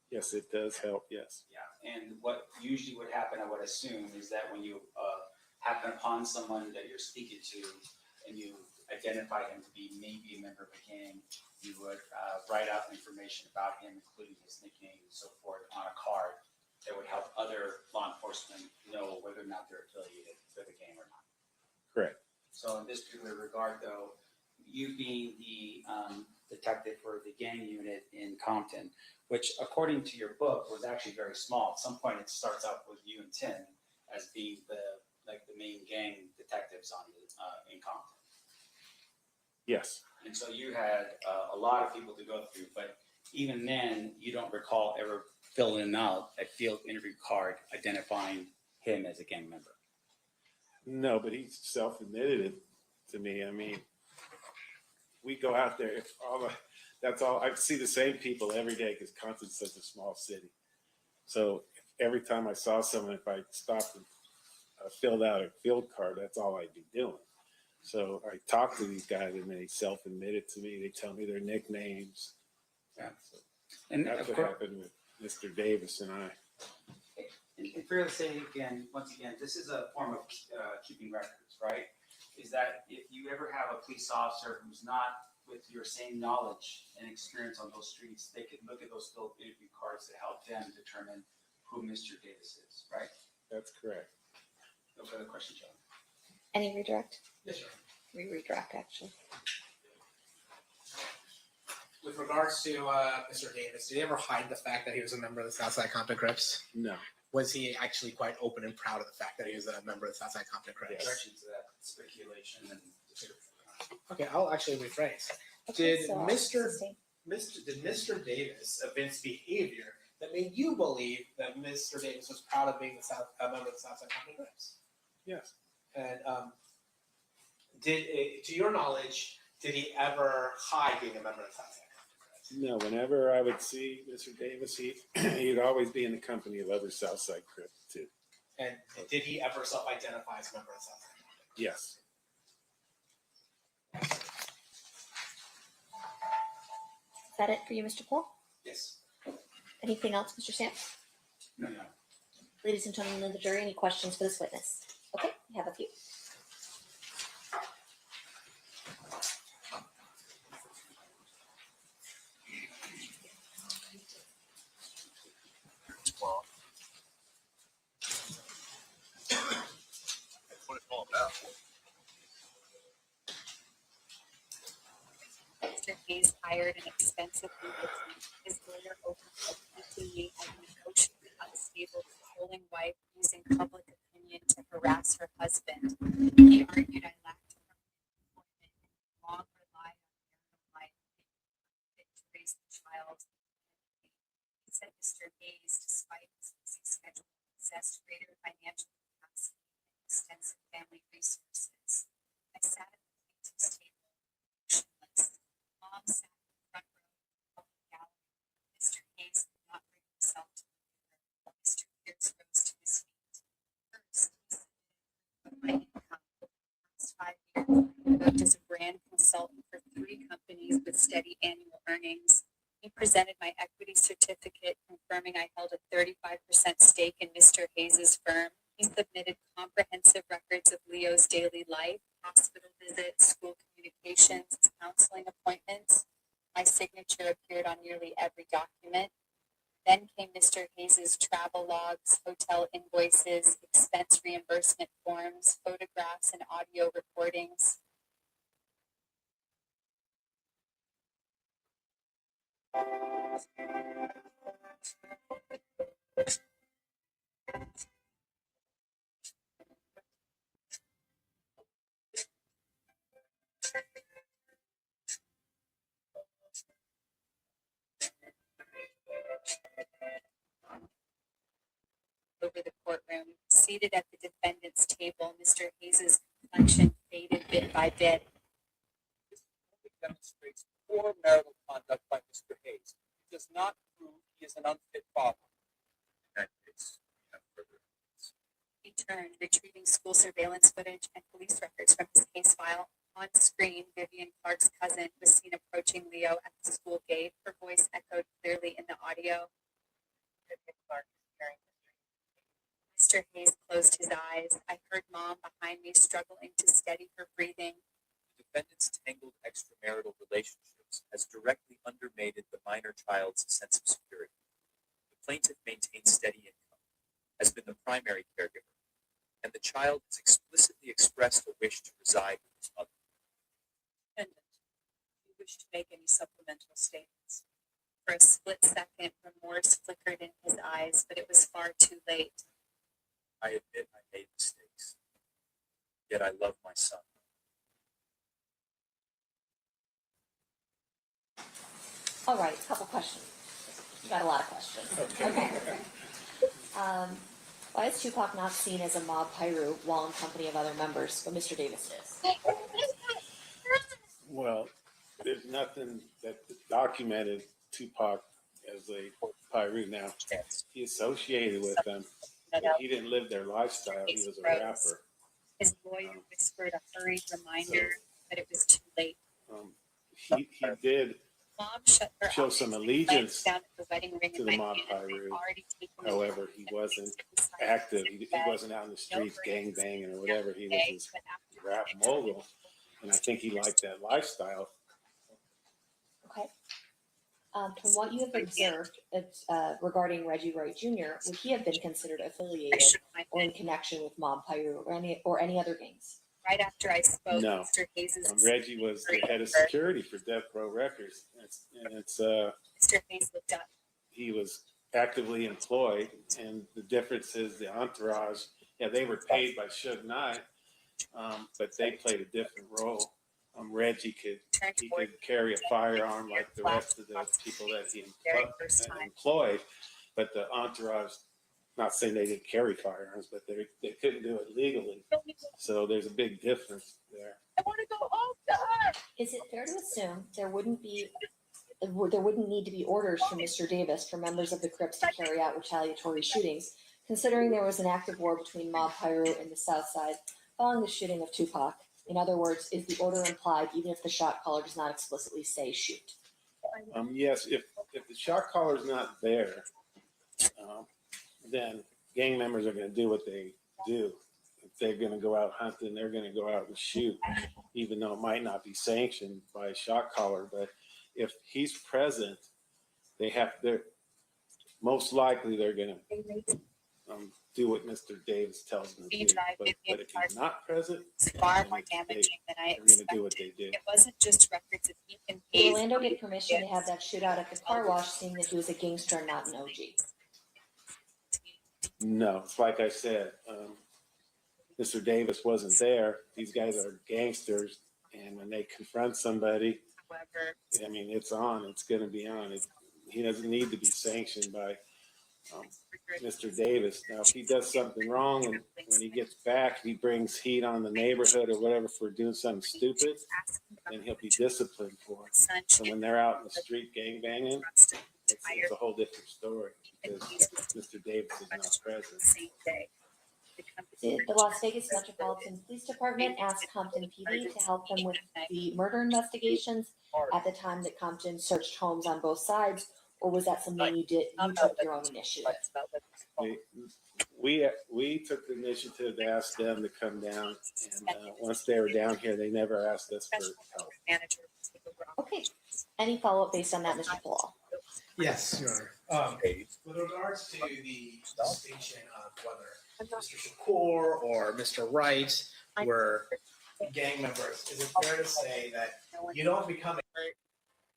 Yes, it does help, yes. Yeah, and what usually would happen, I would assume, is that when you happen upon someone that you're speaking to and you identify him to be maybe a member of a gang, you would write out information about him, including his nickname and so forth, on a card that would help other law enforcement know whether or not they're affiliated with a gang or not. Correct. So in this particular regard, though, you being the detective for the gang unit in Compton, which according to your book was actually very small. At some point it starts out with you and Tim as being the main gang detectives in Compton. Yes. And so you had a lot of people to go through, but even then you don't recall ever filling out a field interview card identifying him as a gang member. No, but he self-admitted it to me. I mean, we go out there, that's all, I see the same people every day because Compton's such a small city. So every time I saw someone, if I stopped and filled out a field card, that's all I'd be doing. So I talked to these guys and they self-admitted to me. They tell me their nicknames. Yeah. So And that's what happened with Mr. Davis and I. And fair to say again, once again, this is a form of keeping records, right? Is that if you ever have a police officer who's not with your same knowledge and experience on those streets, they could look at those field interview cards to help them determine who Mr. Davis is, right? That's correct. No further questions, John. Any redirect? Yes, sir. We redirect, actually. With regards to Mr. Davis, did he ever hide the fact that he was a member of the Southside Compton Crips? No. Was he actually quite open and proud of the fact that he was a member of the Southside Compton Crips? Yes. Objections to that speculation and Okay, I'll actually rephrase. Okay, Did so I'll Mr. sustain. Did Mr. Davis evince behavior that made you believe that Mr. Davis was proud of being a member of the Southside Compton Crips? Yes. And to your knowledge, did he ever hide being a member of the Southside Compton Crips? No, whenever I would see Mr. Davis, he'd always be in the company of other Southside Crips too. And did he ever self-identify as a member of the Southside Compton? Yes. Is that it for you, Mr. Paul? Yes. Anything else, Mr. Sam? no. Ladies and gentlemen of the jury, any questions for this witness? Okay, we have a few. What it's all about. Mr. Hayes hired an expensive legal team. His lawyer opened a PTA as an emotionally unstable, controlling wife using public opinion to harass her husband. He argued I lacked employment and long relied on marital life to raise the child. He said Mr. Hayes, despite his busy schedule, possessed greater financial capacity and extensive family resources. I sat at the plaintiff's table, motionless. Mom sat in the front row of the gallery. Mr. Hayes did not bring himself to the mirror. Mr. Pierce rose to his feet. First, he submitted my income. For the past 5 years, I worked as a brand consultant for 3 companies with steady annual earnings. He presented my equity certificate confirming I held a 35% stake in Mr. Hayes' firm. He submitted comprehensive records of Leo's daily life, hospital visits, school communications, counseling appointments. My signature appeared on nearly every document. Then came Mr. Hayes' travel logs, hotel invoices, expense reimbursement forms, photographs, and audio recordings. seated at the defendant's table, Mr. Hayes's complexion faded bit by bit. This only demonstrates poor marital conduct by Mr. Hayes. It does not prove he is an unfit father. In that case, we have further evidence. He turned, retrieving school surveillance footage and police records from his case file. On screen, Vivian Clark's cousin was seen approaching Leo at the school gate. Her voice echoed clearly in the audio. Vivian Clark is carrying Mr. Hayes closed his eyes. I heard Mom behind me struggling to steady her breathing. The defendant's tangled extramarital relationships has directly undermined the minor child's sense of security. The plaintiff maintains steady income, has been the primary caregiver, and the child has explicitly expressed a wish to reside with his mother. Defendant, do you wish to make any supplemental statements? For a split second, remorse flickered in his eyes, but it was far too late. I admit I made mistakes, yet I love my son. All right, a couple questions. You got a lot of questions. Okay. Why is Tupac not seen as a mob pyro while in company of other members, but Mr. Davis is? Well, there's nothing that documented Tupac as a Pyru. Now, he associated with them, but he didn't live their lifestyle. He was a rapper. His lawyer whispered a hurried reminder, but it was too late. He did Mom shut her show eyes some and allegiance glanced down at the wedding ring to in the my mob hand. I'd Pyru. already taken However, it. he wasn't active. He wasn't out in the streets gang banging or whatever. He was this rap mogul, and I think he liked that lifestyle. Okay. From what you have observed regarding Reggie Wright Jr., would he have been considered affiliated or in connection with Mob Pyru or any other gangs? Right after I spoke, No. Mr. Hayes' Reggie was the head of security for Death Row Records, and Mr. Hayes looked up. he was actively employed, and the difference is the entourage. Yeah, they were paid by Suge Knight, but they played a different role. Reggie could carry a firearm like the rest of the people that he employed, but the entourage. Not saying they didn't carry firearms, but they couldn't do it legally. So there's a big difference there. I want to go home to her. Is it fair to assume there wouldn't need to be orders from Mr. Davis for members of the Crips to carry out retaliatory shootings, considering there was an active war between Mob Pyru and the South Side following the shooting of Tupac? In other words, is the order implied even if the shot caller does not explicitly say shoot? Yes, if the shot caller is not there, then gang members are going to do what they do. If they're going to go out hunting, they're going to go out and shoot, even though it might not be sanctioned by a shot caller. But if he's present, they're most likely they're going to do what Mr. Davis tells them to do. But if he's not present, It's far more damaging than I they're going to expected. do what they do. It wasn't just records of Ethan Did Hayes. Orlando get permission to have that shootout at the car wash, seeing that he was a gangster and not an OG? No, it's like I said, Mr. Davis wasn't there. These guys are gangsters, and when they confront somebody, However, I mean, it's on. It's going to be on. He doesn't need to be sanctioned by Mr. Davis. Now, if he does something wrong, and when he gets back, he brings heat on the neighborhood or whatever for doing something stupid, then he'll be disciplined for it. So when they're out in the street gang banging, it's a whole different story because Mr. Davis is not present. Did the Las Vegas Metropolitan Police Department ask Compton PD to help them with the murder investigations at the time that Compton searched homes on both sides, or was that something you took your own initiative? We took the initiative to ask them to come down, and once they were down here, they never asked us for help. Okay. Any follow-up based on that, Mr. Paul? Yes, Your Honor. With regards to the distinction of whether Mr. Shakur or Mr. Wright were gang members, is it fair to say that you don't become a...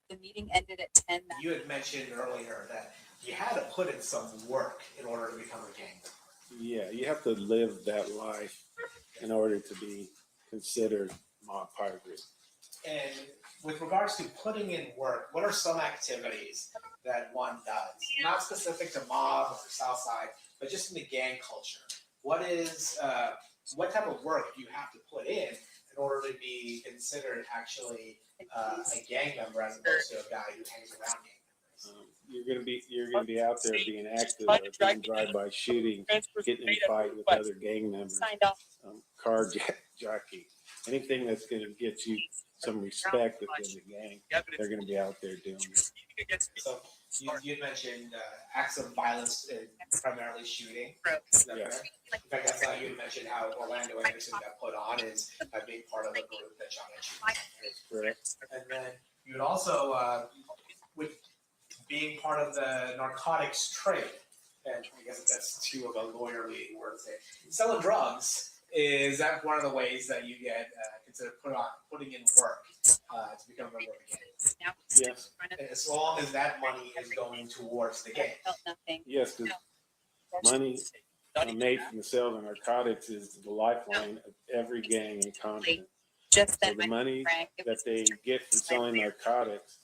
The meeting ended at 10. You had mentioned earlier that you had to put in some work in order to become a gang member. Yeah, you have to live that life in order to be considered mob piracy. And with regards to putting in work, what are some activities that one does? Not specific to mob or Southside, but just in the gang culture what type of work do you have to put in order to be considered actually a gang member as opposed to a guy who hangs around gang members? You're gonna be out there being active, doing drive-by shooting, getting in fight with other gang members, jockey, anything that's gonna get you some respect within the gang. They're gonna be out there doing it. So you mentioned acts of violence, primarily shooting. Is that Yes. fair? In fact, that's how you mentioned how Orlando Anderson got put on is being part of the group that shot at you. That's correct. And then you would also, with being part of the narcotics trade, and I guess that's too of a lawyerly word to say, selling drugs. Is that one of the ways that you get considered putting in work to become a member of the gang? Yes. As long as that money is going towards the gang. Yes, because money made from the sale of narcotics is the lifeline of every gang in Compton. So the money that they get from selling narcotics,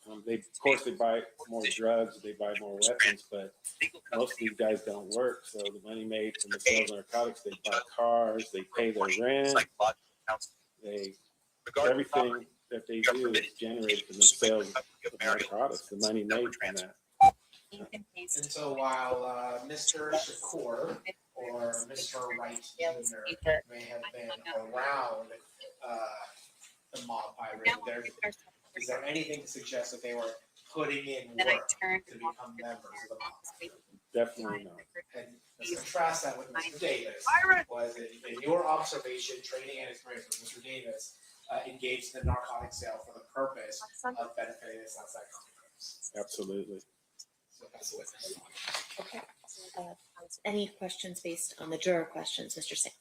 of course they buy more drugs, they buy more weapons, but most of these guys don't work. So the money made from the sale of narcotics, they buy cars, they pay their rent, everything that they do is generated from the sales of narcotics, the money made from that. And so while Mr. Shakur or Mr. Wright Jr. may have been around the mob pirate, is there anything to suggest that they were putting in work to become members of the mob? Definitely not. And let's contrast that with Mr. Davis. Was it, in your observation, training and experience with Mr. Davis, engaged in the narcotic sale for the purpose of benefiting the Southside Complex? Absolutely. So that's the witness. Okay. Any questions based on the juror questions, Mr. Sand?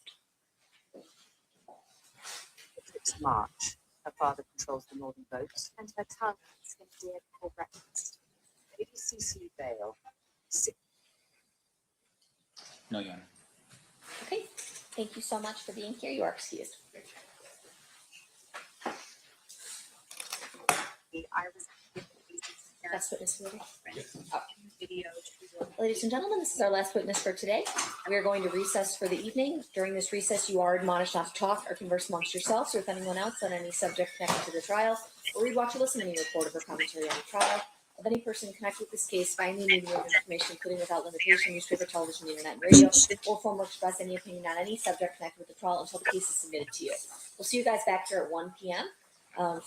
It's March. Her father controls the northern boats. And her tongue is going to be for breakfast. ADCC bail. No, Your Honor. Okay. Thank you so much for being here. You are excused. I was Last witness for the day. video. Ladies and gentlemen, this is our last witness for today. We are going to recess for the evening. During this recess, you are admonished not to talk or converse amongst yourselves or with anyone else on any subject connected to the trial, or read, watch, or listen to any report or commentary on the trial of any person connected with this case by any medium of information, including without limitation, newspaper, television, internet, and radio, or form or express any opinion on any subject connected with the trial until the case is submitted to you. We'll see you guys back here at 1 p.m.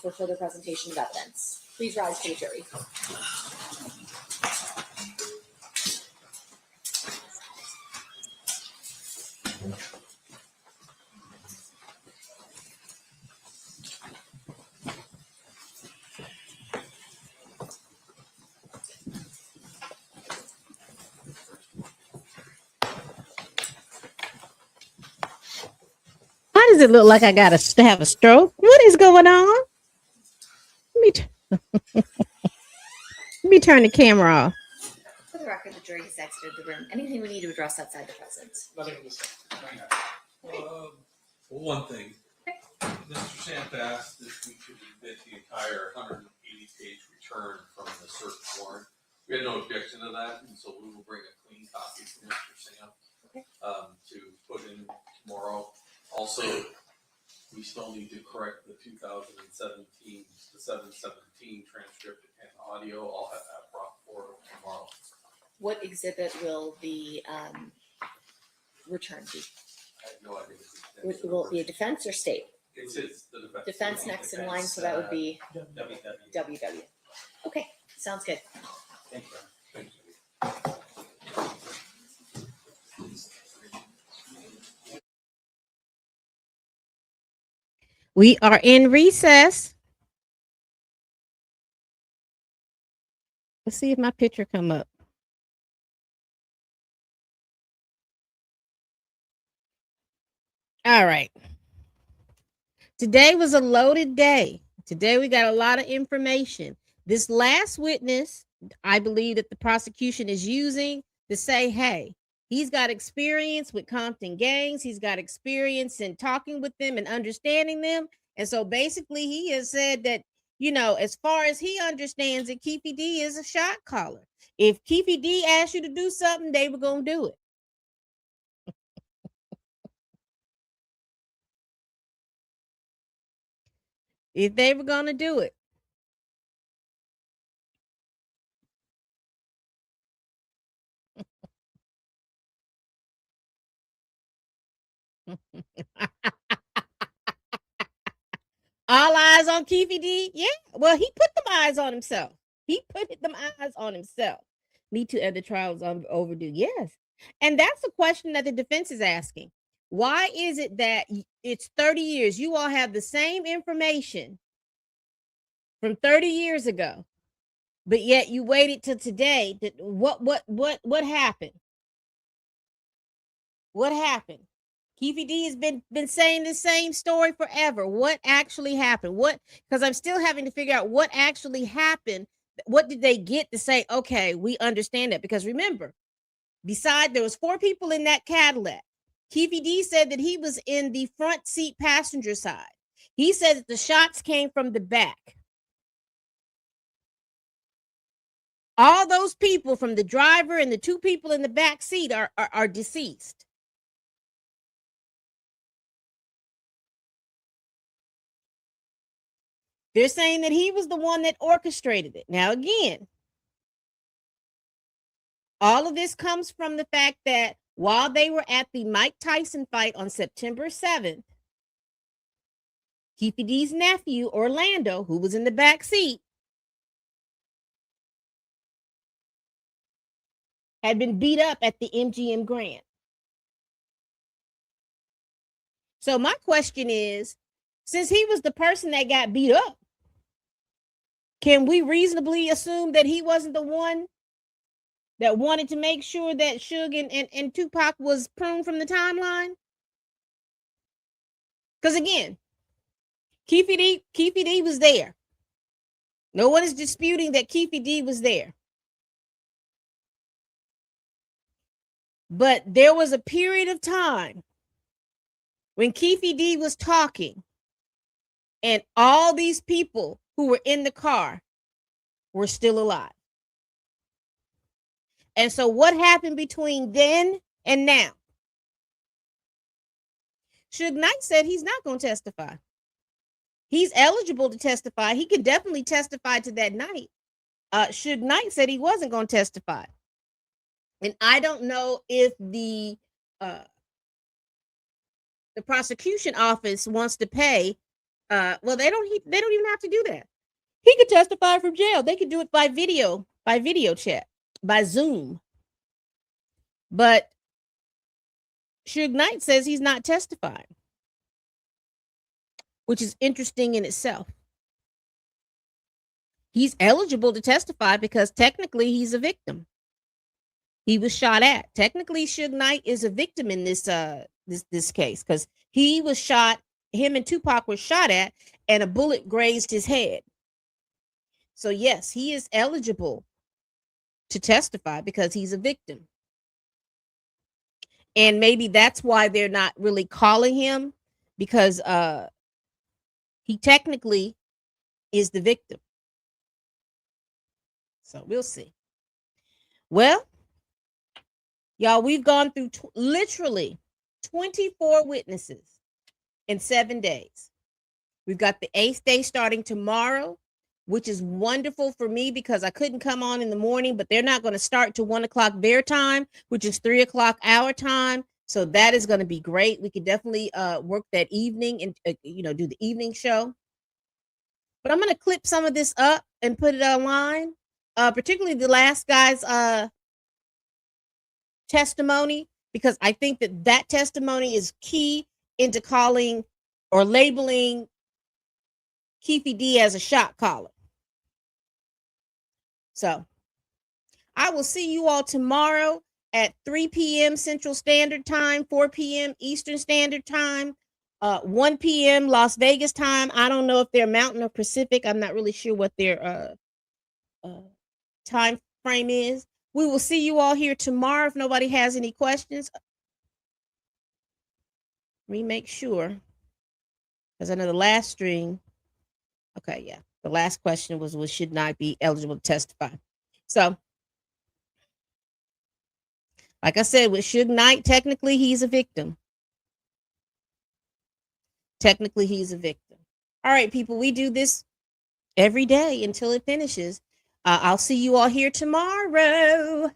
For further presentation of evidence. Please rise to the jury. Why does it look like I got to have a stroke? What is going on? Let me turn the camera off. For the record, the jury has exited the room. Anything we need to address outside the presence? Nothing to say. Well, one thing, Mr. Santa asked if we could admit the entire 180-page return from the search warrant. We had no objection to that, and so we will bring a clean copy for Mr. Sam to put in tomorrow. Also, we still need to correct the 2017, the 717 transcript and audio. I'll have that brought forward tomorrow. What exhibit will the return be? I have no idea. Will it be a defense or state? It's the defense. Defense next in line, so that would be WW. Okay, sounds good. Thank you. Thank you. We are in recess. Let's see if my picture come up. All right. Today was a loaded day. Today we got a lot of information. This last witness, I believe that the prosecution is using to say, hey, he's got experience with Compton gangs. He's got experience in talking with them and understanding them. And so basically he has said that, you know, as far as he understands it, Keffe D is a shot caller. If Keffe D asked you to do something, they were going to do it. if they were going to do it. All eyes on Keffe D. Yeah, well, he put them eyes on himself. He put them eyes on himself. Me too. And the trial is overdue. Yes, and that's the question that the defense is asking. Why is it that it's 30 years? You all have the same information from 30 years ago, but yet you waited till today. What happened? What happened? Keffe D has been saying the same story forever. What actually happened? What? Because I'm still having to figure out what actually happened. What did they get to say? Okay, we understand that. Because remember, there was 4 people in that Cadillac. Keffe D said that he was in the front seat passenger side. He said that the shots came from the back. All those people, from the driver and the 2 people in the back seat, are deceased. They're saying that he was the one that orchestrated it. Now, again, all of this comes from the fact that while they were at the Mike Tyson fight on September 7th, Keffe D's nephew, Orlando, who was in the back seat, had been beat up at the MGM Grand. So my question is, since he was the person that got beat up, can we reasonably assume that he wasn't the one that wanted to make sure that Suge and Tupac was pruned from the timeline? Because again, Keffe D was there. No one is disputing that Keffe D was there. But there was a period of time when Keffe D was talking and all these people who were in the car were still alive. And so what happened between then and now? Suge Knight said he's not going to testify. He's eligible to testify. He could definitely testify to that night. Suge Knight said he wasn't going to testify. And I don't know if the prosecution office wants to pay. Well, they don't even have to do that. He could testify from jail. They could do it by video chat, by Zoom. But Suge Knight says he's not testifying, which is interesting in itself. He's eligible to testify because technically he's a victim. He was shot at. Technically, Suge Knight is a victim in this case because he was shot. Him and Tupac were shot at, and a bullet grazed his head. So yes, he is eligible to testify because he's a victim. And maybe that's why they're not really calling him, because he technically is the victim. So we'll see. Well, y'all, we've gone through literally 24 witnesses in 7 days. We've got the 8th day starting tomorrow, which is wonderful for me because I couldn't come on in the morning, but they're not going to start till 1 o'clock their time, which is 3 o'clock our time. So that is going to be great. We could definitely work that evening and, do the evening show. But I'm going to clip some of this up and put it online, particularly the last guy's testimony, because I think that testimony is key into calling or labeling Keffe D as a shot caller. So I will see you all tomorrow at 3 p.m. Central Standard Time, 4 p.m. Eastern Standard Time, 1 p.m. Las Vegas time. I don't know if they're Mountain or Pacific. I'm not really sure what their time frame is. We will see you all here tomorrow. If nobody has any questions, let me make sure, because I know the last stream. Okay, yeah. The last question was should not be eligible to testify. So, like I said, with Suge Knight, technically he's a victim. Technically he's a victim. All right, people, we do this every day until it finishes. I'll see you all here tomorrow.